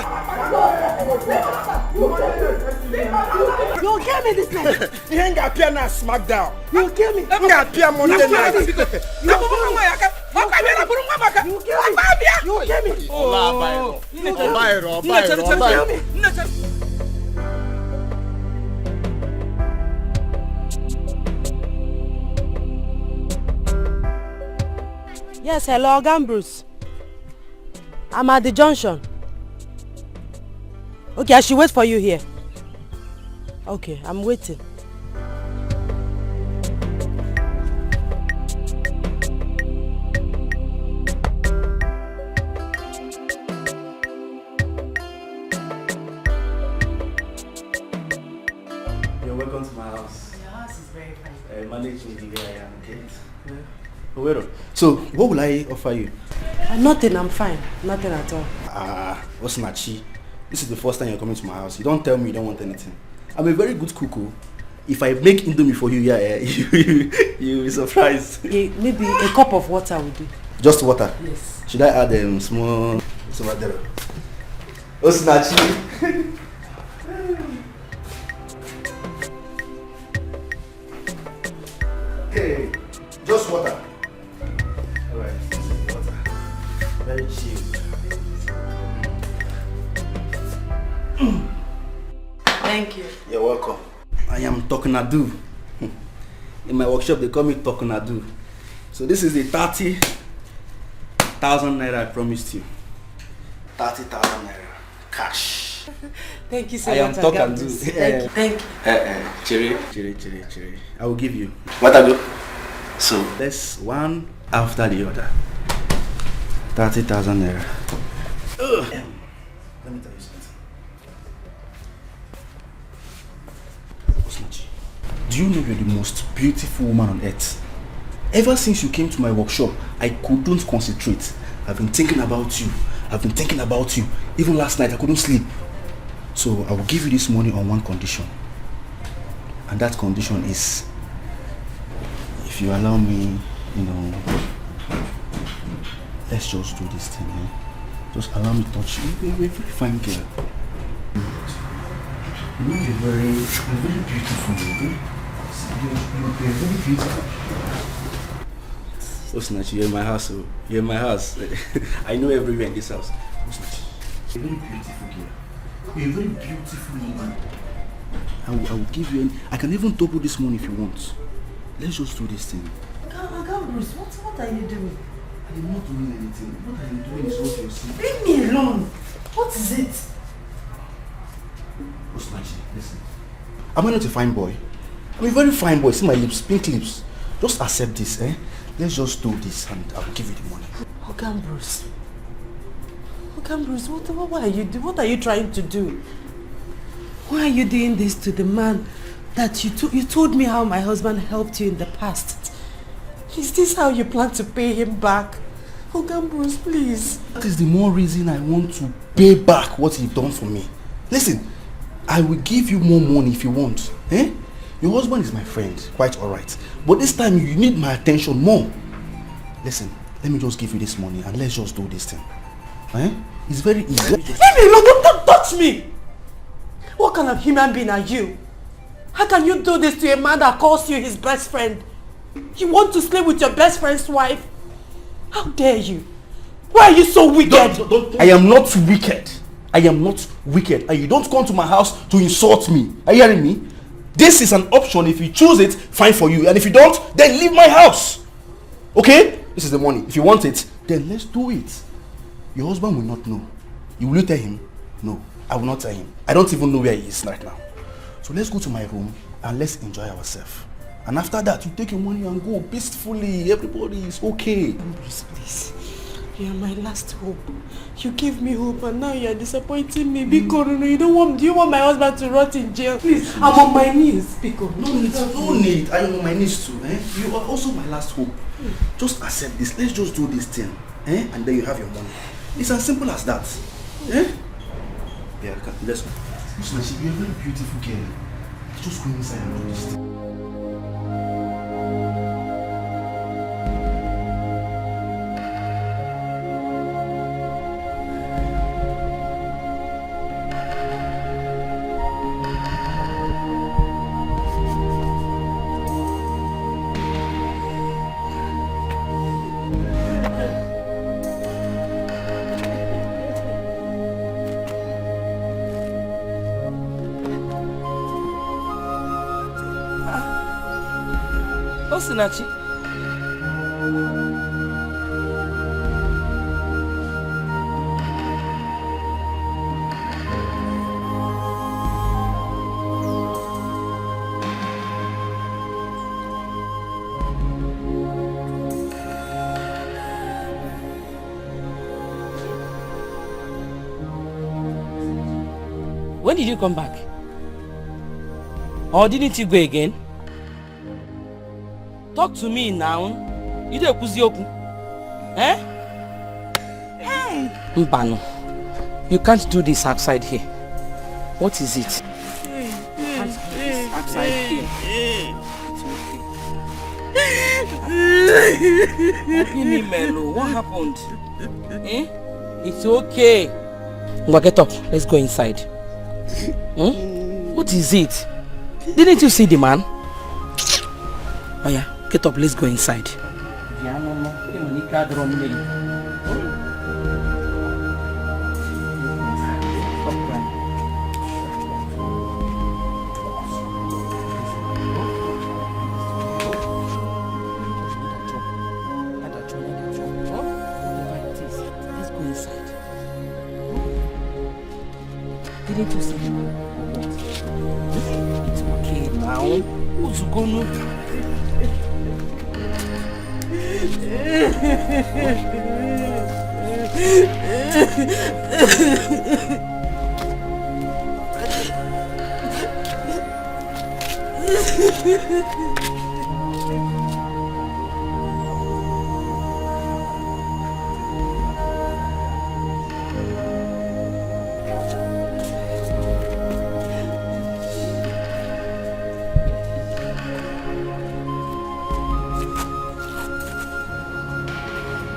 You will kill me this night. Hang up here now, SmackDown. You will kill me. Hang up here Monday night. You will kill me. Yes, hello, Bruce. I'm at the junction. Okay, I should wait for you here. Okay, I'm waiting. You're welcome to my house. Your house is very fine. Managing the way I am, okay? Yeah. So, what will I offer you? Nothing, I'm fine. Nothing at all. What's Nachi? This is the first time you're coming to my house. You don't tell me you don't want anything. I'm a very good cook. If I make indomie for you, you'll be surprised. Maybe a cup of water will do. Just water? Yes. Should I add small... What's Nachi? Hey, just water. Alright, water. Very cheap. Thank you. You're welcome. I am Tokunadu. In my workshop they call me Tokunadu. So this is the 30,000 naira I promised you. 30,000 naira. Cash. Thank you so much. I am Tokunadu. Thank you. Cherry. I will give you. What I do? So let's one after the other. 30,000 naira. Let me tell you something. Osnachi, do you know you're the most beautiful woman on earth? Ever since you came to my workshop, I couldn't concentrate. I've been thinking about you. Even last night I couldn't sleep. So I will give you this money on one condition. And that condition is, if you allow me, let's just do this thing, eh? Just allow me to touch you. You're a very fine girl. You're very beautiful. You're very beautiful. Osnachi, you're in my house. You're in my house. I know everywhere in this house. Osnachi, you're a very beautiful girl. You're a very beautiful woman. I will give you I can even double this money if you want. Let's just do this thing. Bruce, what are you doing? I'm not doing anything. What I'm doing is what you see. Leave me alone. What is it? Osnachi, listen. Am I not a fine boy? I'm a very fine boy. See my lips, pink lips. Just accept this, eh? Let's just do this and I'll give you the money. Bruce. Bruce, what are you doing? What are you trying to do? Why are you doing this to the man that you told me how my husband helped you in the past? Is this how you plan to pay him back? Bruce, please. That is the more reason I want to pay back what you've done for me. Listen, I will give you more money if you want. Eh? Your husband is my friend, quite alright. But this time you need my attention more. Listen, let me just give you this money and let's just do this thing. Eh? It's very easy. Leave me alone, don't touch me! What kind of human being are you? How can you do this to a man that calls you his best friend? You want to sleep with your best friend's wife? How dare you? Why are you so wicked? Don't. I am not wicked. I am not wicked. And you don't come to my house to insult me. Are you hearing me? This is an option. If you choose it, fine for you. And if you don't, then leave my house. Okay? This is the money. If you want it, then let's do it. Your husband will not know. You will tell him? No, I will not tell him. I don't even know where he is right now. So let's go to my room and let's enjoy ourselves. And after that, you take your money and go peacefully. Everybody is okay. Please. You are my last hope. You gave me hope and now you are disappointing me. Biko, no, do you want my husband to rot in jail? Please, I'm on my knees. Biko, no need. I am on my knees too. Eh? You are also my last hope. Just accept this. Let's just do this thing. Eh? And then you have your money. It's as simple as that. Eh? Yeah, let's go. Listen, you're a very beautiful girl. Just go inside and do this thing. Osinachi. When did you come back? Or didn't you go again? Talk to me now. You don't kuzioku. Eh? Mbano. You can't do this outside here. What is it? Outside here. What happened? Eh? It's okay. Well, get up. Let's go inside. What is it? Didn't you see the man? Oh yeah. Get up, let's go inside. Didn't you see him? It's okay now. Who's gonna?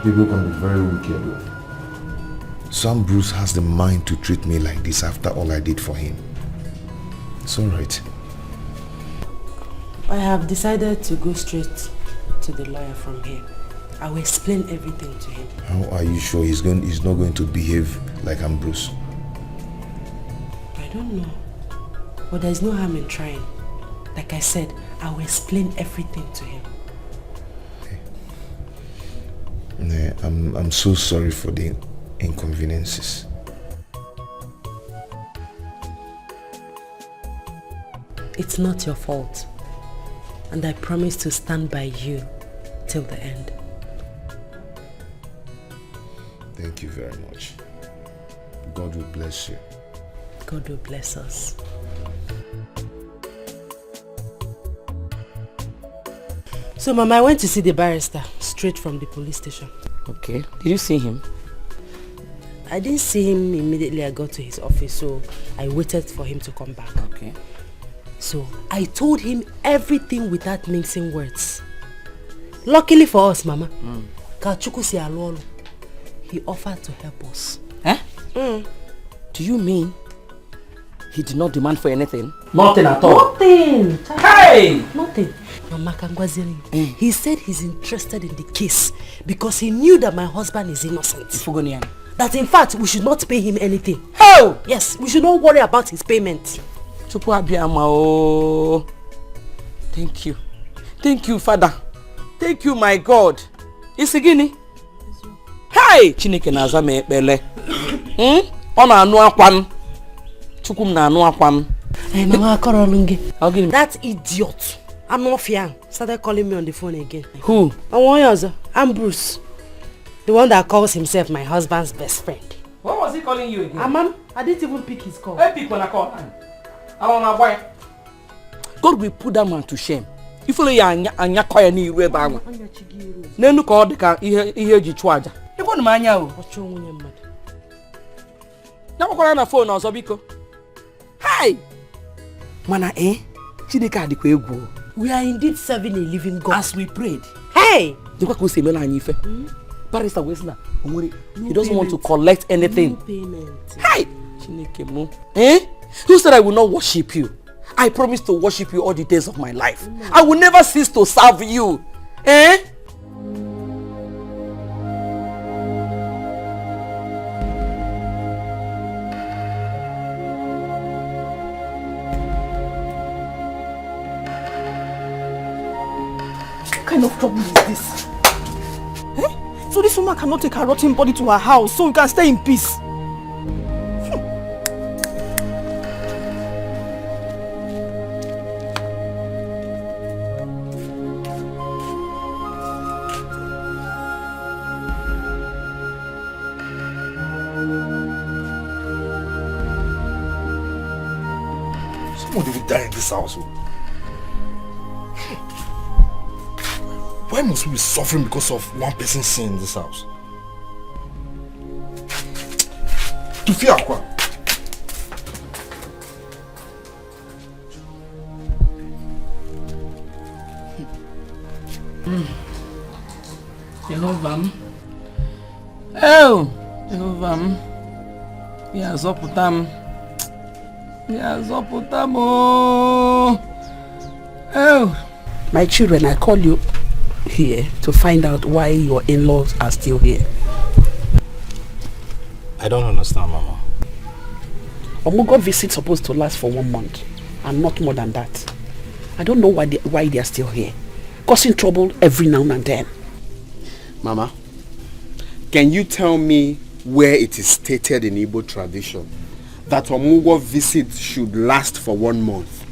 People can be very wicked. Some Bruce has the mind to treat me like this after all I did for him. It's alright. I have decided to go straight to the lawyer from here. I will explain everything to him. How are you sure he's not going to behave like I'm Bruce? I don't know. But there's no harm in trying. Like I said, I will explain everything to him. Okay. I'm so sorry for the inconveniences. It's not your fault. And I promise to stand by you till the end. Thank you very much. God will bless you. God will bless us. So, Mama, I went to see the barrister straight from the police station. Okay. Did you see him? I didn't see him immediately I got to his office, so I waited for him to come back. Okay. So, I told him everything without mincing words. Luckily for us, Mama, he offered to help us. Eh? Do you mean he did not demand for anything? Nothing at all. Nothing. Hey! Nothing. Mama Kangwaziri, he said he's interested in the case because he knew that my husband is innocent. That in fact, we should not pay him anything. Oh! Yes, we should not worry about his payment. Thank you. Thank you, Father. Thank you, my God. Isigini. Hey! Chineke na-aza m ekpele. Ọ na-anụ akwa m. Chukwu m na-anụ akwa m. That idiot, Anofian, started calling me on the phone again. Who? I'm Bruce. The one that calls himself my husband's best friend. What was he calling you again? Mom, I didn't even pick his call. I pick when I call him. God will put that man to shame. If only anya koya ni iru ebe anwa. Nenu ka ọ dị ka ihe eji chụ aja. Ịkwọ na anya o. Ọchọ nwunye mmadụ. Na kwakwara na phone ọzọ biko. Hi. Mana Chineke adịkwa egwu. We are indeed serving a living God. As we prayed. Hey! Dịkwa ka o si emela anyị ife. Barrister Wesna, he doesn't want to collect anything. No payment. Hi! Chineke mu. Who said I will not worship you? I promise to worship you all the days of my life. I will never cease to serve you. What kind of trouble is this? So this woman cannot take her rotten body to her house so we can stay in peace. Someone will die in this house. Why must we be suffering because of one person's sin in this house? To fear quoi? Jehovah. Oh, Jehovah. Yes, Oputam. Yes, Oputam. Oh. My children, I call you here to find out why your in-laws are still here. I don't understand, Mama. Omugo visit supposed to last for 1 month and not more than that. I don't know why they are still here, causing trouble every now and then. Mama, can you tell me where it is stated in Igbo tradition that Omugo visit should last for 1 month?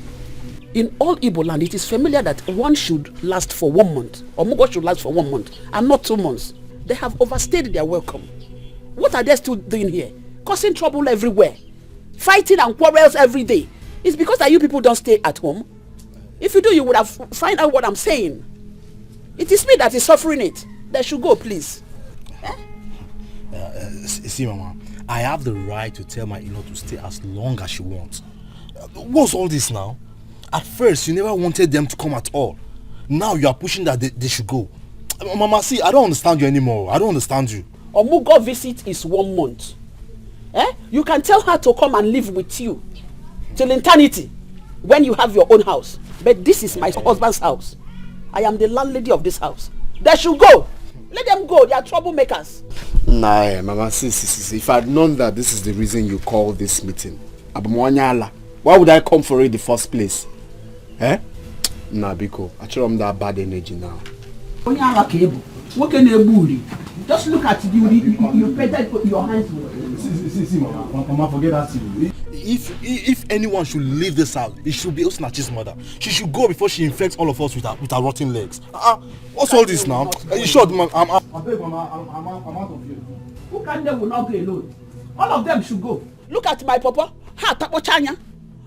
In all Igbo land, it is familiar that one should last for 1 month. Omugo should last for 1 month and not 2 months. They have overstayed their welcome. What are they still doing here? Causing trouble everywhere. Fighting and quarrels every day. It's because that you people don't stay at home. If you do, you would have find out what I'm saying. It is me that is suffering it. They should go, please. See, Mama, I have the right to tell my in-law to stay as long as she wants. What's all this now? At first, you never wanted them to come at all. Now you are pushing that they should go. Mama, see, I don't understand you anymore. I don't understand you. Omugo visit is 1 month. You can tell her to come and live with you till eternity when you have your own house. But this is my husband's house. I am the landlady of this house. They should go. Let them go. They are troublemakers. Nah, Mama, see, if I had known that this is the reason you called this meeting, why would I come for it in the first place? Nah, Biko, I show them that bad energy now. Just look at you painted your hands with. See, Mama, forget that. If anyone should leave this house, it should be Osinachi's mother. She should go before she infects all of us with her rotten legs. What's all this now? You sure, man? I'm out of here. Who can they will not go alone? All of them should go. Look at my papa. Ha tapochanya.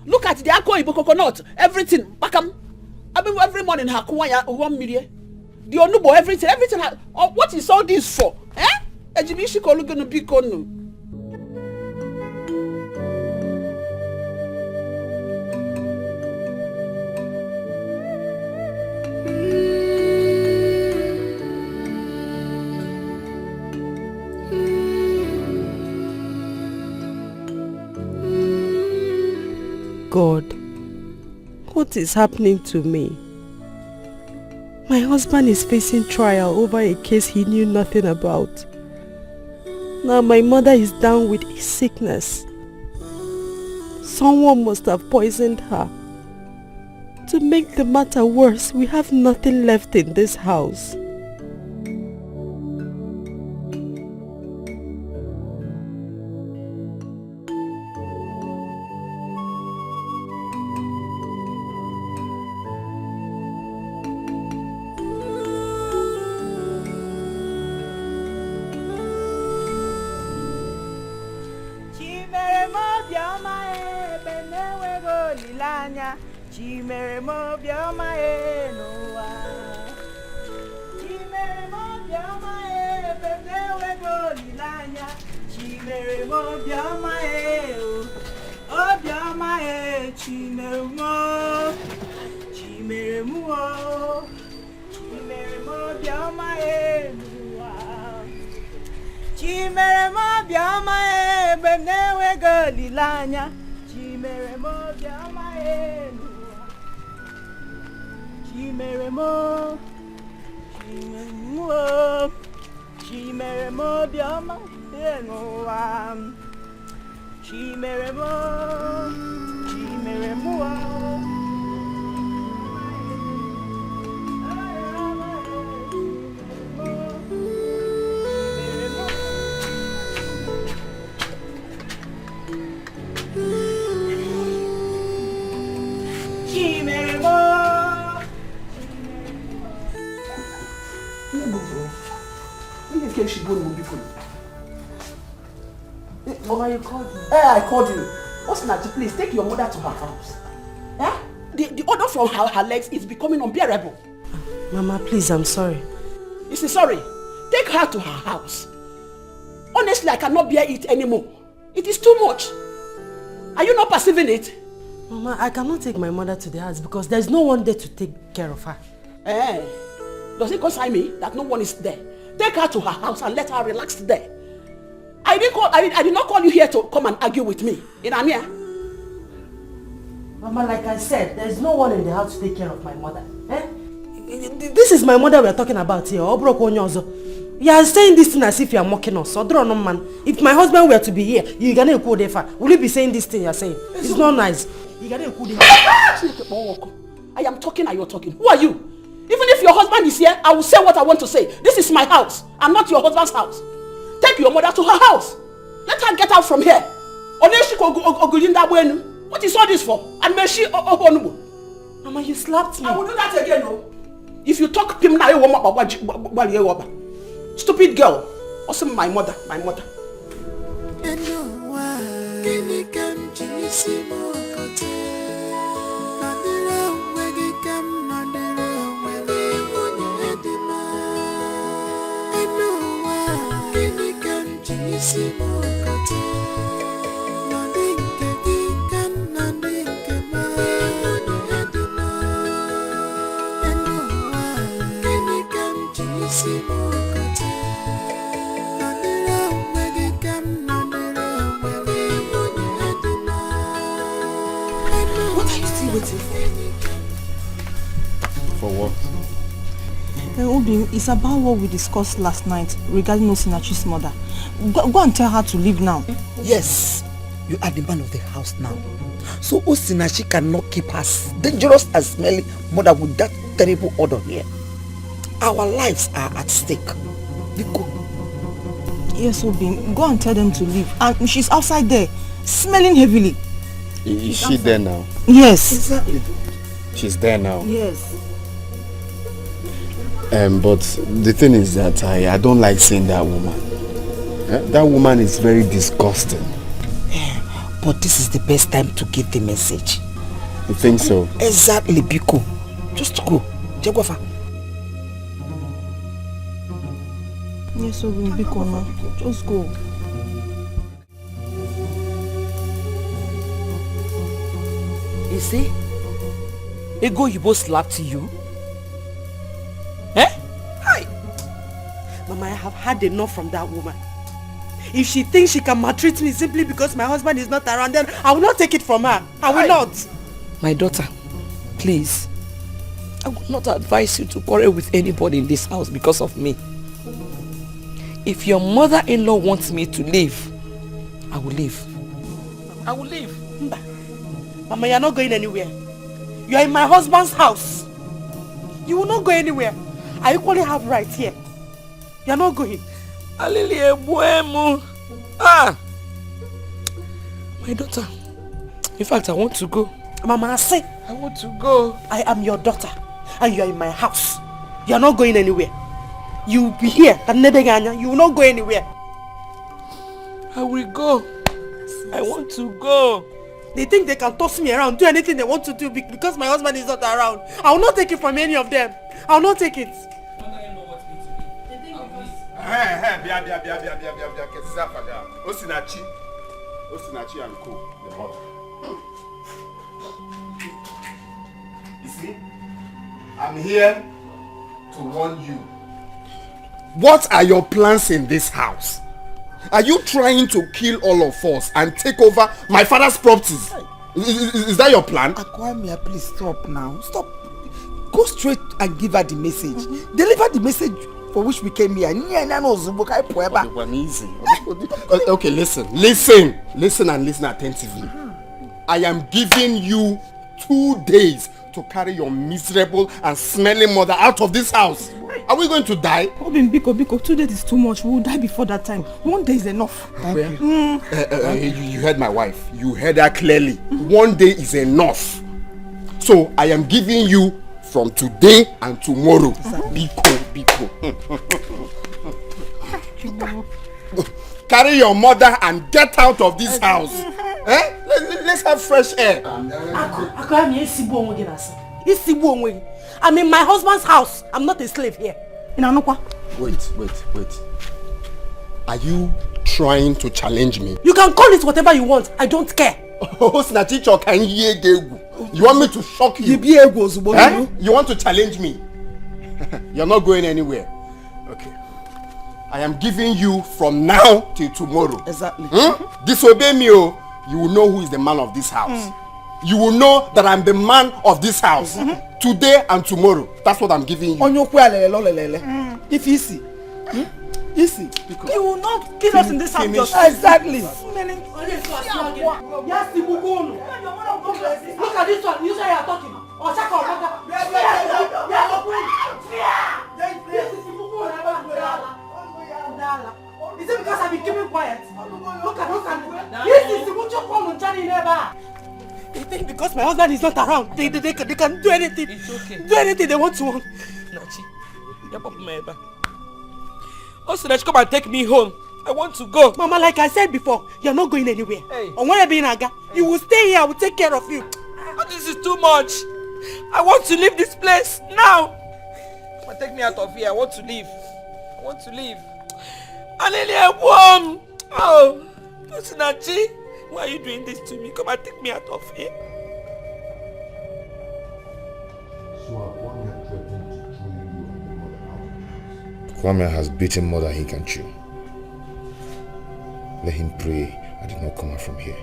Look at the Ako Ibo coconut. Everything. Bakam. I mean every morning ha kuwaya 1 million. The onubo everything. What is all this for? Eh? Ejibishi kolu gonna be konu. God, what is happening to me? My husband is facing trial over a case he knew nothing about. Now my mother is down with a sickness. Someone must have poisoned her. To make the matter worse, we have nothing left in this house. Chimere mo bioma e noa. Chimere mo bioma e benewe go lilanya. Chimere mo bioma e o bioma e chimere mo. Chimere mo. Chimere mo bioma e noa. Chimere mo bioma e benewe go lilanya. Chimere mo bioma e noa. Chimeremo, chimeremo, chimeremo, bioma, enoa. Chimeremo, chimeremo. Mama, you called me. I called you. Osinachi, please take your mother to her house. Eh? The odor from her legs is becoming unbearable. Mama, please, I'm sorry. You see, sorry. Take her to her house. Honestly, I cannot bear it anymore. It is too much. Are you not perceiving it? Mama, I cannot take my mother to the house because there's no one there to take care of her. Eh? Does it concern me that no one is there? Take her to her house and let her relax there. I did not call you here to come and argue with me. In Ania. Mama, like I said, there's no one in the house to take care of my mother. Eh? This is my mother we're talking about here. You are saying this thing as if you are mocking us. If my husband were to be here, you're gonna go there. Will you be saying this thing you're saying? It's not nice. I am talking and you're talking. Who are you? Even if your husband is here, I will say what I want to say. This is my house and not your husband's house. Take your mother to her house. Let her get out from here. What is all this for? And may she Mama, you slapped me. I will do that again, no? If you talk stupid girl. Also my mother. What are you still waiting for? For what? Obi, it's about what we discussed last night regarding Osinachi's mother. Go and tell her to leave now. Yes, you are the man of the house now. So Osinachi cannot keep her dangerous and smelly mother with that terrible odor here. Our lives are at stake. Go. Yes, Obi, go and tell them to leave. And she's outside there, smelling heavily. Is she there now? Yes. Exactly. She's there now? Yes. But the thing is that I don't like seeing that woman. That woman is very disgusting. But this is the best time to give the message. You think so? Exactly, Biko. Just go. Jagwafa. Yes, Biko, no. Just go. You see? Ego Yibo slapped you? Eh? Hi! Mama, I have had enough from that woman. If she thinks she can maltreat me simply because my husband is not around, then I will not take it from her. I will not. My daughter, please. I would not advise you to quarrel with anybody in this house because of me. If your mother-in-law wants me to leave, I will leave. I will leave. Mama, you are not going anywhere. You are in my husband's house. You will not go anywhere. I equally have rights here. You are not going. Ah! My daughter. In fact, I want to go. Mama, I say. I want to go. I am your daughter. And you are in my house. You are not going anywhere. You will be here. You will not go anywhere. I will go. I want to go. They think they can toss me around, do anything they want to do because my husband is not around. I will not take it from any of them. I will not take it. Osinachi and Co. The mother. You see, I'm here to warn you. What are your plans in this house? Are you trying to kill all of us and take over my father's properties? Is that your plan? Akwamia, please stop now. Stop. Go straight and give her the message. Deliver the message for which we came here. Okay, listen and listen attentively. I am giving you 2 days to carry your miserable and smelling mother out of this house. Are we going to die? Biko, 2 days is too much. We will die before that time. 1 day is enough. Thank you. You heard my wife. You heard her clearly. 1 day is enough. So I am giving you from today and tomorrow. Biko. Carry your mother and get out of this house. Let's have fresh air. I'm in my husband's house. I'm not a slave here. Wait. Are you trying to challenge me? You can call it whatever you want. I don't care. You want me to shock you? You want to challenge me? You're not going anywhere. Okay. I am giving you from now till tomorrow. Exactly. Disobey me, you will know who is the man of this house. You will know that I'm the man of this house. Today and tomorrow. That's what I'm giving you. If easy. Easy. You will not kill us in this house. Exactly. Look at this one. You say you are talking. Is it because I've been keeping quiet? Look at this is the mucho phone never. They think because my husband is not around, they can do anything. It's okay. Do anything they want to. Nachi, also, let's come and take me home. I want to go. Mama, like I said before, you're not going anywhere. Hey. You will stay here. I will take care of you. But this is too much. I want to leave this place now. Come and take me out of here. I want to leave. Alelia, warm. Oh, Nachi, why are you doing this to me? Come and take me out of here. Kwame has beaten more than he can chew. Let him pray I did not come out from here.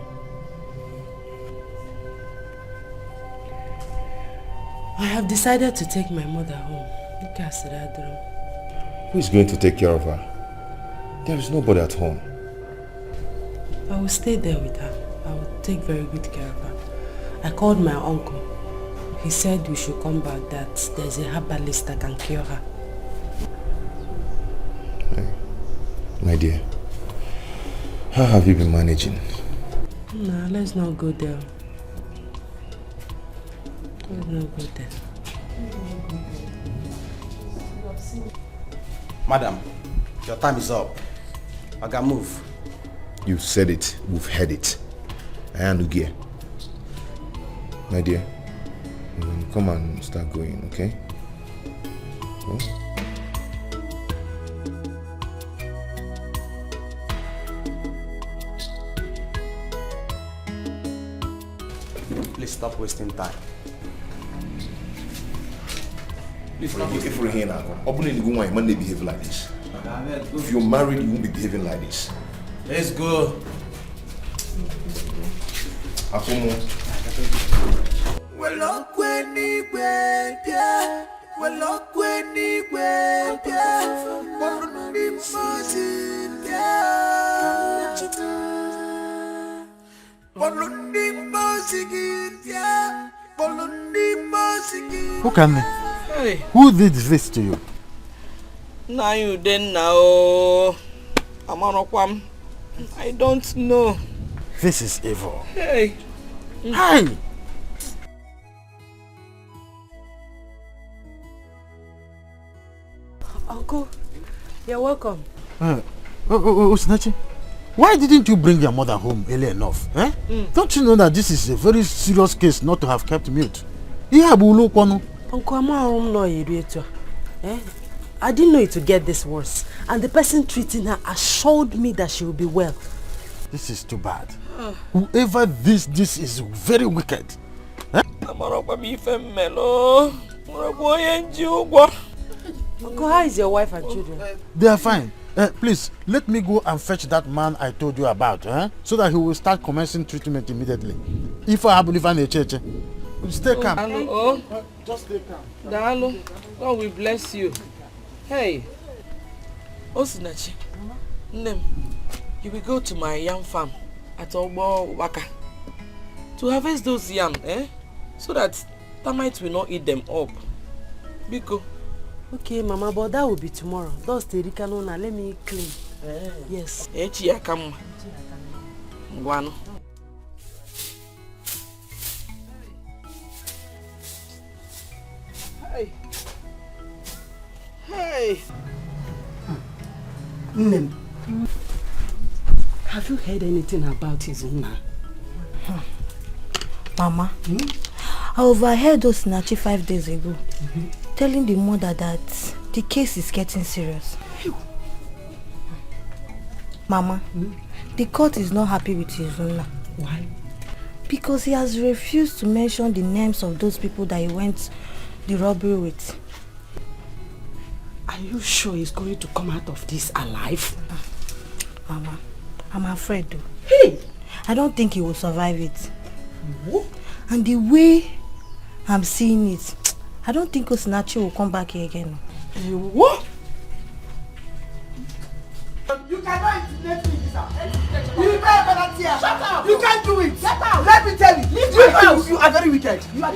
I have decided to take my mother home. Who is going to take care of her? There is nobody at home. I will stay there with her. I will take very good care of her. I called my uncle. He said we should come back, that there's a herbalist that can cure her. My dear, how have you been managing? No, let's not go there. Let's not go there. Madam, your time is up. I can move. You've said it. We've heard it. I am Ugie. My dear, come and start going, okay? Oh. Please stop wasting time. Please stop looking for a hand now. You man, they behave like this. If you're married, you won't be behaving like this. Let's go. Akomo. Who can me? Hey. Who did this to you? Now you then now. Amanokwam. I don't know. This is evil. Hey. Hi. Uncle, you're welcome. Osinachi, why didn't you bring your mother home early enough? Eh? Don't you know that this is a very serious case not to have kept mute? Uncle, I didn't know it would get this worse. And the person treating her assured me that she will be well. This is too bad. Whoever this is very wicked. Eh? Uncle, how is your wife and children? They are fine. Please, let me go and fetch that man I told you about, so that he will start commencing treatment immediately. If I believe in a church, stay calm. Just stay calm. Dalo, God will bless you. Hey, Osinachi, Nem, you will go to my yam farm at Ogbo Waka to harvest those yam, so that termites will not eat them up. Biko. Okay, Mama, but that will be tomorrow. Those Terikano, let me clean. Yes. Echiakam. Guano. Hey. Hey. Nem. Have you heard anything about his owner? Mama, I overheard Osinachi 5 days ago telling the mother that the case is getting serious. Mama, the court is not happy with his owner. Why? Because he has refused to mention the names of those people that he went the robbery with. Are you sure he's going to come out of this alive? Mama, I'm afraid though. Hey! I don't think he will survive it. What? And the way I'm seeing it, I don't think Osinachi will come back here again. What? You cannot intimidate me, sir. You shut up! You can't do it! Get out! Let me tell you! You are very wicked. You are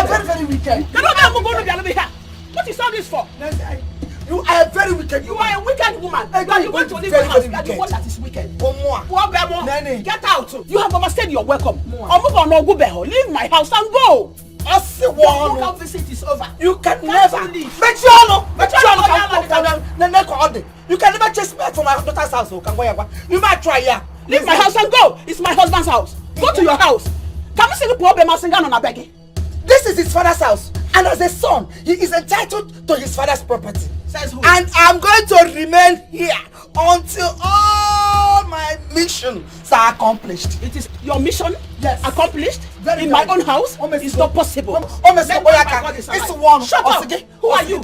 very, very wicked. What is all this for? You are very wicked. You are a wicked woman. You want to leave my house. You are the one that is wicked. Get out. You have overstayed your welcome. Leave my house and go. Your local visit is over. You can never leave. You can never chase me out from my daughter's house. You might try, yeah. Leave my house and go. It's my husband's house. Go to your house. Can we see the problem of Singan on a begging? This is his father's house. And as a son, he is entitled to his father's property. Says who? And I'm going to remain here until all my missions are accomplished. It is your mission? Yes. Accomplished? Very in my own house? It's not possible. It's one. Shut up! Who are you?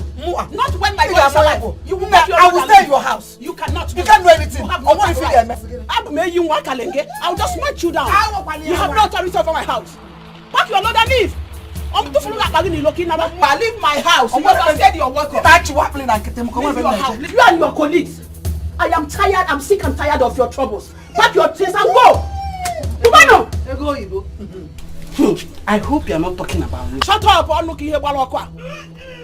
Not when my God is alive. You will not. I will stay in your house. You cannot. You can't do anything. You have no right. right. I'll just smash you down. You have no authority over my house. Pack your load and leave. I'm too full of leave my house. You have said you're welcome. Leave your house. You and your colleagues. I am tired. I'm sick and tired of your troubles. Pack your things and go. I hope you are not talking about me. Shut up!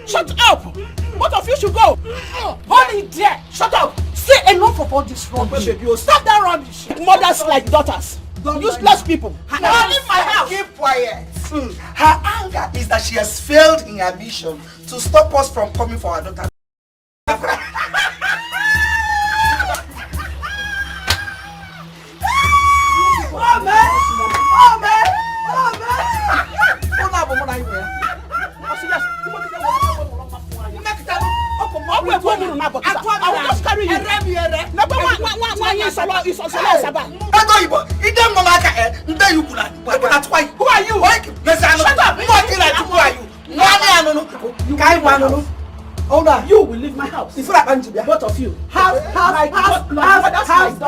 Shut up! Both of you should go! Hold it there! Shut up! Say enough of all this rubbish! Stop that rubbish! Mothers like daughters! Useless people! Now leave my house! Keep quiet! Her anger is that she has failed in her mission to stop us from coming for her daughter. Who are you? Shut up! Hold on. You will leave my house. Both of you.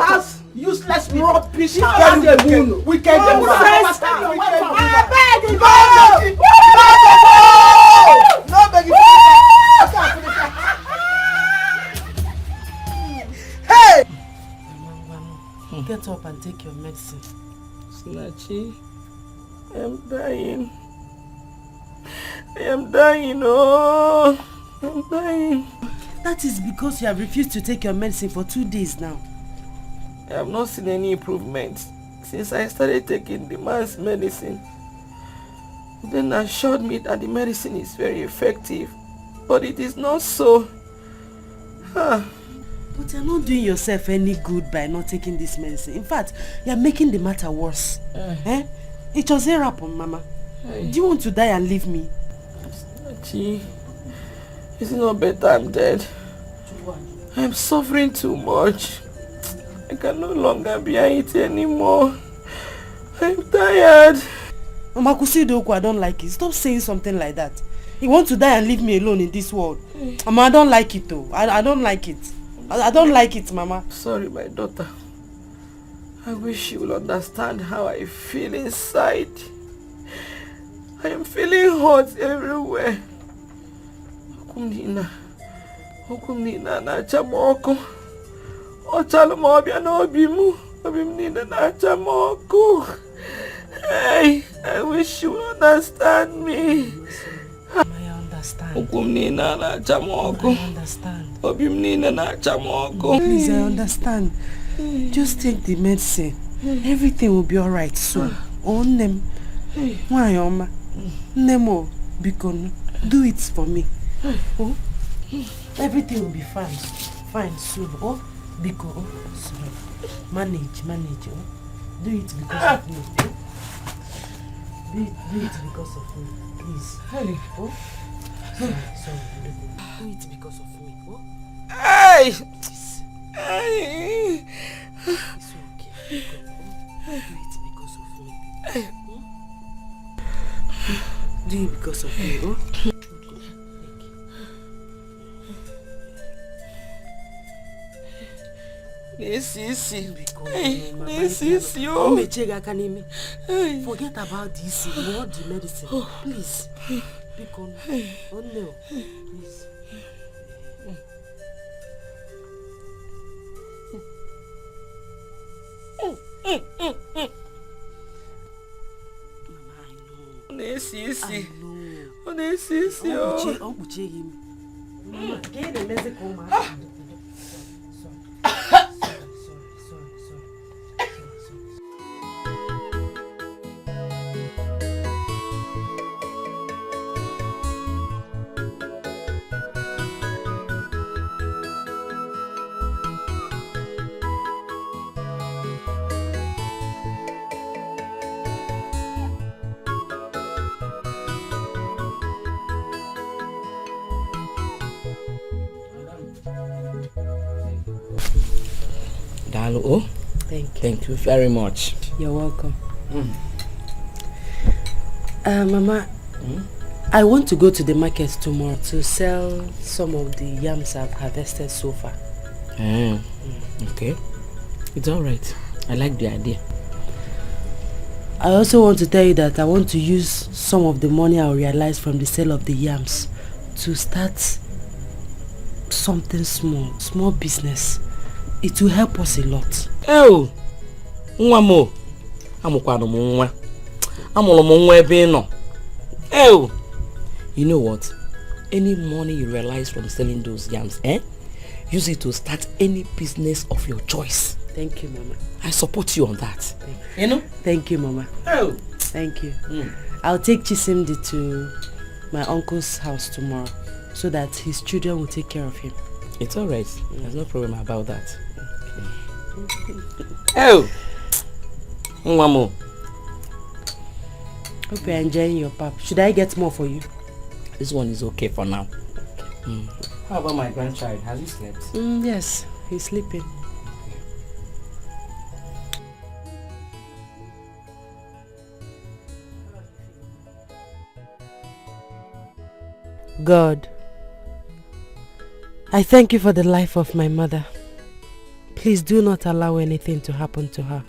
House, useless rubbish. Wicked. No begging. Hey! Get up and take your medicine. Snatchy, I am dying. I am dying, oh. I'm dying. That is because you have refused to take your medicine for 2 days now. I have not seen any improvement since I started taking the man's medicine. Then assured me that the medicine is very effective, but it is not so. But you're not doing yourself any good by not taking this medicine. In fact, you're making the matter worse. It was a rap on Mama. Do you want to die and leave me? Gee, is it not better I'm dead? I'm suffering too much. I can no longer bear it anymore. I'm tired. Mama Kusidoku, I don't like it. Stop saying something like that. You want to die and leave me alone in this world. Mama, I don't like it though. I don't like it. I don't like it, Mama. Sorry, my daughter. I wish you will understand how I feel inside. I am feeling hot everywhere. Okumnina na chamoko. Ochalomobia no bimu. Obimnina na chamoko. Hey, I wish you will understand me. I understand. Okumnina na chamoko. I understand. Obimnina na chamoko. Please, I understand. Just take the medicine. Everything will be alright soon. Oh, Nem. Why, Oma? Nemo, Bikon, do it for me. Oh, everything will be fine. Fine soon. Oh, Biko, oh, sorry. Manage. Oh, do it because of me. Do it because of me, please. Oh, sorry. Do it because of me. Oh, hey! Hey! It's okay. Do it because of me. Do it because of me, oh? Forget about this. You want the medicine. Please. Pick on. Oh no. Please. Dalu, thank you very much. You're welcome. Mama, I want to go to the market tomorrow to sell some of the yams I've harvested so far. Okay, it's all right. I like the idea. I also want to tell you that I want to use some of the money I'll realize from the sale of the yams to start something small business. It will help us a lot. Oh, Nwamo, amukwano mwa, amolomo ebe no. Oh, you know what? Any money you realize from selling those yams, use it to start any business of your choice. Thank you, Mama. I support you on that. You know? Thank you, Mama. Oh, thank you. I'll take Chisimdi to my uncle's house tomorrow so that his children will take care of him. It's all right. There's no problem about that. Oh, Nwamo. Hope you're enjoying your pap. Should I get more for you? This one is okay for now. How about my grandchild? Has he slept? Yes, he's sleeping. God, I thank you for the life of my mother. Please do not allow anything to happen to her.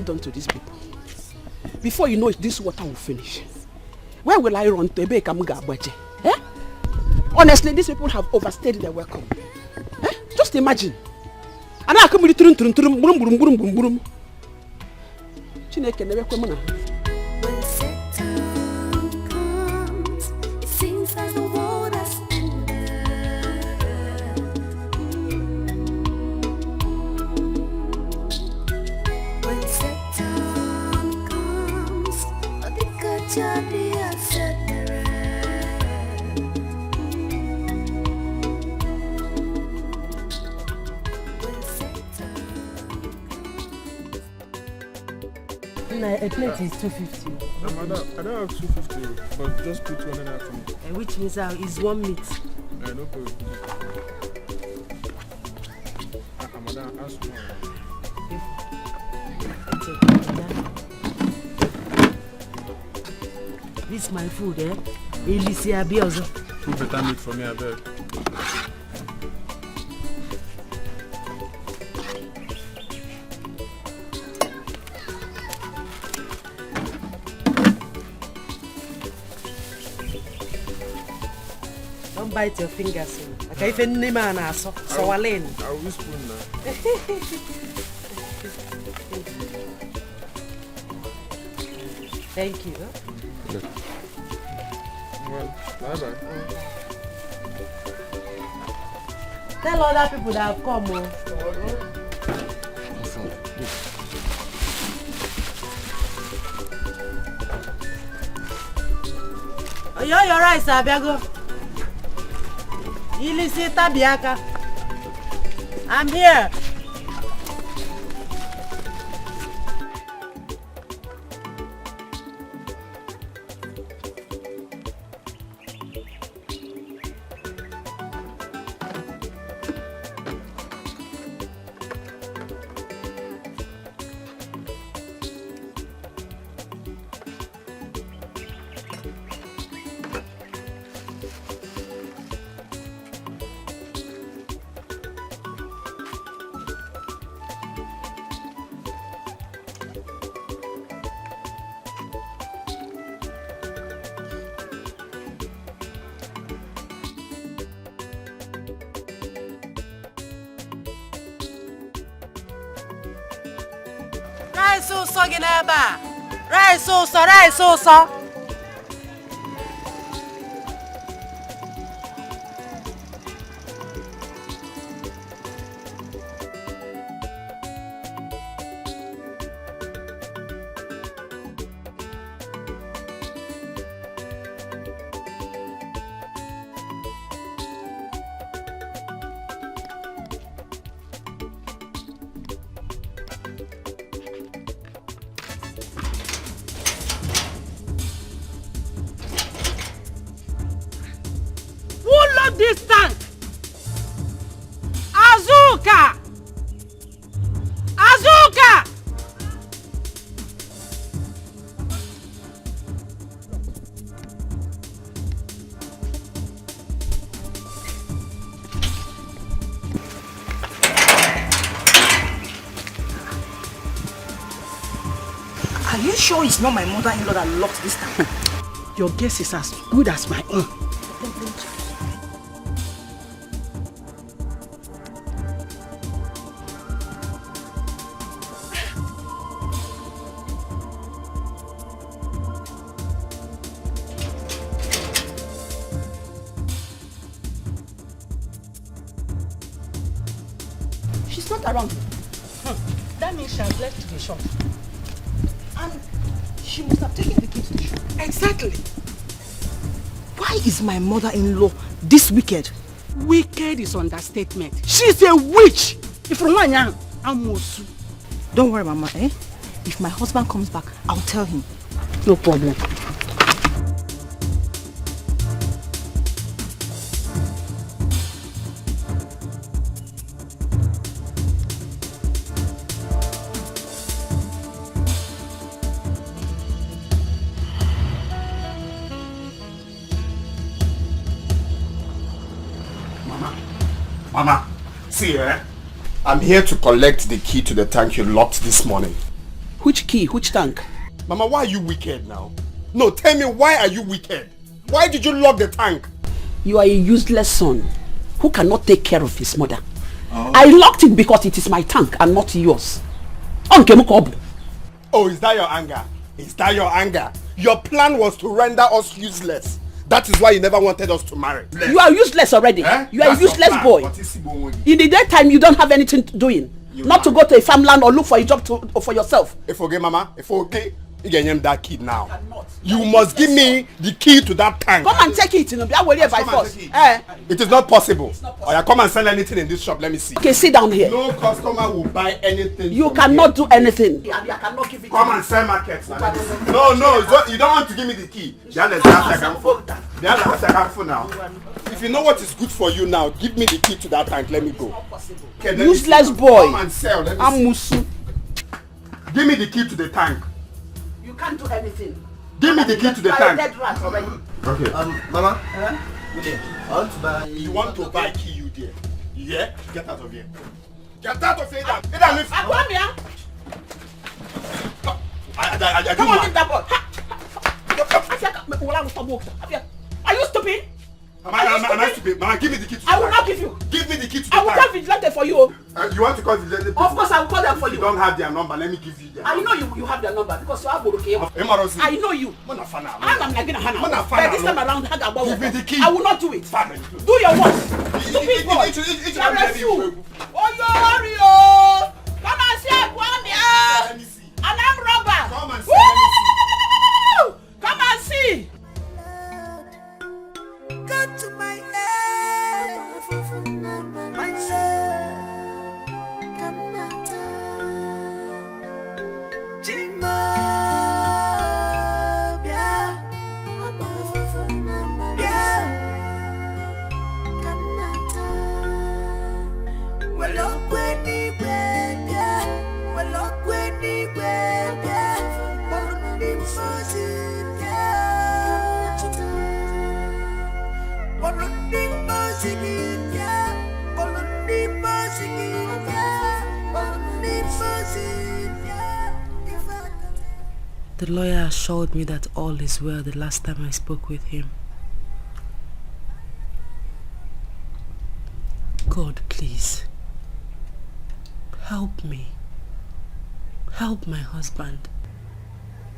Done to these people. Before you know it, this water will finish. Where will I run to? Eh? Honestly, these people have overstayed their welcome. Eh? Just imagine. And I come with the A plate is 250. Madam, I don't have 250, but just put 1.5 for me. Which means is 1 meat. No problem. Madam, ask more. This is my food, eh? Alicia Biozo. Put better meat for me, I beg. Bite your fingers. Okay, if any man has so Walen. I will spoon now. Thank you. Well, bye bye. Tell other people that have come. Your rice, Abiago. Ilisita Biaka. I'm here. rice ụsọ gị n'ebe a. Rice ụsọ. This tank. Azuka. Are you sure it's not my mother-in-law that locked this tank? Your guess is as good as my own. She's not around. That means she has left the shop. And she must have taken the key to the shop. Exactly. Why is my mother-in-law this wicked? Wicked is understatement. She's a witch. If you want young, I'm Mosu. Don't worry, Mama. If my husband comes back, I'll tell him. No problem. Mama, see, I'm here to collect the key to the tank you locked this morning. Which key? Which tank? Mama, why are you wicked now? No, tell me, why are you wicked? Why did you lock the tank? You are a useless son who cannot take care of his mother. Oh. I locked it because it is my tank and not yours. Oh, is that your anger? Is that your anger? Your plan was to render us useless. That is why you never wanted us to marry. You are useless already. You are a useless boy. In the daytime, you don't have anything doing. Not to go to a farmland or look for a job for yourself. If okay, Mama, if okay, you can name that kid now. You must give me the key to that tank. Come and take it. By force. It is not possible. Or come and sell anything in this shop. Let me see. Okay, sit down here. No customer will buy anything. You cannot do anything. Come and sell markets. No, you don't want to give me the key. Now. If you know what is good for you now, give me the key to that tank. Let me go. Okay, useless boy. Come and sell. I'm Musu. Give me the key to the tank. You can't do anything. Give me the key to the tank. Okay. Mama. You want to buy key, you dear? Yeah? Get out of here. Get out of here. Come here. Come on, leave that boy. Are you stupid? Mama, stupid. Mama, give me the key to the tank. I will not give you. Give me the key to the tank. I will call vigilante for you. You want to call vigilante? Of course, I will call them for you. You don't have their number. Let me give you their number. I know you have their number because you have Boroke. I know you. I'm not going to hana. This time around, give me the key. I will not do it. Do your work. Stupid boy. Oh, Yorio. Come and see Kwame. And I'm robber. Come and see. Come and see. Go to my head, my soul, come out, Jimbo, yeah, come out. Well, look when he went, yeah, well, look when he went, yeah, well, look The lawyer assured me that all is well the last time I spoke with him. God, please, help me. Help my husband.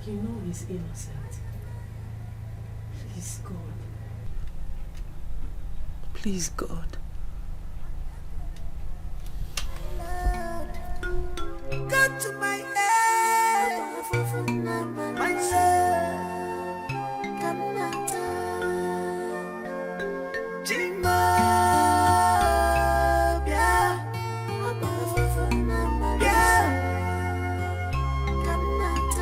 You know he's innocent. Please, God. Please, God. Got to my head, my love, come out, Jima, yeah, come out.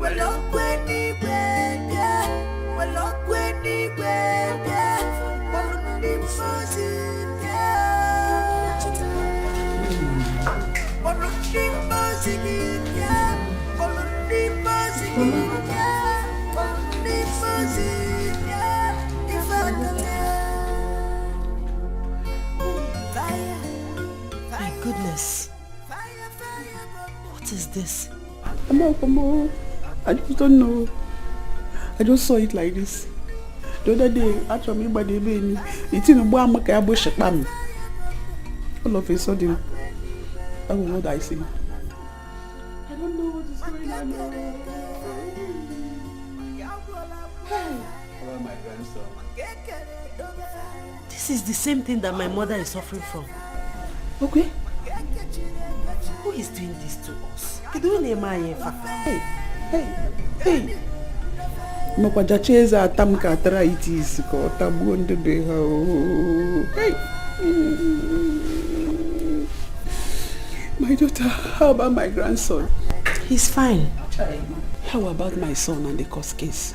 Well, look when he went, yeah, well, look when he went, yeah, well, look when he was in, My goodness. What is this? Come on. I just don't know. I just saw it like this. The other day, actually, by the baby, it's in a bomb. All of a sudden, I don't know what I see. I don't know what is going on. Hey, oh my grandson. This is the same thing that my mother is suffering from. Okay. Who is doing this to us? Hey. Mapajacheza tamka arthritis ko tabuonde de Hey. My daughter, how about my grandson? He's fine. How about my son and the court case?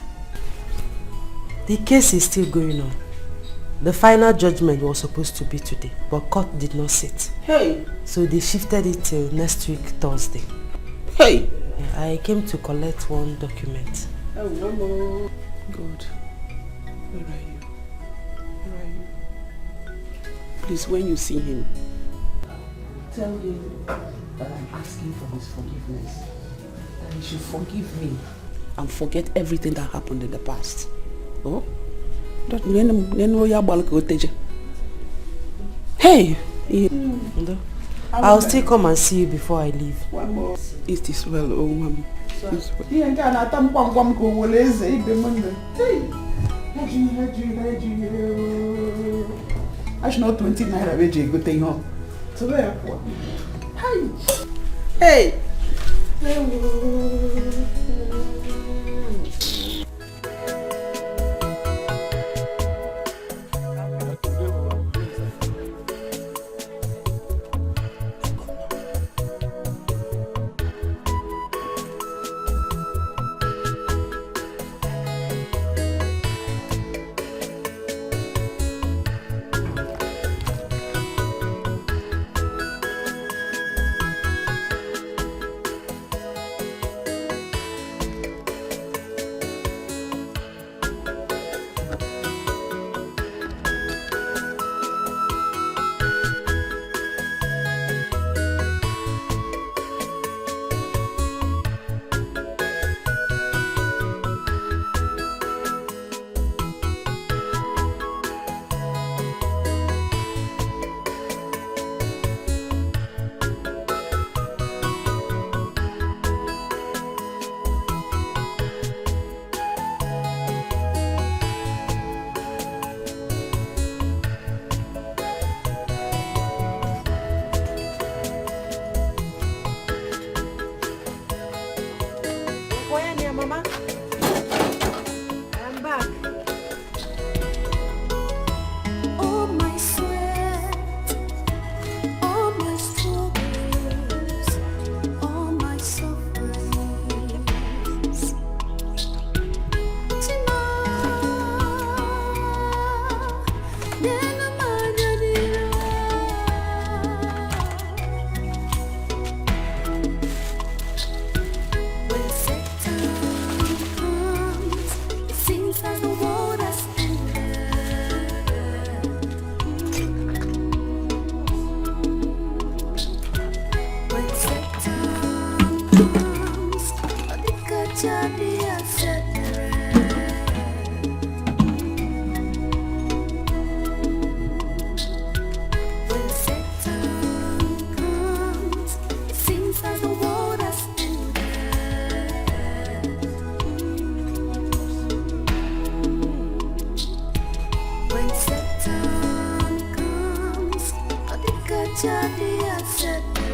The case is still going on. The final judgment was supposed to be today, but court did not sit. Hey! So they shifted it till next week, Thursday. Hey! I came to collect one document. Oh, no. God, where are you? Where are you? Please, when you see him, tell him that I'm asking for his forgiveness. That he should forgive me and forget everything that happened in the past. Oh? Hey! I'll still come and see you before I leave. One more. It is well, oh mommy. I should not 20 naira a good thing home. So there. Hey! nobody has said the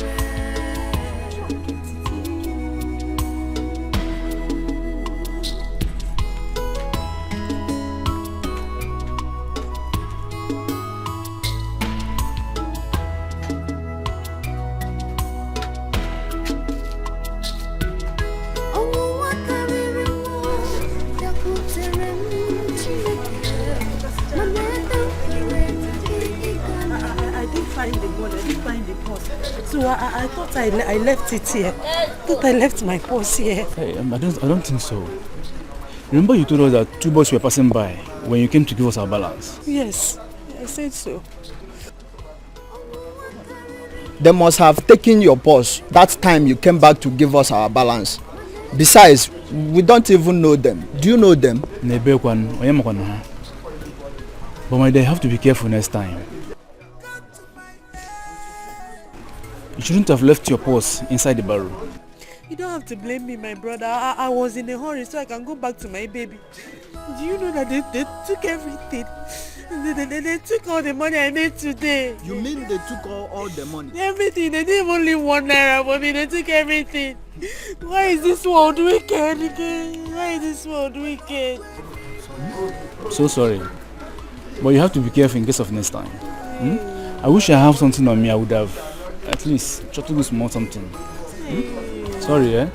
So I thought I left it here. I thought I left my purse here. Hey, I don't think so. Remember you told us that 2 boys were passing by when you came to give us our balance? Yes, I said so. They must have taken your purse that time you came back to give us our balance. Besides, we don't even know them. Do you know them? But my dear, you have to be careful next time. You shouldn't have left your purse inside the barrel. You don't have to blame me, my brother. I was in a hurry so I can go back to my baby. Do you know that they took everything? They took all the money I made today. You mean they took all the money? Everything. They didn't even leave 1 naira for me. They took everything. Why is this world wicked again? Why is this world wicked? So sorry. But you have to be careful in case of next time. I wish I have something on me. I would have at least tried to do small something. Sorry, eh?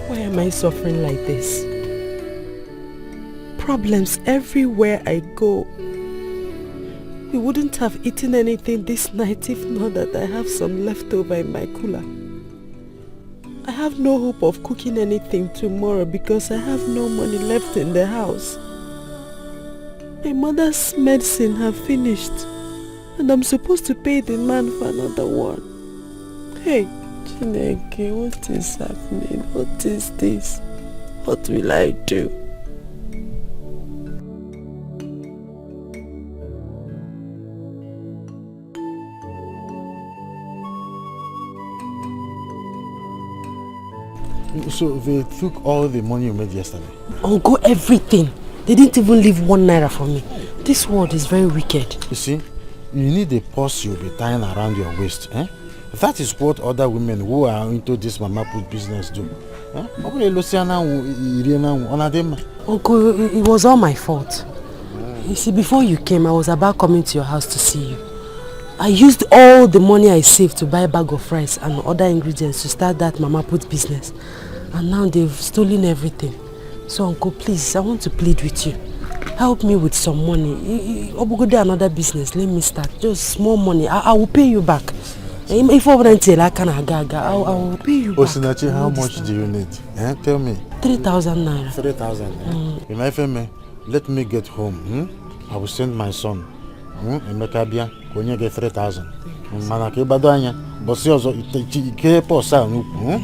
Why am I suffering like this? Problems everywhere I go. We wouldn't have eaten anything this night if not that I have some leftover in my cooler. I have no hope of cooking anything tomorrow because I have no money left in the house. My mother's medicine have finished and I'm supposed to pay the man for another one. Hey, Chineke, what is happening? What is this? What will I do? So they took all the money you made yesterday? Uncle, everything. They didn't even leave 1 naira for me. This world is very wicked. You see, you need a purse you'll be tying around your waist. Eh? That is what other women who are into this mama put business do. Uncle, it was all my fault. You see, before you came, I was about coming to your house to see you. I used all the money I saved to buy a bag of rice and other ingredients to start that mama put business. And now they've stolen everything. So Uncle, please, I want to plead with you. Help me with some money. Obugo another business, let me start. Just small money. I will pay you back. If I will pay you back. Osinachi, how much do you need? Tell me. 3,000 naira. 3,000. Let me get home. I will send my son. Emeka when you get 3,000. Manake badanya. Bosi ozo ike posa nuku.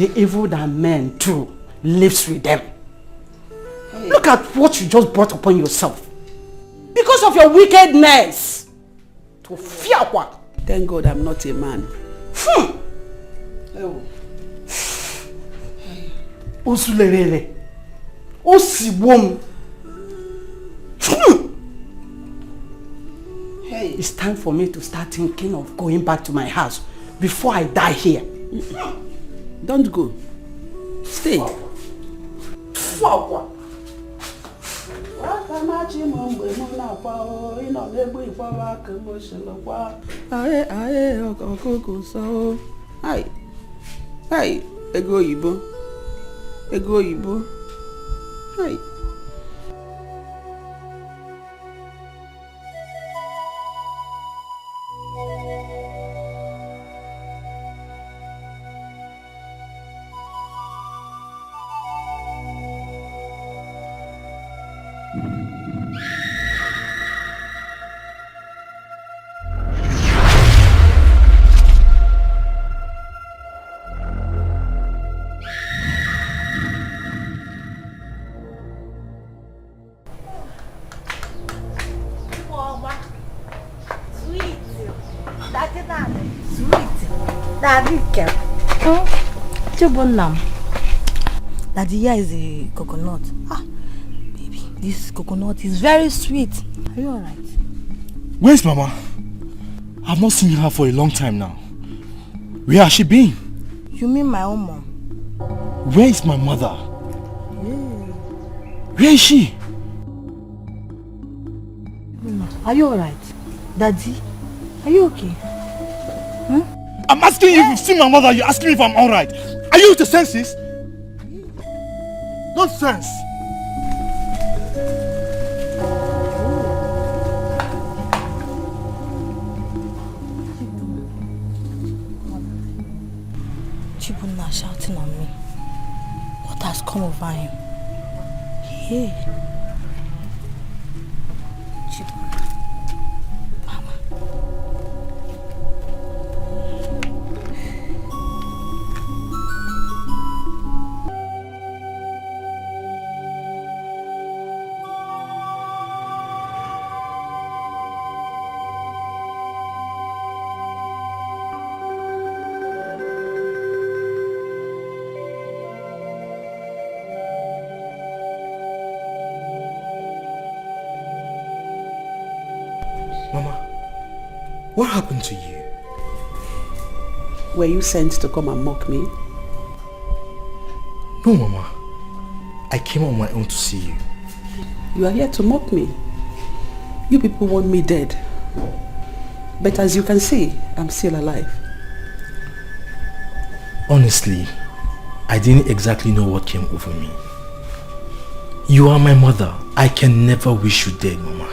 the evil that men do lives with them. Look at what you just brought upon yourself. Because of your wickedness. To fear what? Thank God I'm not a man. Osulerele. Osiwom. Hey, it's time for me to start thinking of going back to my house before I die here. Don't go. Stay. Fuck. Hey, ego oyibo. Hey. Daddy, here is a coconut. Baby, this coconut is very sweet. Are you alright? Where's Mama? I've not seen her for a long time now. Where has she been? You mean my own mom? Where is my mother? Where is she? Are you alright? Daddy, are you okay? I'm asking you if you've seen my mother. You're asking me if I'm alright. Are you with the senses? Nonsense! Chibunna shouting on me. What has come over him? Hey. Chibunna. Mama. What happened to you? Were you sent to come and mock me? No, Mama. I came on my own to see you. You are here to mock me. You people want me dead. But as you can see, I'm still alive. Honestly, I didn't exactly know what came over me. You are my mother. I can never wish you dead, Mama.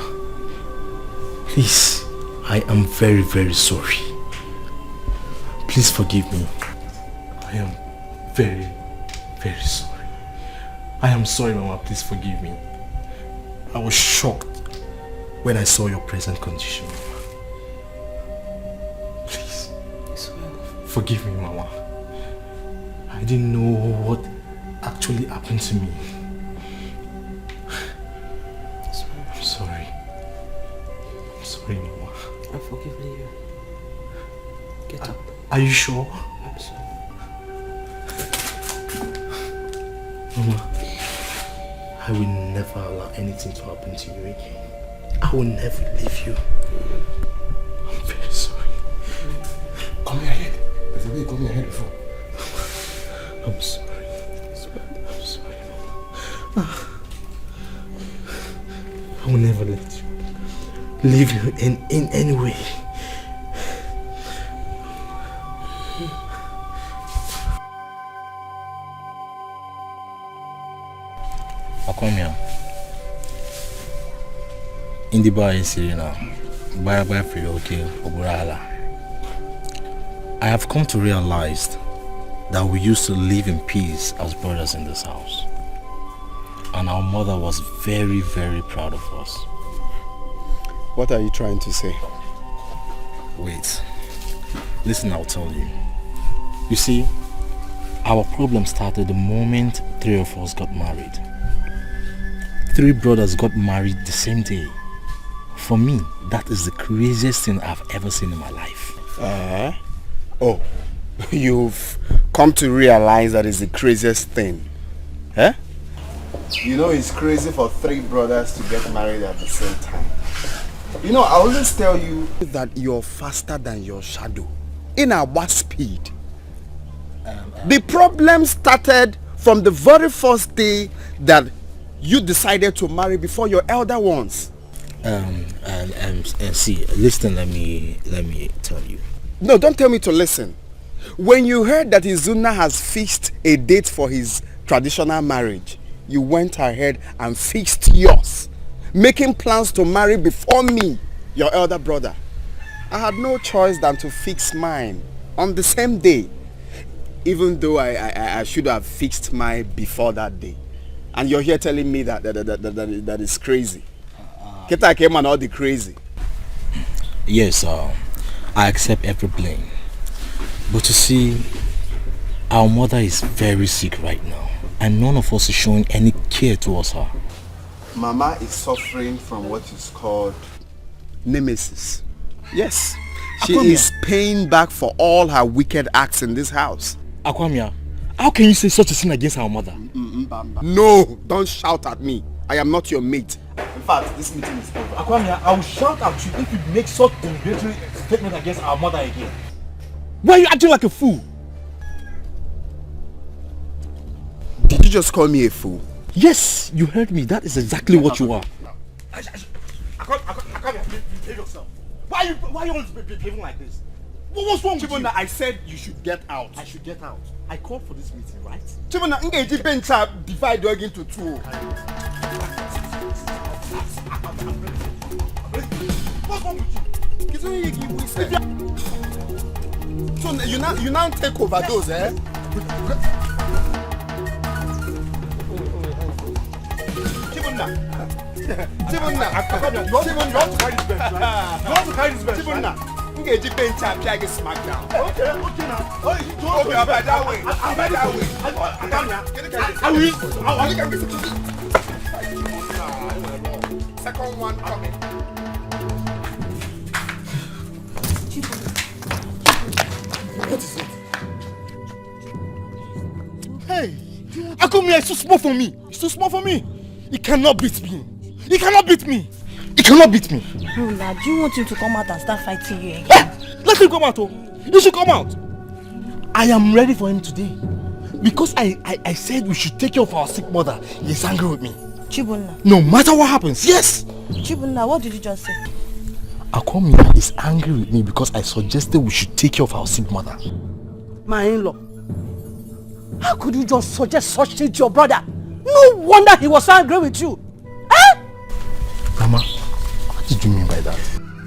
Please, I am very, very sorry. Please forgive me. I am very, very sorry. I am sorry, Mama. Please forgive me. I was shocked when I saw your present condition, Mama. Please, forgive me, Mama. I didn't know what actually happened to me. I'm sorry. I'm sorry, Mama. I've forgiven you. Get up. Are you sure? I'm sure. Mama, I will never allow anything to happen to you again. I will never leave you. I'm very sorry. Come here ahead. There's a way you come here ahead before. I'm sorry. I'm sorry, Mama. I will never let you leave you in any way. Akomia. In the bar in Serena, bye for you, okay, Oburala. I have come to realize that we used to live in peace as brothers in this house. And our mother was very, very proud of us. What are you trying to say? Wait. Listen, I'll tell you. You see, Our problem started the moment 3 of us got married. 3 brothers got married the same day. For me, that is the craziest thing I've ever seen in my life. Oh, you've come to realize that is the craziest thing. Eh? You know it's crazy for 3 brothers to get married at the same time. You know, I always tell you that you're faster than your shadow. In our speed. The problem started from the very first day that you decided to marry before your elder ones. See, listen, let me tell you. No, don't tell me to listen. When you heard that Izuna has fixed a date for his traditional marriage, you went ahead and fixed yours, making plans to marry before me, your elder brother. I had no choice than to fix mine on the same day, even though I should have fixed mine before that day. And you're here telling me that is crazy. Keta came and all the crazy. Yes, I accept every blame. But you see, our mother is very sick right now, and none of us is showing any care towards her. Mama is suffering from what is called nemesis. Yes, she is paying back for all her wicked acts in this house. Akwamia, how can you say such a thing against our mother? No, don't shout at me. I am not your mate. In fact, this meeting is over. Akwamia, I will shout at you if you make such a derogatory statement against our mother again. Why are you acting like a fool? Did you just call me a fool? Yes, you heard me. That is exactly what you are. Akwamia, behave yourself. Why are you always behaving like this? What's wrong with you? I said you should get out. I should get out. I called for this meeting, right? Chibona, engage bencha divide dog into 2. What's wrong with you? So you now take over those, eh? Chibona, you want to carry this bench, right? You want to carry this bench, right? Engage bench and play against SmackDown. Okay now. Oh, you don't go that way. Second one coming. What is it? Hey, Akumia is too small for me. It's too small for me. He cannot beat me. He cannot beat me. He cannot beat me. Lola, do you want him to come out and start fighting you again? Let him come out, oh. He should come out. I am ready for him today. Because I said we should take care of our sick mother. He is angry with me. Chibunna. No matter what happens, yes. Chibunna, what did you just say? Akwamia is angry with me because I suggested we should take care of our sick mother. My in-law, how could you just suggest such thing to your brother? No wonder he was angry with you. Eh? Mama, what did you mean by that?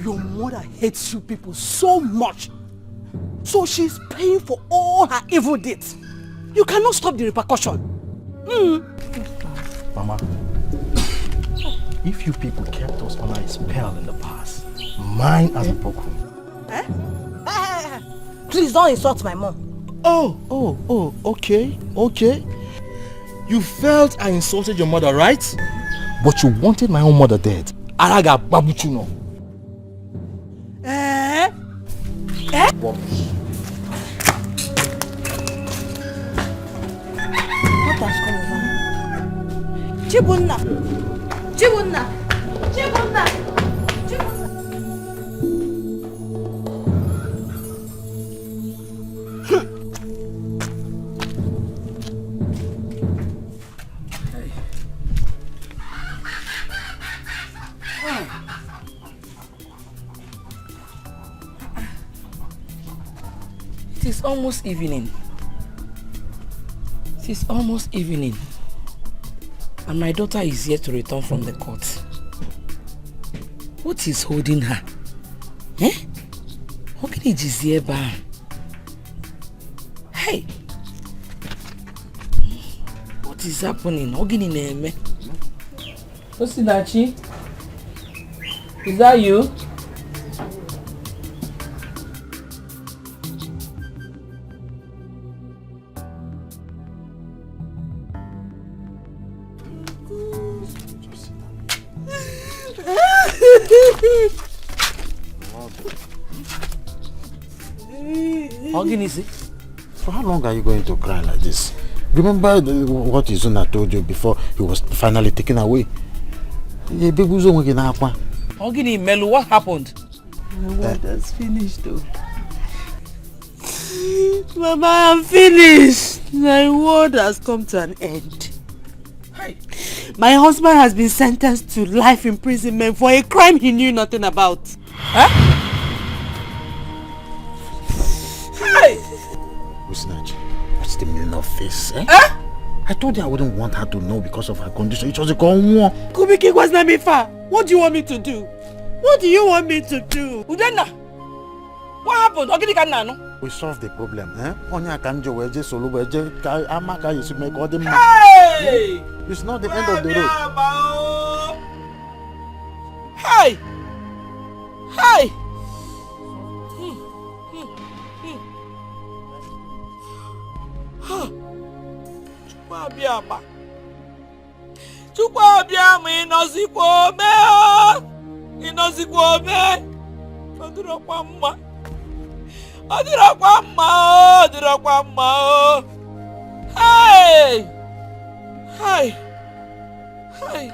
Your mother hates you people so much. So she's paying for all her evil deeds. You cannot stop the repercussion. Mama, if you people kept us under a spell in the past, mine has been broken. Please don't insult my mom. Oh, okay. You felt I insulted your mother, right? But you wanted my own mother dead. Araga babuchuno. What has come over? Chibunna! It is almost evening. And my daughter is yet to return from the court. What is holding her? Hey! What is happening? Osinachi? Is that you? For how long are you going to cry like this? Remember what Izuna told you before he was finally taken away? Ogini Melu, what happened? My word has finished though. Mama, I'm finished. My word has come to an end. Hi. My husband has been sentenced to life imprisonment for a crime he knew nothing about. Huh? Hi. Usnachi, what's the meaning of this? Eh? I told you I wouldn't want her to know because of her condition. It was a war. Kubiki was not me far. What do you want me to do? What do you want me to do? Udenna, what happened? Ogini Kanano? We solved the problem. Onya kanjo weje solo weje amaka you make all the money. Hey! It's not the end of the road. Hey! Hey! Chukwu abịama ịnọzikwa ome ịnọzikwa ome ọ dịrọkwa mma ọ dịrọkwa mma ọ dịrọkwa mma ọ hey hey hey.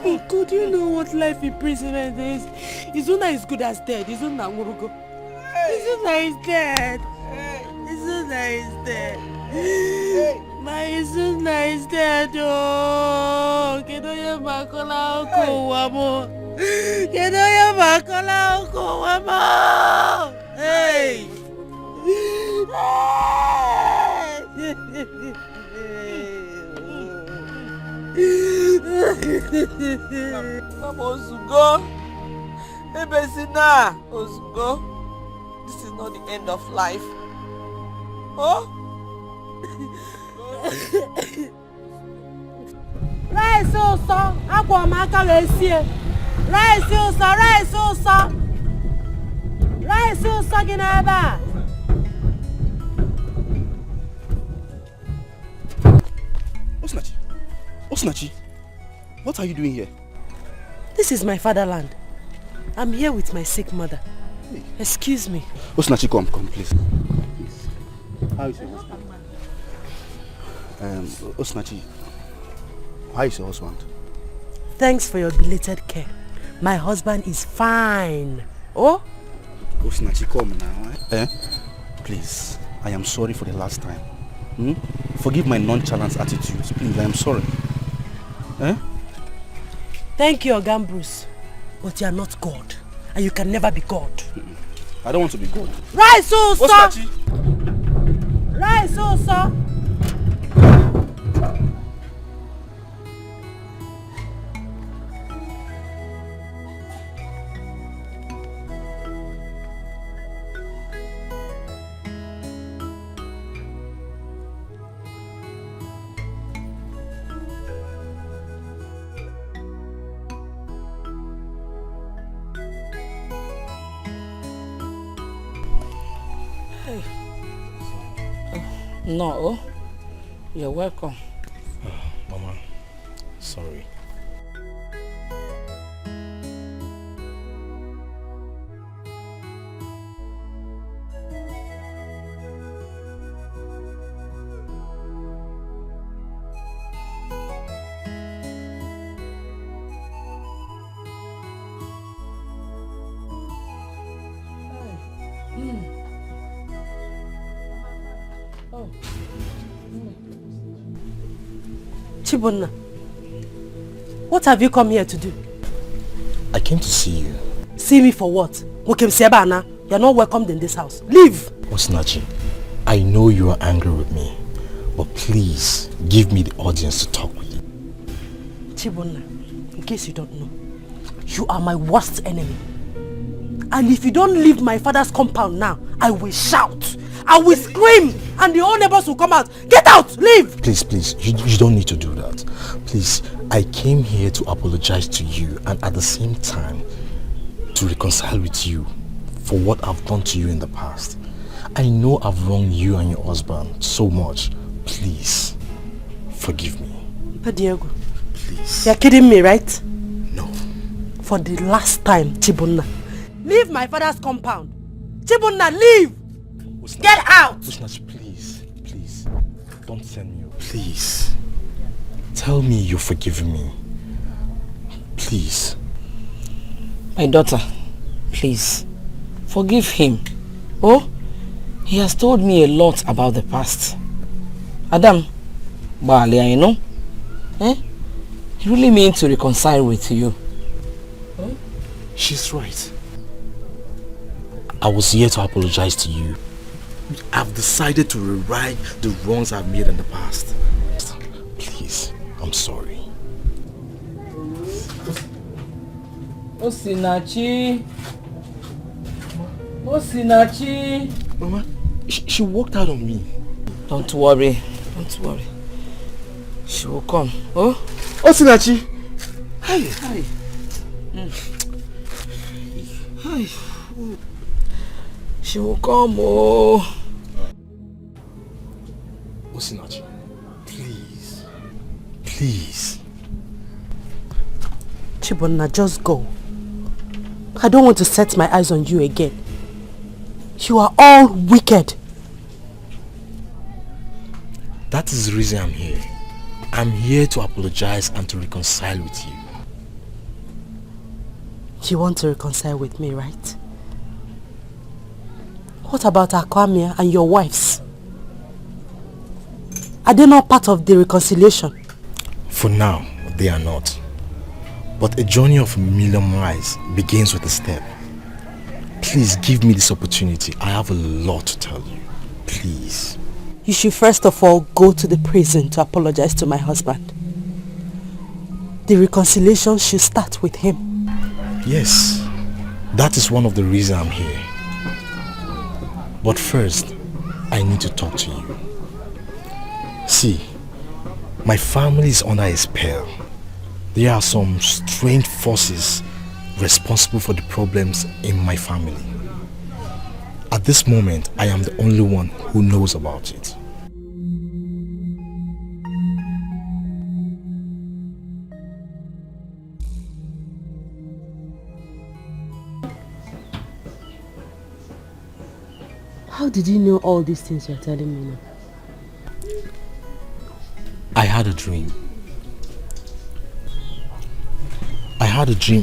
Oh God, you know what life imprisonment is? Izuna is good as dead. Izuna Murugo. Izuna is dead. Izuna is dead. My Izuna is dead. Oh, Kedoya Makola Oko Wamo. Kedoya Makola Oko Wamo. Hey. Mama Ozugo, Ebesina Ozugo, this is not the end of life. Oh? Rice also, akwa maka lesie. Rice also, rice also. Rice also ginaba. Osinachi. Osinachi, what are you doing here? This is my fatherland. I'm here with my sick mother. Excuse me. Osinachi, come, please. How is your husband? Osinachi, how is your husband? Thanks for your belated care. My husband is fine. Oh? Osinachi, come now. Please, I am sorry for the last time. Forgive my nonchalant attitudes. Please, I am sorry. Thank you, Ogan Bruce. But you are not God. And you can never be God. I don't want to be God. Right, so, sir. Right, so, sir. No, you're welcome. Mama, sorry. Chibunna, what have you come here to do? I came to see you. See me for what? You're not welcomed in this house. Leave! Osinachi, I know you are angry with me, but please give me the audience to talk with you. Chibunna, in case you don't know, you are my worst enemy. And if you don't leave my father's compound now, I will shout. I will scream and the whole neighbors will come out. Get out! Leave! Please, you don't need to do that. Please, I came here to apologize to you and at the same time to reconcile with you for what I've done to you in the past. I know I've wronged you and your husband so much. Please, forgive me. But Diego, please. You're kidding me, right? No. for the last time, Chibunna. Leave my father's compound. Chibunna, leave! Get out! Usnachi, please. Please. Don't send me. Please. Tell me you're forgiving me. Please. My daughter, please. Forgive him. Oh, he has told me a lot about the past. Adam, you know? He really means to reconcile with you. She's right. I was here to apologize to you. I've decided to rewrite the wrongs I've made in the past. Please, I'm sorry. Osinachi. Osinachi. Mama, she walked out on me. Don't worry. Don't worry. She will come. Oh? Osinachi. Hi. Hi. Hi. She will come. Oh. Osinachi, please. Please. Chibunna, just go. I don't want to set my eyes on you again. You are all wicked. That is the reason I'm here. I'm here to apologize and to reconcile with you. You want to reconcile with me, right? What about Akwamia and your wives? Are they not part of the reconciliation? For now, they are not. But a journey of a million miles begins with a step. Please give me this opportunity. I have a lot to tell you. Please. You should first of all go to the prison to apologize to my husband. The reconciliation should start with him. Yes, that is one of the reasons I'm here. But first, I need to talk to you. See, my family is under a spell. There are some strange forces responsible for the problems in my family. At this moment, I am the only one who knows about it. How did you know all these things you're telling me now? I had a dream.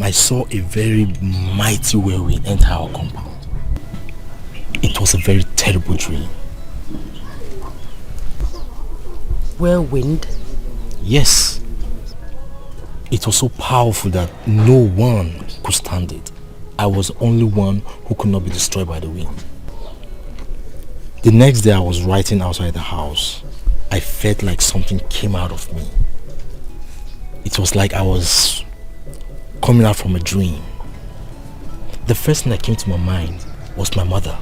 I saw a very mighty whirlwind enter our compound. It was a very terrible dream. Whirlwind? Yes. It was so powerful that no one could stand it. I was the only one who could not be destroyed by the wind. The next day I was writing outside the house. I felt like something came out of me. It was like I was coming out from a dream. The first thing that came to my mind was my mother.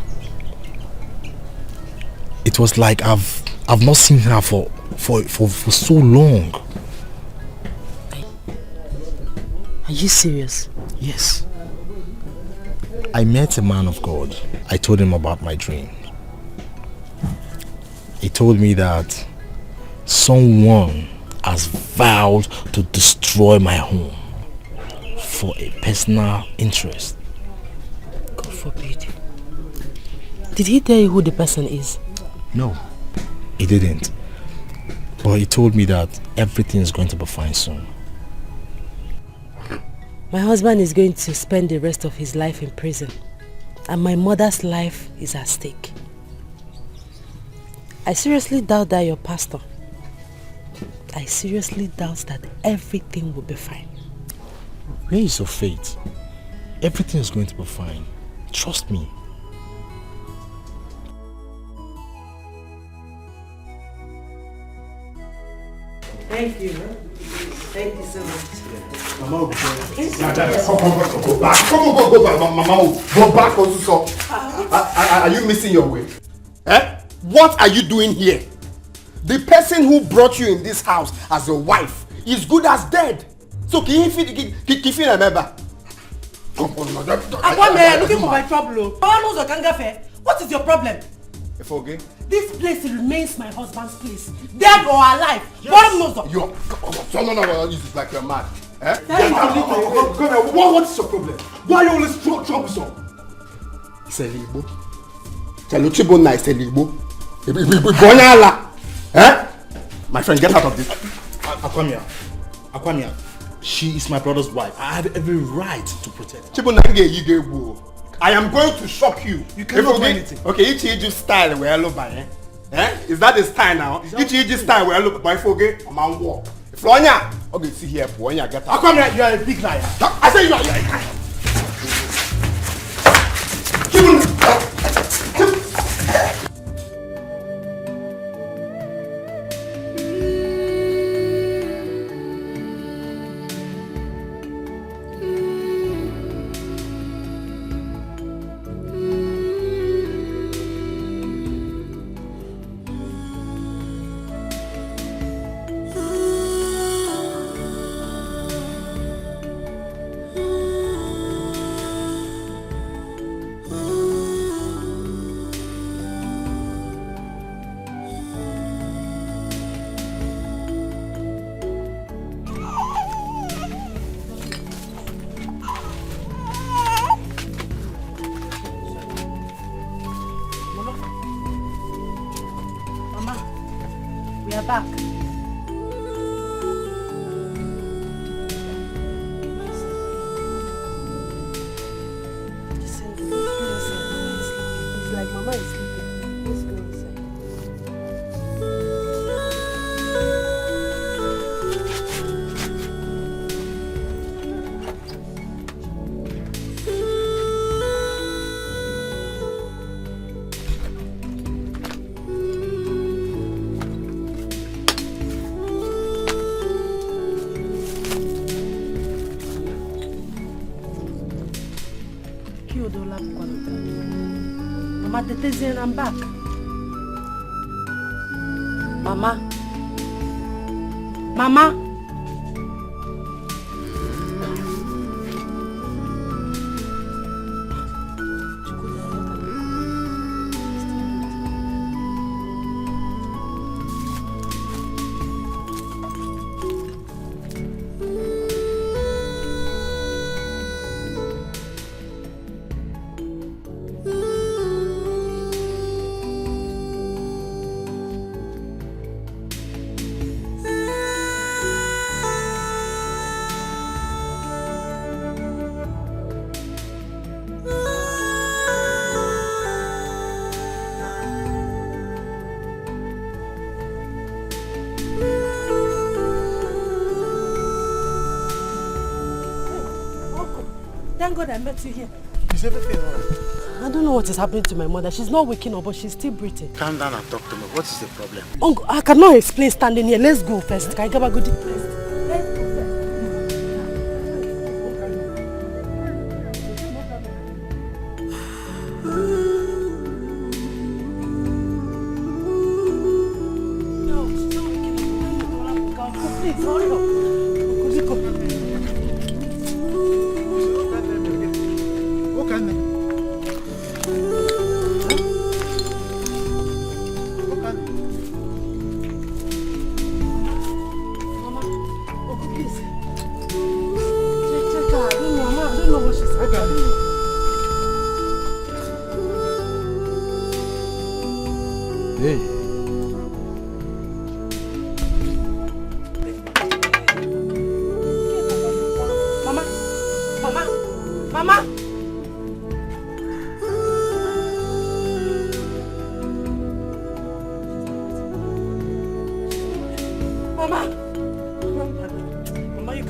It was like I've not seen her for so long. Are you serious? Yes. I met a man of God. I told him about my dream. He told me that someone has vowed to destroy my home for a personal interest. God forbid. Did he tell you who the person is? No, he didn't. But he told me that everything is going to be fine soon. My husband is going to spend the rest of his life in prison, and my mother's life is at stake. I seriously doubt that you're pastor. I seriously doubt that everything will be fine. Where is your faith? Everything is going to be fine. Trust me. Thank you. Thank you so much. Mama, go back. Go back. Mama, go back also. Are you missing your way? Eh? What are you doing here? The person who brought you in this house as a wife is good as dead. So can you remember? I'm looking for my trouble. What is your problem? Okay. This place remains my husband's place, dead or alive. Yes. No, this is like you're mad. Eh? Come here. What's your problem? Why are you always troublesome? Seligbo. Chaluchibo na Seligbo. Igbo eh? My friend, get out of this. Akwamia. She is my brother's wife. I have every right to protect her. I am going to shock you. You cannot do anything. Okay, each just style where I look by. Eh? Is that the style now? Each just style where I look by. Forget, I'm on walk. Flonya. Okay, see here, Flonya, get out. Akwamia, you are a big liar. I say you are. Back. It's like Mama is sleeping. Let's go inside. Mama, Tetezi, I'm back. Mama. Thank God I met you here. Is everything alright? I don't know what is happening to my mother. She's not waking up, but she's still breathing. Calm down and talk to me. What is the problem? Uncle, I cannot explain standing here. Let's go first. Can I get a good first? Let's go first. No, she's not waking up. Please, hurry up.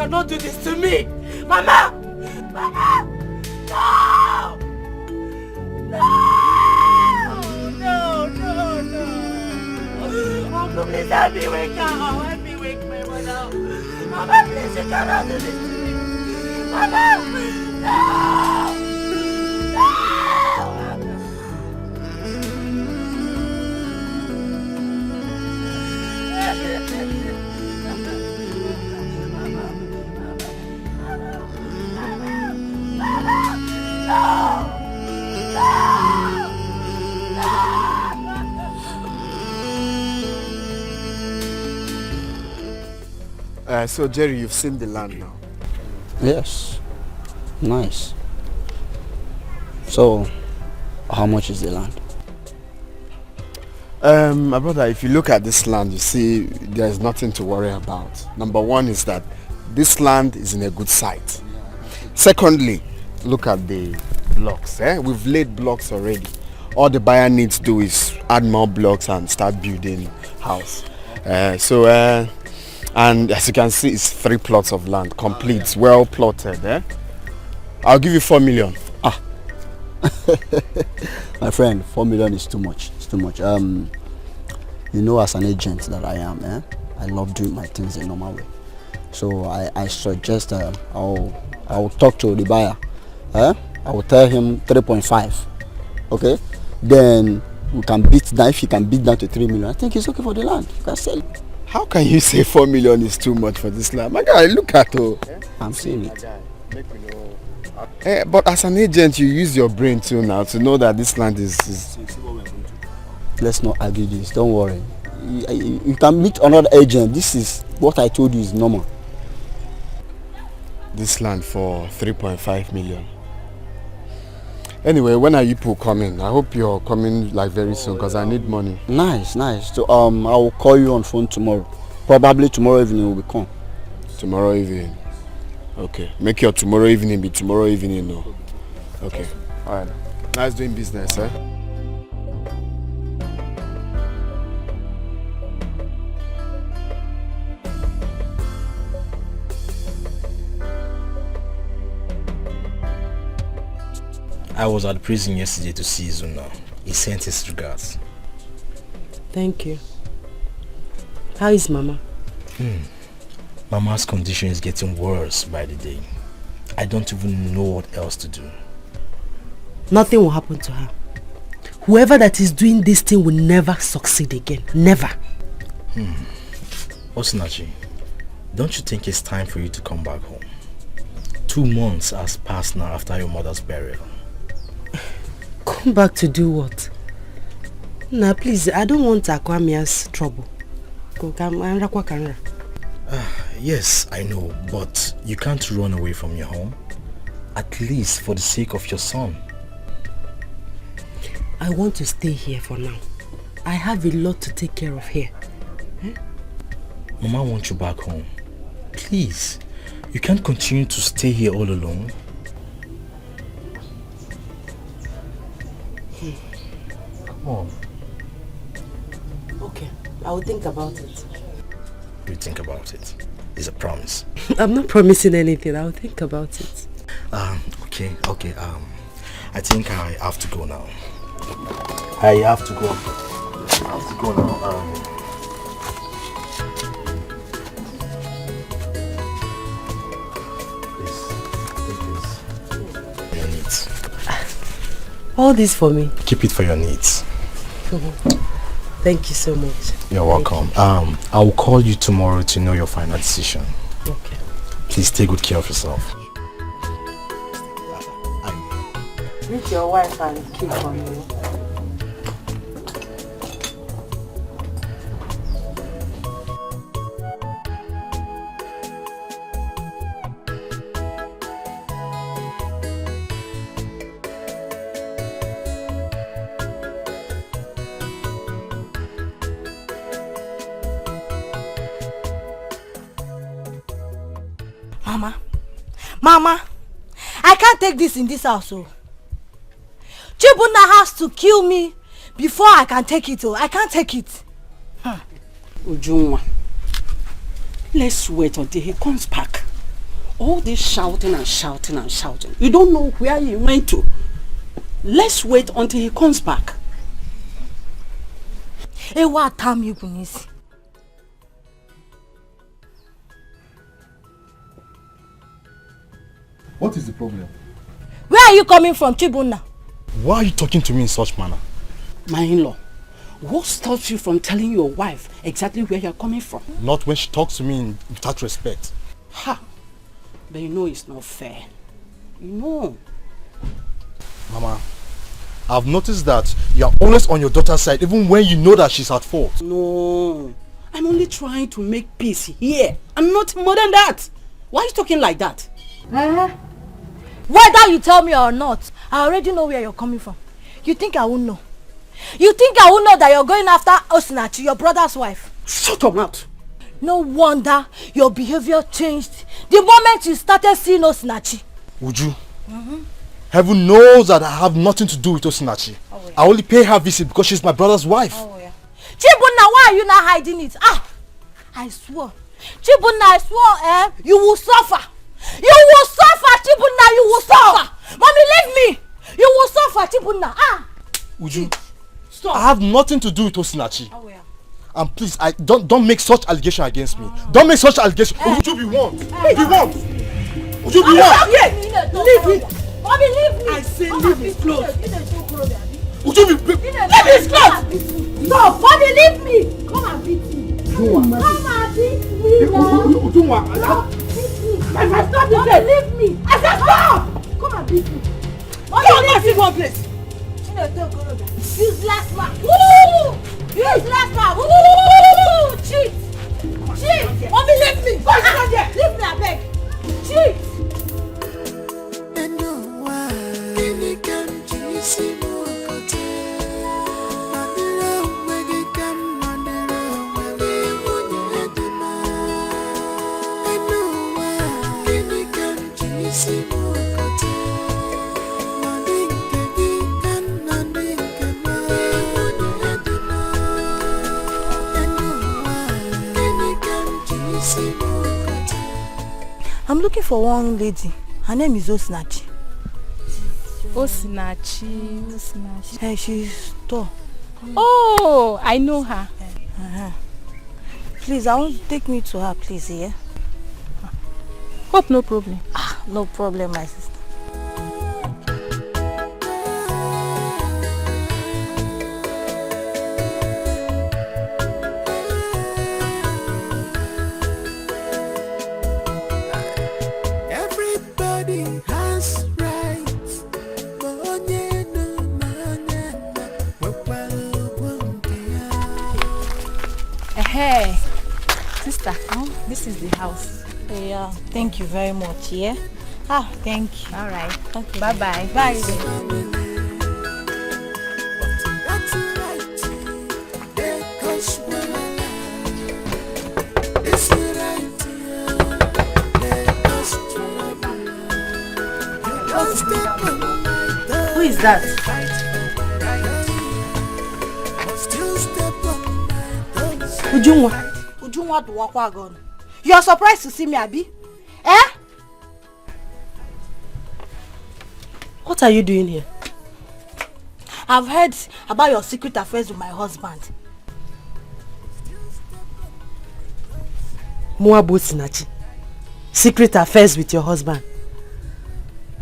Don't do this to me! Mama! Mama! No! No! No, no, no! Uncle, please help me wake her up. Help me wake my mother up. Mama, please, you cannot do this to me. Mama! No! So Jerry, you've seen the land now. Yes. Nice. So, how much is the land? My brother, if you look at this land, you see there's nothing to worry about. Number one is that this land is in a good site. Secondly, look at the blocks. We've laid blocks already. All the buyer needs to do is add more blocks and start building house. And as you can see, it's 3 plots of land, complete, well plotted. I'll give you 4 million. My friend, 4 million is too much. It's too much. You know, as an agent that I am, I love doing my things the normal way. So I suggest I'll talk to the buyer. I will tell him 3.5. Okay, then we can beat down. If he can beat down to 3 million, I think it's okay for the land. You can sell it. How can you say 4 million is too much for this land? My guy, look at it. I'm seeing it. But as an agent, you use your brain too now to know that this land is... Let's not argue this. Don't worry. You can meet another agent. This is what I told you is normal. This land for 3.5 million. Anyway, when are you people coming? I hope you're coming like very soon because I need money. Nice. So I will call you on phone tomorrow. Probably tomorrow evening we will come. Tomorrow evening. Okay. Make your tomorrow evening be tomorrow evening, no. Okay. Alright. Nice doing business, I was at prison yesterday to see Zuna. He sent his regards. Thank you. How is Mama? Mama's condition is getting worse by the day. I don't even know what else to do. Nothing will happen to her. Whoever that is doing this thing will never succeed again. Never. Osinachi, don't you think it's time for you to come back home? 2 months has passed now after your mother's burial. Come back to do what? Nah, please, I don't want Akwamia's trouble. Yes, I know, but you can't run away from your home. At least for the sake of your son. I want to stay here for now. I have a lot to take care of here. Mama wants you back home. Please, you can't continue to stay here all alone. Come on. Okay, I will think about it. You think about it. It's a promise. I'm not promising anything. I will think about it. Okay. I think I have to go now. I have to go now. Please, take this. Your needs. All this for me? Keep it for your needs. Thank you so much. You're welcome. I will call you tomorrow to know your final decision. Okay. Please take good care of yourself. Meet your wife and keep on you. Mama, I can't take this in this house. Chibuna has to kill me before I can take it. I can't take it. Ujunwa, let's wait until he comes back. All this shouting and shouting and shouting. You don't know where he went to. Let's wait until he comes back. Hey, what time you please? What is the problem? Where are you coming from, Chibuna? Why are you talking to me in such manner? My in-law, what stops you from telling your wife exactly where you're coming from? Not when she talks to me without respect. Ha! But you know it's not fair. You know. Mama, I've noticed that you're always on your daughter's side even when you know that she's at fault. No. I'm only trying to make peace here. I'm not more than that. Why are you talking like that? Whether you tell me or not, I already know where you're coming from. You think I won't know? You think I won't know that you're going after Osinachi, your brother's wife? Shut your mouth. No wonder your behavior changed the moment you started seeing Osinachi. Uju, heaven knows that I have nothing to do with Osinachi. I only pay her visit because she's my brother's wife. Chibunna, why are you not hiding it? I swore. Chibunna, I swore, you will suffer. You will suffer, Chibunna, you will suffer. Mommy, leave me. You will suffer, Chibunna. Uju, I have nothing to do with Osinachi. And please, don't make such allegation against me. Don't make such allegation. Uju, be warned. Be warned. Uju, be warned. Leave me. Mommy, leave me. I say leave his clothes. Uju, leave his clothes. No, mommy, leave me. Come and beat me. Come and beat me. Stop. Leave me. I said stop. Come and beat me. Mommy, leave me one place. Useless man. Woo! Useless man. Woo! Cheat. Cheat. Mommy, leave me. Go down there. Leave me, I beg. Cheat. I'm looking for one lady. Her name is Osinachi. Osinachi. Hey, she's tall. Oh, I know her. Please, I want you to take me to her, please, yeah? Hope no problem. No problem, my sister. Hey, sister, this is the house. Yeah, thank you very much, yeah? Thank you. All right. Okay. Bye-bye. Bye. Who is that? Ujunwa to walk wagon. You are surprised to see me, Abi? What are you doing here? I've heard about your secret affairs with my husband. Muabu Sinachi. Secret affairs with your husband.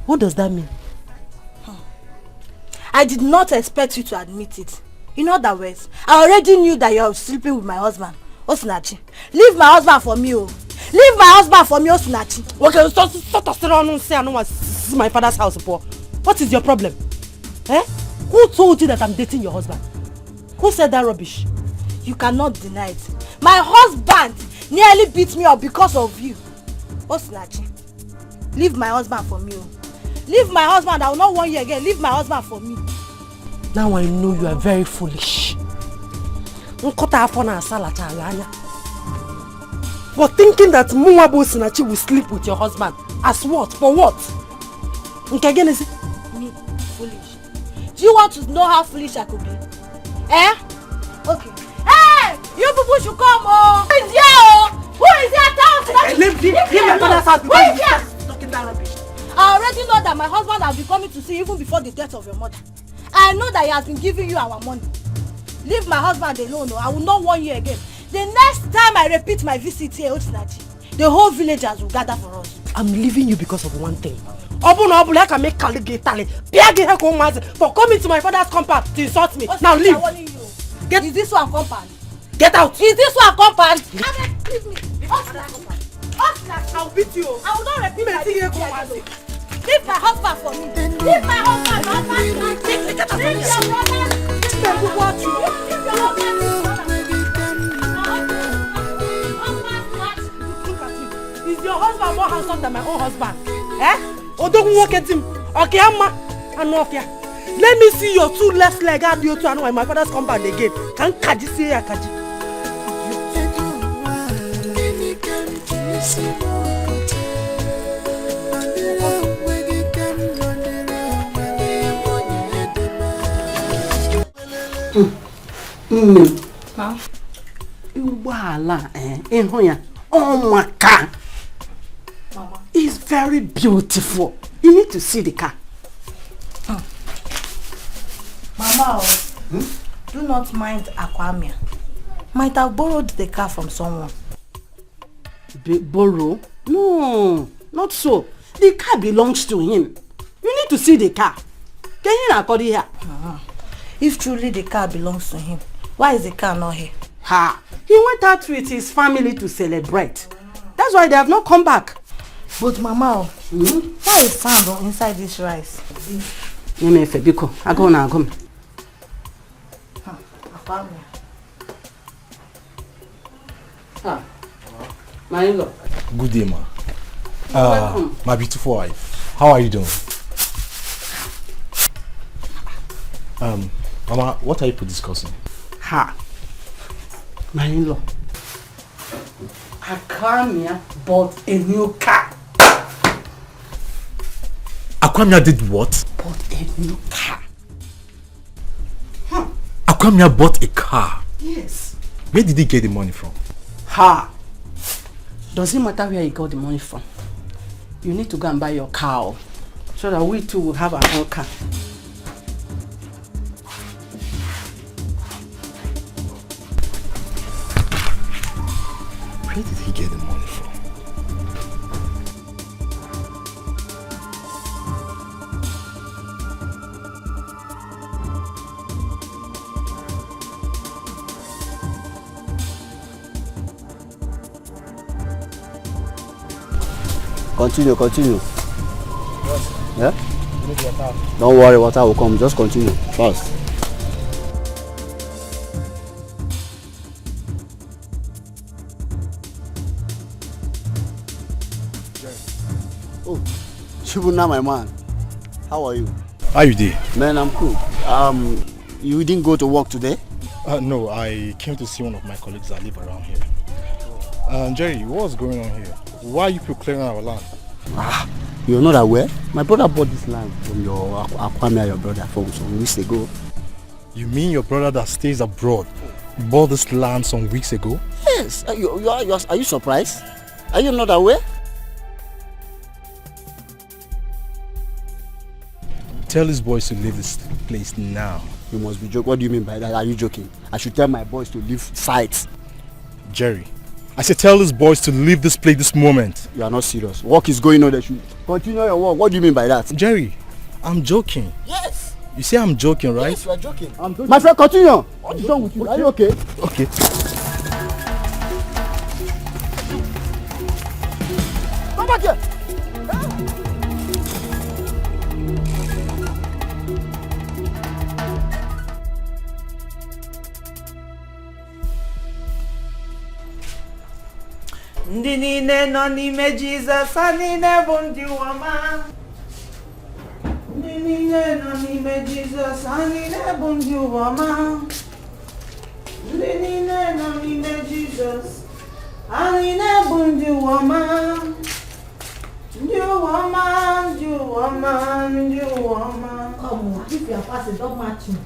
What does that mean? I did not expect you to admit it. In other words, I already knew that you are sleeping with my husband, Osinachi. Leave my husband for me, oh. Leave my husband for me, Osinachi. Okay, stop around say I don't want to see my father's house, poor. What is your problem? Who told you that I'm dating your husband? Who said that rubbish? You cannot deny it. My husband nearly beat me up because of you. Osinachi, leave my husband for me, oh. Leave my husband. I will not want you again. Leave my husband for me. Now I know you are very foolish. But thinking that Muabu Sinachi will sleep with your husband. As what? For what? Me, foolish. Do you want to know how foolish I could be? Okay. Hey! You people should come, oh! Who is here, oh? Who is here? Tell us. Leave my father's house. Who is here? Talking that rubbish. I already know that my husband has been coming to see you even before the death of your mother. I know that he has been giving you our money. Leave my husband alone, no. I will not want you again. The next time I repeat my visit here, Osinachi, the whole villagers will gather for us. I'm leaving you because of one thing. I can make for coming to my father's compound to insult me. Now leave. Is this one compound? Get out. Is this one compound? Leave me. Osinachi. I'll beat you. I will not repeat my visit. Leave my husband for me. Leave my husband. Leave your brother. Leave your husband. Is your husband more handsome than my own husband? Odogwu nwoke di m. Okay, amma. Anofia. Let me see your two left leg out you two and when my father's come back again. Can kaji see ya kaji. Ma. Uwala ịhụ ya. Oh my God. Mama. It's very beautiful. You need to see the car. Mama, do not mind Aquamia. Might have borrowed the car from someone. Borrow? No, not so. The car belongs to him. You need to see the car. Can you not call it here? If truly the car belongs to him, why is the car not here? Ha! He went out with his family to celebrate. That's why they have not come back. But Mama, why is sand inside this rice? Biko, I go now, come. My in-law. Good day, ma. My beautiful wife. How are you doing? Mama, what are you discussing? My in-law. Akwamia bought a new car. Akwamia did what? Bought a new car. Akwamia bought a car. Yes. Where did he get the money from? Does it matter where he got the money from? You need to go and buy your car so that we too will have our own car. Where did he get the money from? Continue. Yeah? Don't worry, water will come. Just continue. Fast. Oh, Chibuna, my man. How are you? How you doing? Man, I'm cool. You didn't go to work today? No, I came to see one of my colleagues that live around here. Jerry, what's going on here? Why are you people clearing our land? You're not aware? My brother bought this land from your Akwamia, your brother, from some weeks ago. You mean your brother that stays abroad bought this land some weeks ago? Yes. Are you surprised? Are you not aware? Tell these boys to leave this place now. You must be joking. What do you mean by that? Are you joking? I should tell my boys to leave sites. Jerry, I said tell these boys to leave this place this moment. You are not serious. Work is going on. They should continue your work. What do you mean by that? Jerry, I'm joking. Yes. You say I'm joking, right? Yes, you are joking. I'm joking. My friend, continue. What is wrong with you? Are you okay? Okay. Come back here. Ndị niile nọ n'ime Jizọs, ha niile bụ ndị ụwa. Ndị niile nọ n'ime Jizọs, ha niile bụ ndị ụwa. Ndị niile nọ n'ime Jizọs, ha niile bụ ndị ụwa. Ndị ụwa, ndị ụwa, ndị ụwa. Come, if you are fasting, don't match me.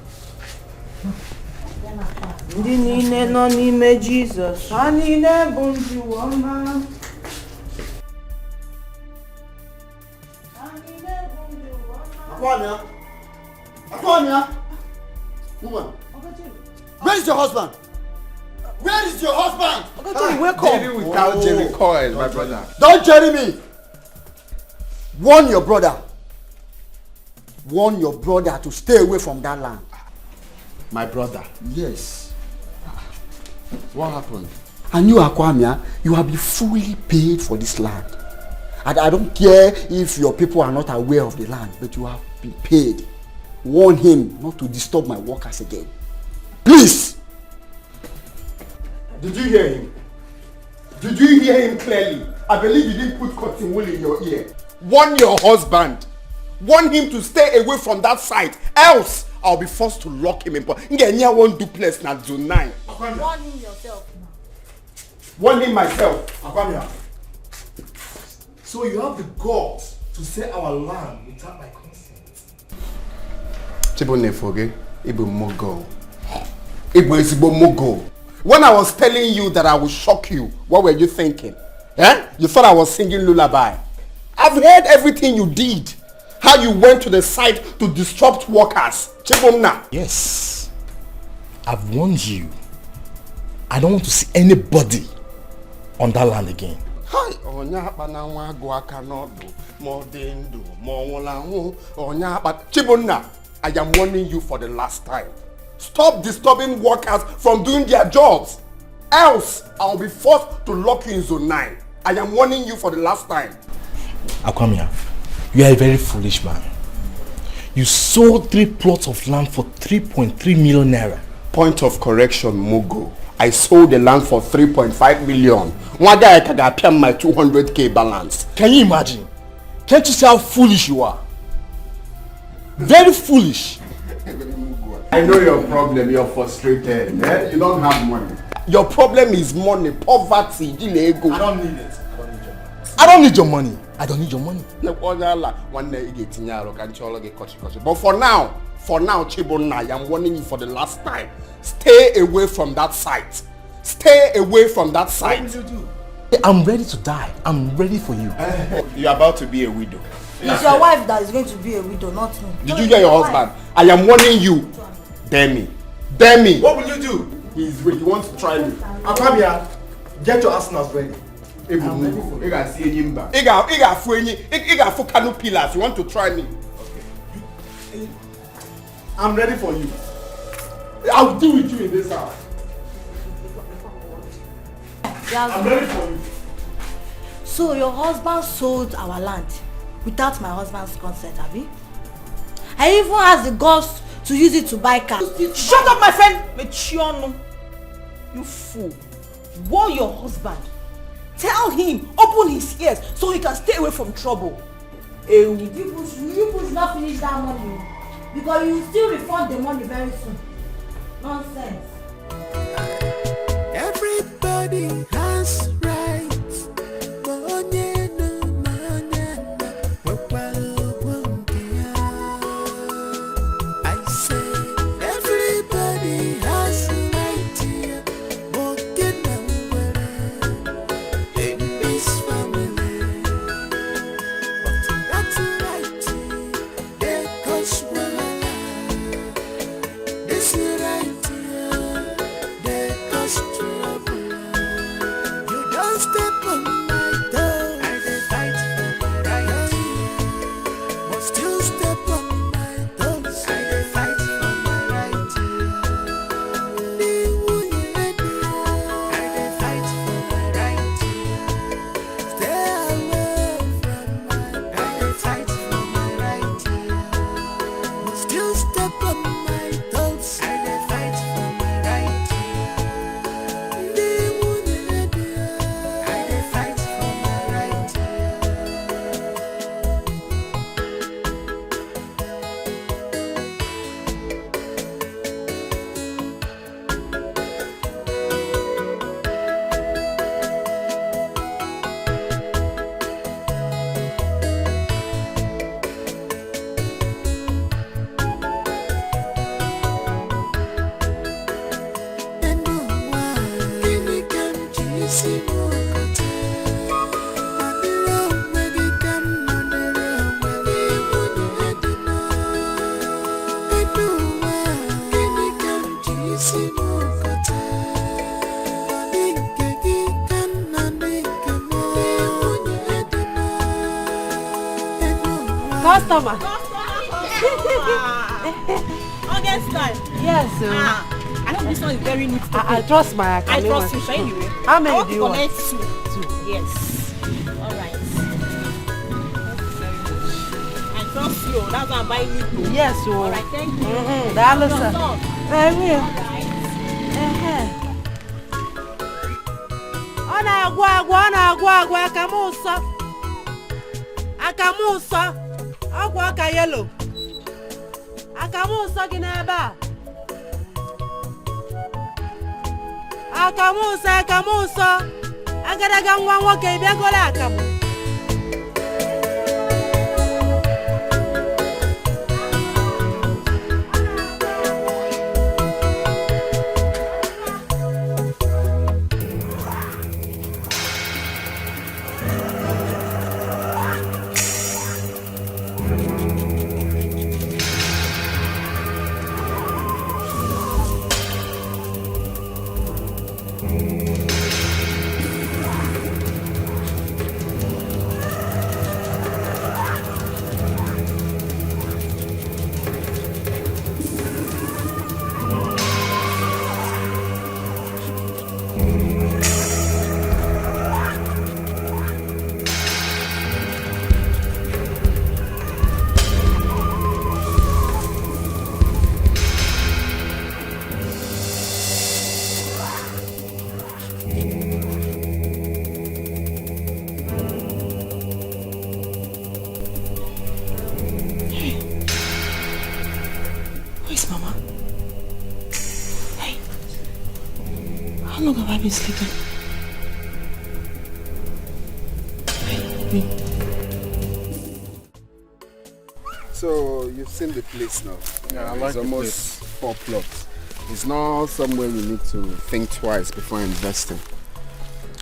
Ndị niile nọ n'ime Jizọs, ha niile bụ ndị ụwa. Akwamia! Woman! Where is your husband? Where is your husband? Wake up! Jerry without Jerry coil, my brother. Don't Jerry me! Warn your brother. Warn your brother to stay away from that land. My brother? Yes. What happened? And you, Akwamia, you have been fully paid for this land. And I don't care if your people are not aware of the land, but you have been paid. Warn him not to disturb my workers again. Please! Did you hear him? Did you hear him clearly? I believe you didn't put cotton wool in your ear. Warn your husband. Warn him to stay away from that site. Else, I'll be forced to lock him in. Ngenya one duplex na zone 9. Warn him yourself. Warn him myself. Akwamia. So you have the guts to sell our land without my consent? Chibone Foge, Ibu Mogo. Ibu Isibo Mogo. When I was telling you that I would shock you, what were you thinking? Eh? You thought I was singing lullaby. I've heard everything you did. How you went to the site to disrupt workers. Chibomna. Yes. I've warned you. I don't want to see anybody on that land again. Hi. Chibomna, I am warning you for the last time. Stop disturbing workers from doing their jobs. Else, I'll be forced to lock you in zone 9. I am warning you for the last time. Akwamia, you are a very foolish man. You sold 3 plots of land for 3.3 million naira. Point of correction, Mugo. I sold the land for 3.5 million. One day I can pay my 200k balance. Can you imagine? Can't you see how foolish you are? Very foolish. I know your problem. You're frustrated. Eh? You don't have money. Your problem is money, poverty. I don't need it. I don't need your money. I don't need your money. But for now, Chibona, I am warning you for the last time. Stay away from that site. Stay away from that site. What will you do? I'm ready to die. I'm ready for you. You're about to be a widow. It's your wife that is going to be a widow, not me. Did you hear your husband? I am warning you. Dare me. Dare me. What will you do? He wants to try me. Akwamia, get your arsenals ready. You want to try me? Okay. I'm ready for you. I'll deal with you in this house. I'm ready for you. So your husband sold our land without my husband's consent, have you? I even has the guts to use it to buy cars. Shut up, my friend! Mechiono. You fool. Warn your husband. Tell him, open his ears so he can stay away from trouble. You push not finish that money because you will still refund the money very soon. Nonsense. Everybody has rights. I say everybody has rights in this family. But that's right. They cause this right. They cause trouble. You don't step on my toe. I dey fight for my right. But still step on my toes. I dey fight for my right. I dey fight for my right. Stay away from my. I dey fight for my right. But still step on my toes. I dey fight for my right. I dey fight for my right. Customer. August time. Yes, sir. I know this one is very neat. I trust my account. I trust you, anyway. How many do you want? Two. Yes. All right. I trust you. That's why I'm buying you two. Yes, sir. All right, thank you. That looks I will. Ọ na-agwa agwa, ọ na-agwa agwa ka m ụsọ. Akamusa. Agwa aka yellow. Akamusa gineba. Akamusa. Agadaga nwa nwoke bịa gola akamu. I've been sleeping. So you've seen the place now. Yeah, I like it's the almost 4 plots. It's not somewhere you need to think twice before investing.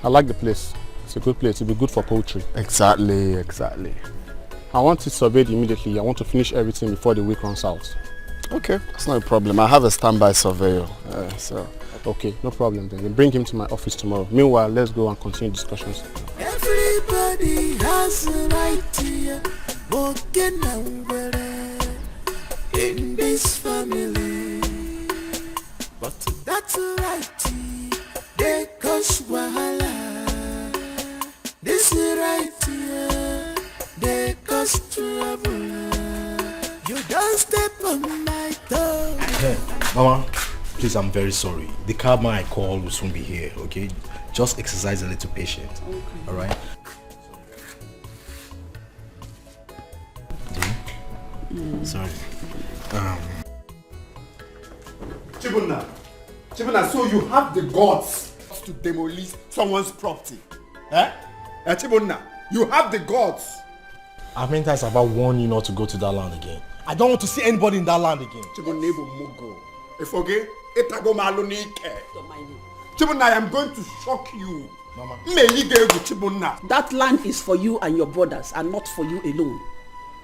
I like the place. It's a good place. It'll be good for poultry. Exactly. I want it surveyed immediately. I want to finish everything before the week runs out. Okay, that's not a problem. I have a standby surveyor. Okay, no problem then. Bring him to my office tomorrow. Meanwhile, let's go and continue discussions. Everybody has an idea, in this family, but that's right. They cause wahala. This right here, they cause trouble. You don't step on my toe. Hey, Mama. Please, I'm very sorry. The cabman I called will soon be here, okay? Just exercise a little patience, okay. Alright? Sorry. Chibunna, so you have the guts to demolish someone's property? Chibunna, you have the guts. How many times have I warned you not to go to that land again? I don't want to see anybody in that land again. Chibunna, I am going to shock you. Mama. That land is for you and your brothers and not for you alone.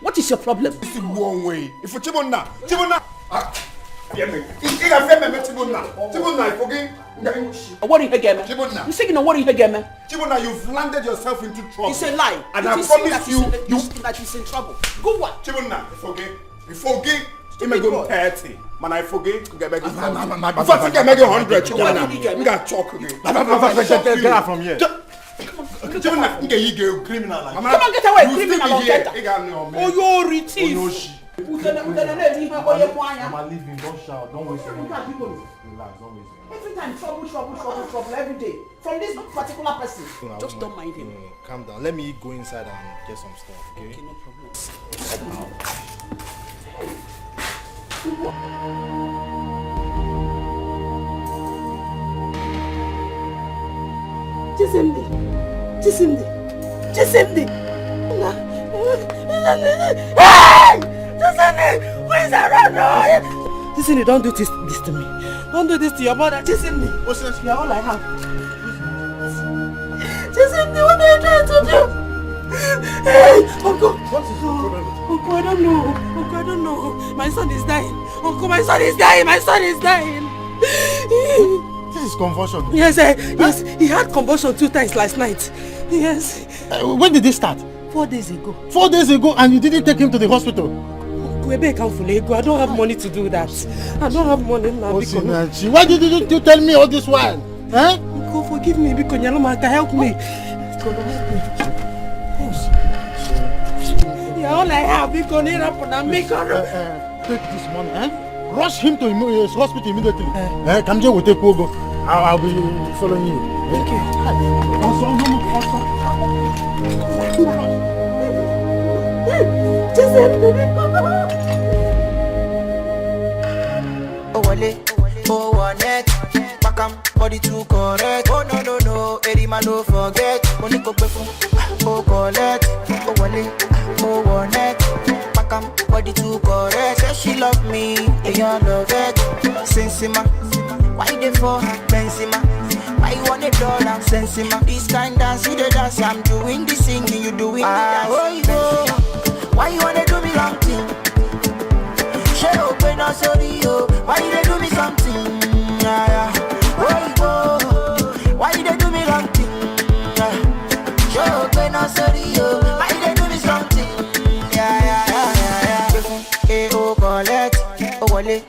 What is your problem? This is one way. If Chibunna, worry again. You saying no worry again. Chibunna, you've landed yourself into trouble. It's a lie. And I promise you that he's in trouble. Go what? Chibunna, you forget. You may go 30. Man, I forget to get back his 100. You got chalk again. Get out from here. Criminal. Come on, get away. Criminal. Oh, you're thief. I'm leaving. Don't shout. Don't waste your time. Relax. Don't waste your time. Every time trouble every day. From this particular person. Just don't mind him. Calm down. Let me go inside and get some stuff, okay? Okay, no problem. Chisimdi. Hey! Chisimdi, please around. Chisimdi, don't do this to me. Don't do this to your mother. Chisimdi, you're all I have. Chisimdi, what are you trying to do? Hey, Uncle. What is your problem? Uncle, I don't know. Uncle, I don't know. My son is dying. Uncle, my son is dying. This is convulsion. Yes, he had convulsion 2 times last night. Yes. When did this start? 4 days ago. 4 days ago, and you didn't take him to the hospital? I don't have money to do that. I don't have money now. Why did you tell me all this while? Huh? Uncle, forgive me because Nyaloma can help me. Yeah, all I have is going to happen and make take this money, rush him to his hospital immediately. Kamje will take Pogo. I'll be following you. Okay. Oh, wale, oh, one net. Bakam, body too correct. Oh, no, no, no. Eddie man, don't forget. Money go before. Oh, collect. Oh, wale, oh, one net. Bakam, body too correct. Say she love me, and you love it. Sensima, why they for her? Benzema, why you want a dollar? Sensima, this kind dance, you the dance. I'm doing the singing, you doing the dance. Oh, why you wanna do me wrong thing? She open up, sorry, yo. Why you they do me something? Why you they do me wrong thing? She open up, sorry, yo. Why you they do me something? Hey, oh, collect, oh, wale,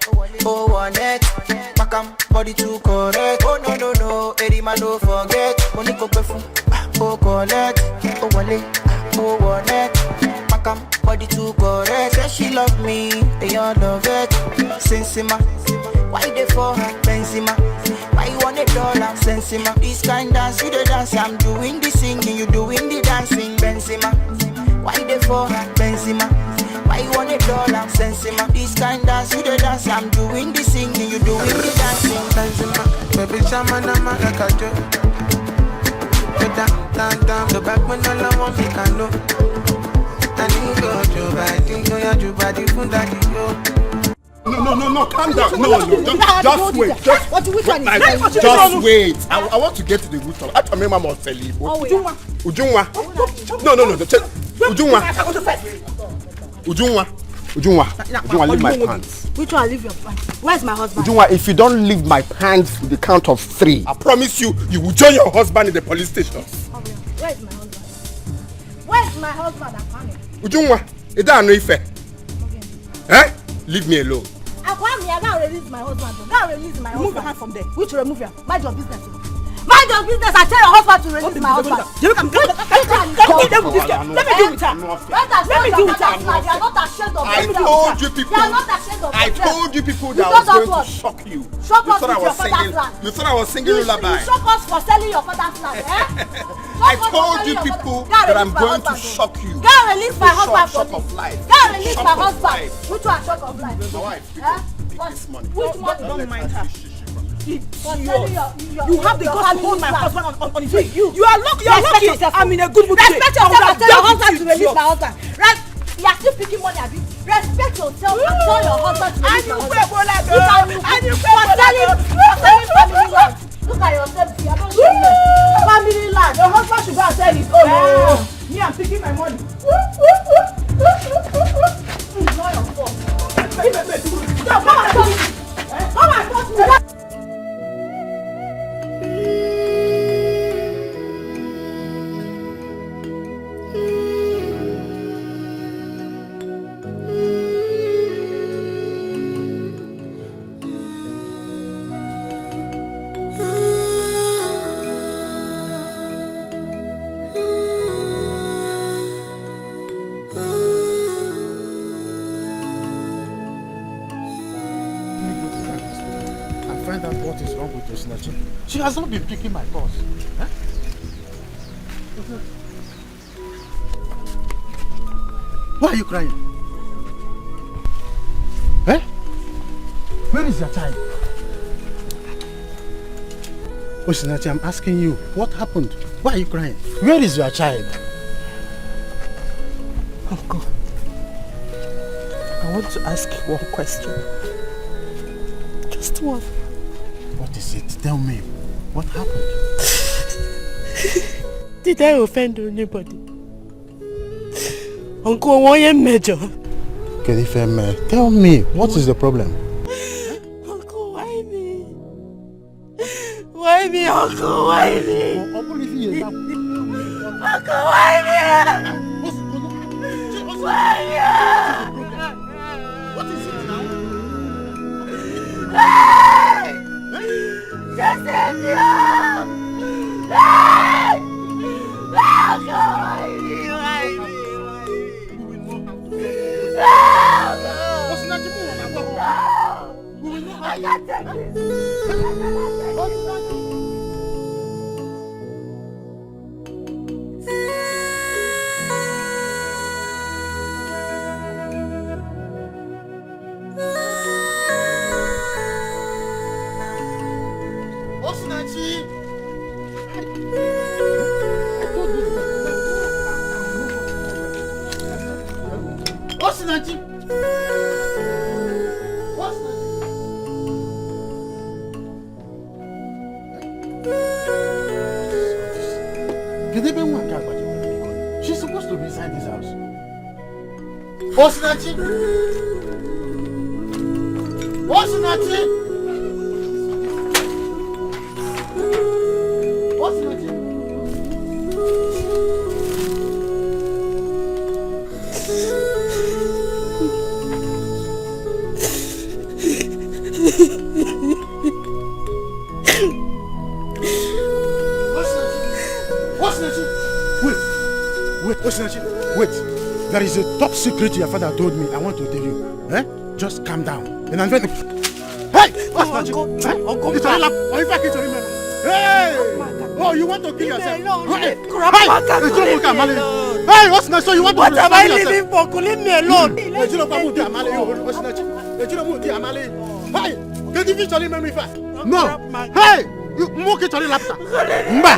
oh, one net. Bakam, body too correct. Oh, no, no, no. Eddie man, don't forget. Money go before. Oh, collect, oh, wale, oh, one net. Bakam, body too correct. Say she love me, they all love it. Sensima, why they for her? Benzema, why you want a dollar? Sensima, this kind dance, you the dance. I'm doing the singing, you doing the dancing. Benzema, why they for her? Benzema, why you want a dollar? Sensima, this kind dance, you the dance. I'm doing the singing, you doing the dancing. Benzema, baby, shaman, I'm like a joke. Down, the back when all I want me can know. No, calm down. No, just wait. Just wait. I want to get to the root of it. I remember my tell you. Ujunwa. No. Ujunwa, leave my pants. Which one leave your pants? Where's my husband? Ujunwa, if you don't leave my pants with the count of 3, I promise you will join your husband in the police station. Where's my husband? Where's my husband? Ujunwa, is that no effect? Eh? Leave me alone. I gotta release my husband. Remove your hand from there. Which remove your? Mind your business. Mind your business. I tell your husband to release my husband. Let me deal with her. Let me deal with her. You are not ashamed of I told you people. I told you people that I was going to shock you. Shock us with your father's land. You thought I was singing lullaby. You shock us for selling your father's land, I told you people that I'm going to shock you. Go release my husband for me. Go release my husband. Which one shock of life? My wife. This money. Which one? Don't mind her. You have the guts to hold my husband on his feet. You are lucky. I'm in a good mood today. Respect yourself. Tell your husband to release my husband. Right? You are still picking money, Abi. Respect yourself and tell your husband to release my husband. For selling family land. Look at yourself. You are not showing family land. Your husband should go and sell it. Oh, me, I'm picking my money. It's not your fault. Come and touch me. She has not been picking my calls. Huh? Why are you crying? Eh? Where is your child? Osinachi, I'm asking you, what happened? Why are you crying? Where is your child? Uncle, I want to ask you one question. Just one. What is it? Tell me. What happened? Did I offend anybody? Uncle, why am major? Tell me, what is the problem? Uncle, why me? Why me, Uncle? Why me? Uncle, why me? Why me? What is it now? Just let me up! Why me? I can't take this! Osinachi! She's supposed to be inside this house. Osinachi! Osinachi! Osinachi! Wait. There is a top secret your father told me. I want to tell you. Eh? Just calm down. And I'm very... Hey! Uncle! Hey! Oh, you want to kill yourself? Hey! Hey, what's not so you want to kill yourself? What am I living for? Leave me alone. Hey! Get the fish on me fast. No! Hey! You mock it on the laptop. Mba!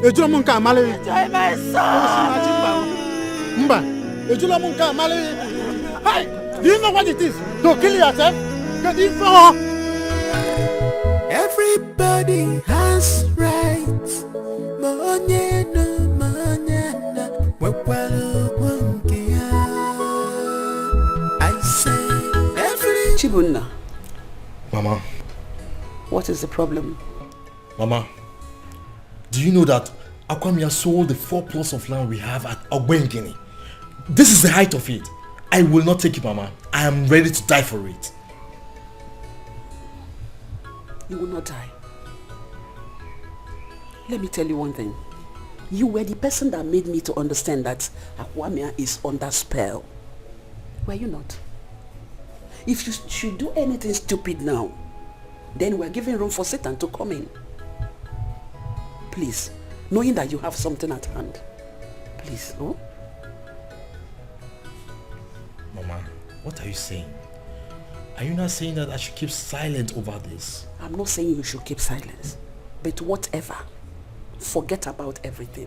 Enjoy my son! Mba! Enjoy my Hey! Do you know what it is? To kill yourself? Get the phone! Everybody has rights. I say every Chibunna. Mama. What is the problem? Mama, do you know that Akwamia sold the 4 plots of land we have at Ogbengini? This is the height of it. I will not take it, Mama. I am ready to die for it. You will not die. Let me tell you one thing. You were the person that made me to understand that Akwamia is under spell. Were you not? If you should do anything stupid now, then we're giving room for Satan to come in. Please, knowing that you have something at hand. Please, oh? Mama, what are you saying? Are you not saying that I should keep silent over this? I'm not saying you should keep silence. But whatever, forget about everything.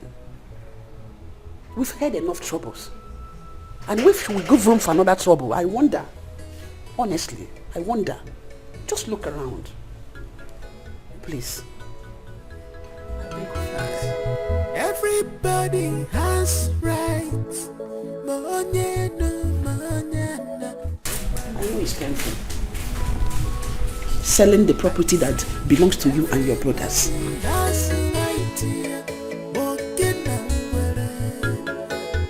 We've had enough troubles. And if we give room for another trouble, I wonder. Honestly, I wonder. Just look around. Please. Everybody has rights. I know it's painful. Selling the property that belongs to you and your brothers. That's right here. Walking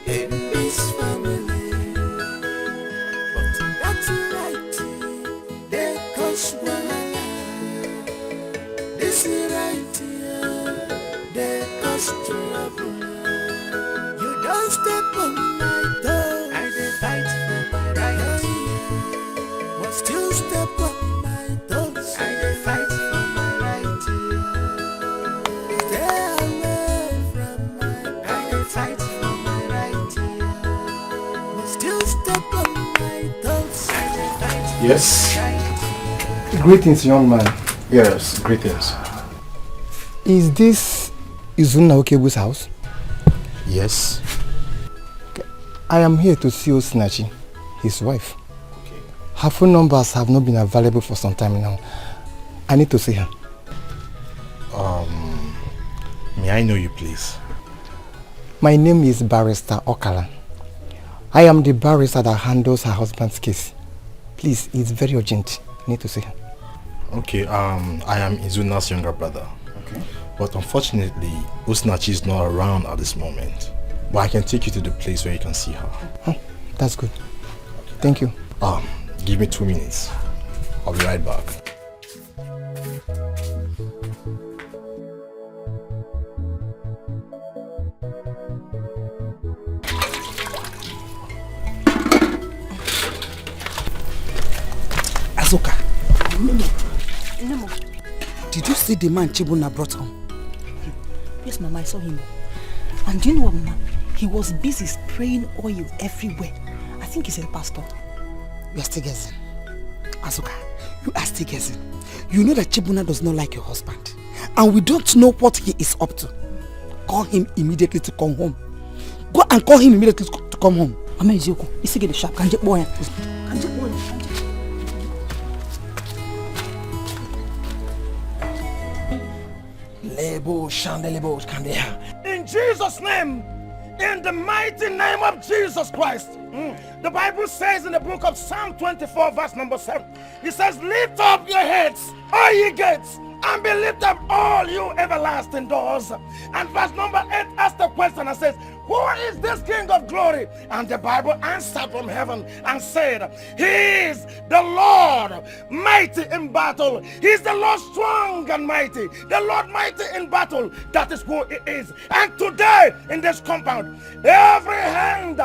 in this family. But that's right here. There goes one. This is right here. There goes trouble. You don't step on my toes. I did fight for my right. But still step on my toes. I did fight for my right. Stay away from my toes. I did fight for my right. But still step on my toes. I did fight for Yes. my right. Greetings, young man. Yes, greetings. Is this Izunna Okebu's house? Yes. Okay. I am here to see Osinachi, his wife. Okay. Her phone numbers have not been available for some time now. I need to see her. May I know you, please? My name is Barrister Okala. I am the barrister that handles her husband's case. Please, it's very urgent. I need to see her. Okay, I am Izuna's younger brother. Okay. But unfortunately, Osinachi is not around at this moment. But I can take you to the place where you can see her. Oh, that's good. Thank you. Give me 2 minutes. I'll be right back. Azuka. Nemo. Did you see the man Chibunna brought home? Yes, Mama, I saw him. And do you know what, Mama? He was busy spraying oil everywhere. I think he's a pastor. You are still guessing. Azuka, you are still guessing. You know that Chibunna does not like your husband. And we don't know what he is up to. Call him immediately to come home. Go and call him immediately to come home. Ama Eziokwu, isi gị dị sharp, ka nje kpọọ ya. In Jesus' name, in the mighty name of Jesus Christ. The Bible says in the book of Psalm 24 verse number 7, it says, lift up your heads, all ye gates, and be lifted up all you everlasting doors. And verse number 8 asks the question and says, who is this King of glory? And the Bible answered from heaven and said, he is the Lord mighty in battle. He is the Lord strong and mighty. The Lord mighty in battle. That is who he is. And today in this compound, every hand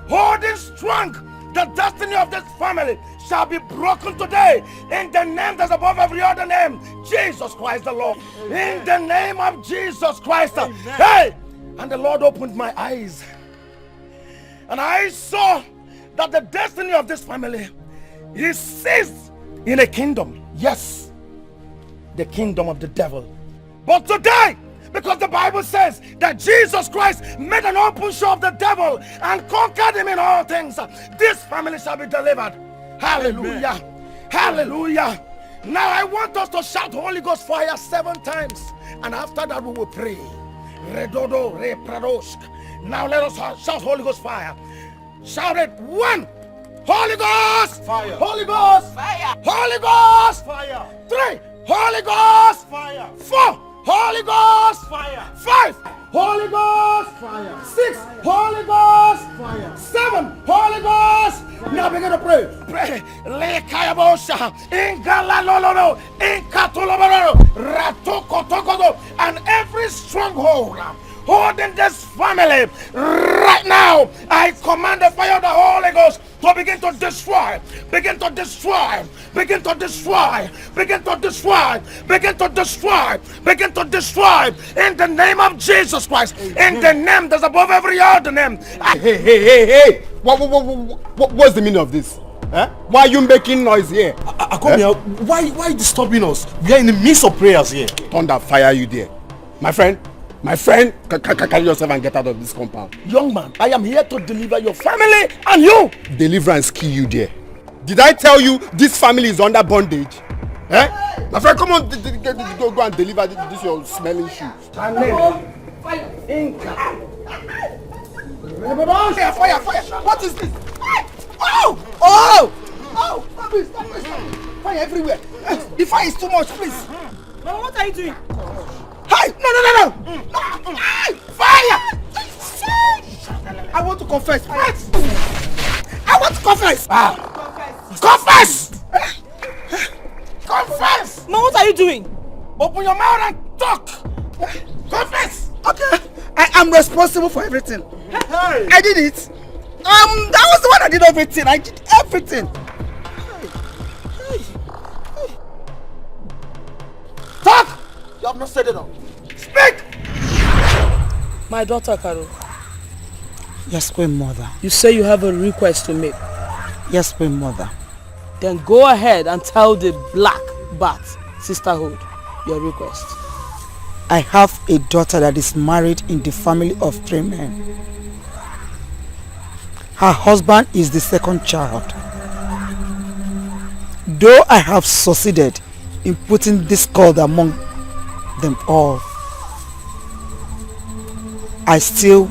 holding strong the destiny of this family shall be broken today in the name that's above every other name, Jesus Christ the Lord. In the name of Jesus Christ. Hey! And the Lord opened my eyes, and I saw that the destiny of this family is seized in a kingdom. Yes, the kingdom of the devil. But today, because the Bible says that Jesus Christ made an open show of the devil and conquered him in all things, this family shall be delivered. Hallelujah. Amen. Hallelujah. Now I want us to shout Holy Ghost fire 7 times, and after that we will pray. Redodo, repradosk. Now let us shout Holy Ghost fire. Shout it. 1. Holy Ghost fire. Holy Ghost fire. Holy Ghost fire. 3. Holy Ghost fire. 4. Holy Ghost fire. 5. Holy Ghost fire. 6. Holy Ghost fire. 7. Holy Ghost. Now begin to pray. Pray. Lekayabosha. Ingalalolo. Inkatuloboro. Ratokotokodo. And every stronghold holding this family right now, I command the fire of the Holy Ghost to begin to destroy, begin to destroy, begin to destroy, begin to destroy, begin to destroy, begin to destroy in the name of Jesus Christ, in the name that's above every other name. Hey! What's the meaning of this? Eh? Why are you making noise here? Akomia, why disturbing us? We are in the midst of prayers here. Thunder fire you there. My friend, carry yourself and get out of this compound. Young man, I am here to deliver your family and you. Deliverance kill you there. Did I tell you this family is under bondage? Eh? My friend, come on, go and deliver this your smelling shoe. Fire! What is this? Oh! Stop it! Fire everywhere. The fire is too much, please. Mama, what are you doing? Hi! No! Fire! I want to confess. I want to confess. Confess! Confess! Mama, what are you doing? Open your mouth and talk. Confess. Okay. I am responsible for everything. Hey. I did it. That was the one that did everything. I did everything. Talk! You have not said it all. Speak! My daughter, Carol. Yes, Queen Mother. You say you have a request to make. Yes, Queen Mother. Then go ahead and tell the Black Bat Sisterhood your request. I have a daughter that is married in the family of 3 men. Her husband is the second child. Though I have succeeded in putting discord among them all, I still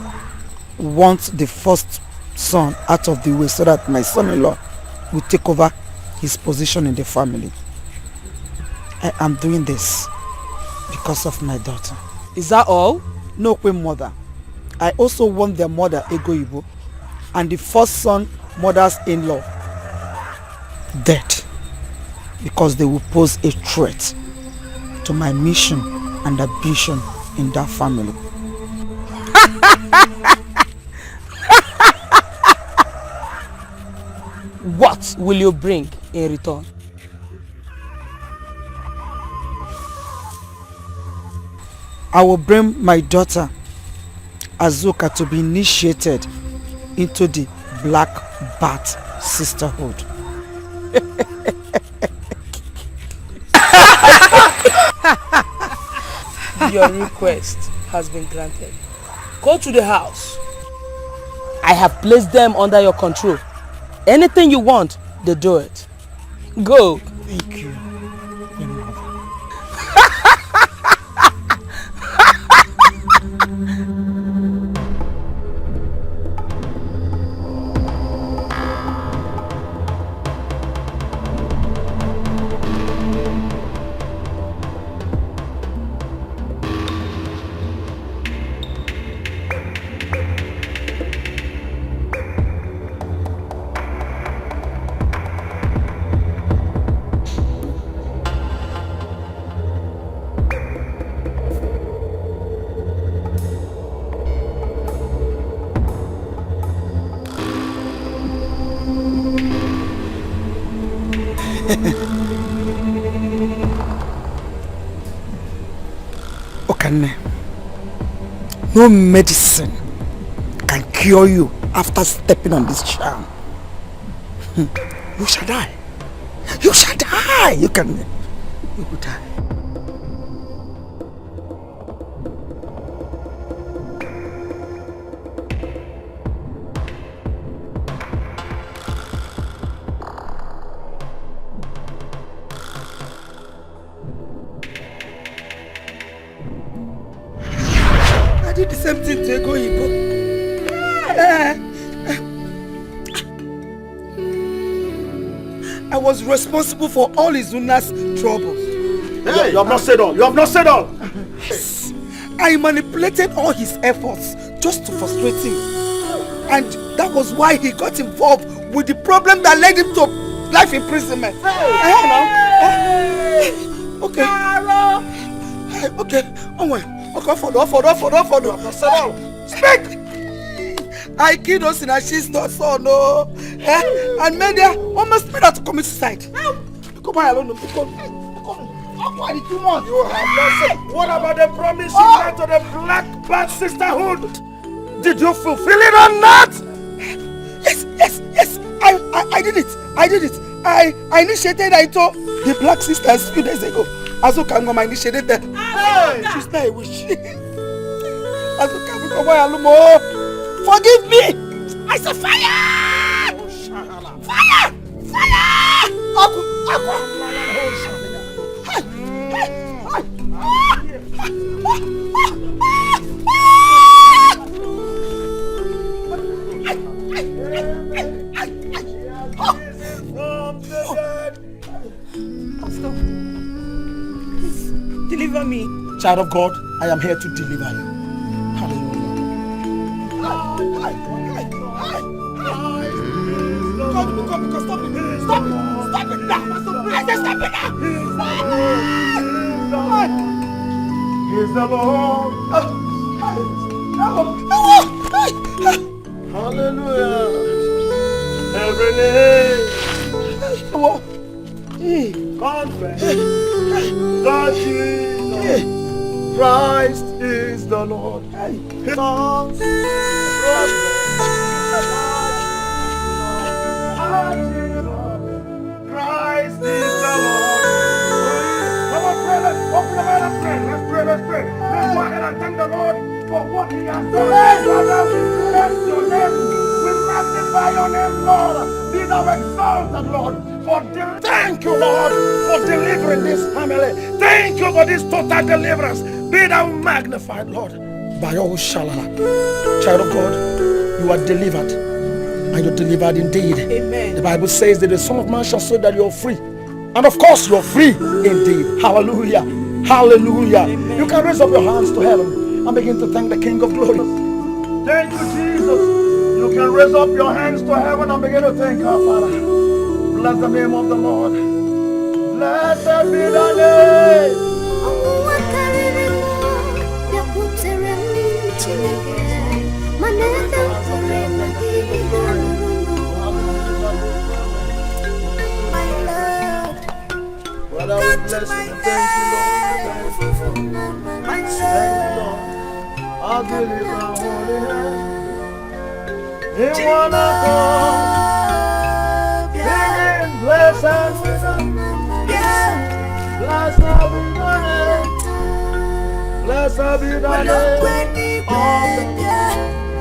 want the first son out of the way so that my son-in-law will take over his position in the family. I am doing this because of my daughter. Is that all? No, Queen Mother. I also want their mother, Ego Ibo, and the first son, mother's-in-law, dead, because they will pose a threat to my mission and ambition in that family. What will you bring in return? I will bring my daughter Azuka to be initiated into the Black Bat Sisterhood. Your request has been granted. Go to the house I have placed them under your control. Anything you want, they do it. Go. Thank you. No medicine can cure you after stepping on this charm. You shall die. You shall die. You will die. I did the same thing to Ego Igbo. I was responsible for all Izuna's troubles. Hey, you have not said all. You have not said all. Yes. I manipulated all his efforts just to frustrate him. And that was why he got involved with the problem that led him to life imprisonment. Okay. Okay. Speak! I killed us in a she's not so no. And many almost made her to commit suicide. Come on, alone. You have not said. What about the promise you made to the Black Band Sisterhood? Did you fulfill it or not? Yes. I did it. I initiated Aito, the Black Sisters, a few days ago. Azuka Ngoma initiated them. She's not a witch. Azuka Ngoma, forgive me! I said fire! Fire! Stop. Please, deliver me. Child of God, I am here to deliver you. Hallelujah. God, stop it. Stop it now. I said stop it now. He's the Lord. Hallelujah. Every name confess that Jesus Christ is the Lord. Songs Christ is the Lord. Come on, pray. Let's open the mouth and pray. Let's pray. Let's go ahead and thank the Lord for what He has done. Father, we bless your name. We magnify your name, Lord. Be thou exalted, Lord. Thank you, Lord, for delivering this family. Thank you for this total deliverance. Be thou magnified, Lord. By your shalala. Child of God, you are delivered. And you're delivered indeed. Amen. The Bible says that the Son of Man shall say that you're free. And of course you're free indeed. Hallelujah. Hallelujah. Amen. You can raise up your hands to heaven and begin to thank the King of Glory. Thank you, Jesus. You can raise up your hands to heaven and begin to thank our Father. Bless the name of the Lord. Blessed be the name. Father, we bless you. Thank you, Lord. Thank you, Lord. I'll deliver our holy hand. In one accord. Blessed be the name. Blessed be the name. Blessed be the name of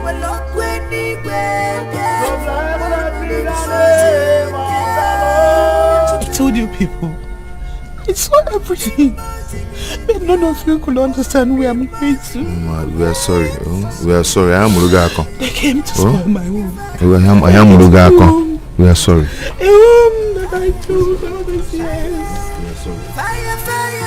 the Lord. told you people. I saw everything. But none of you could understand where I'm going to. We are sorry. We are sorry. I am Murugako. They came to spoil my home. I am Murugako. We are sorry. A home that I told all these years. We are sorry. Fire, fire,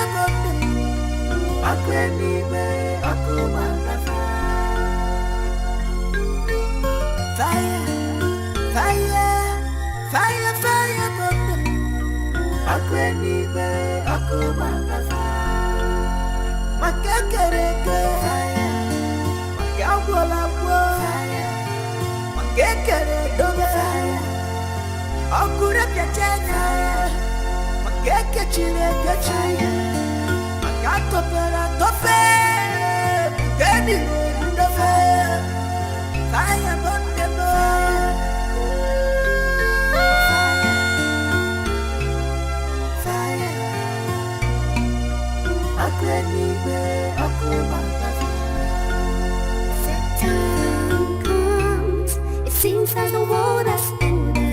it seems like the world has ended.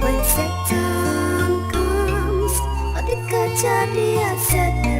When Satan comes, all the good jadi I said.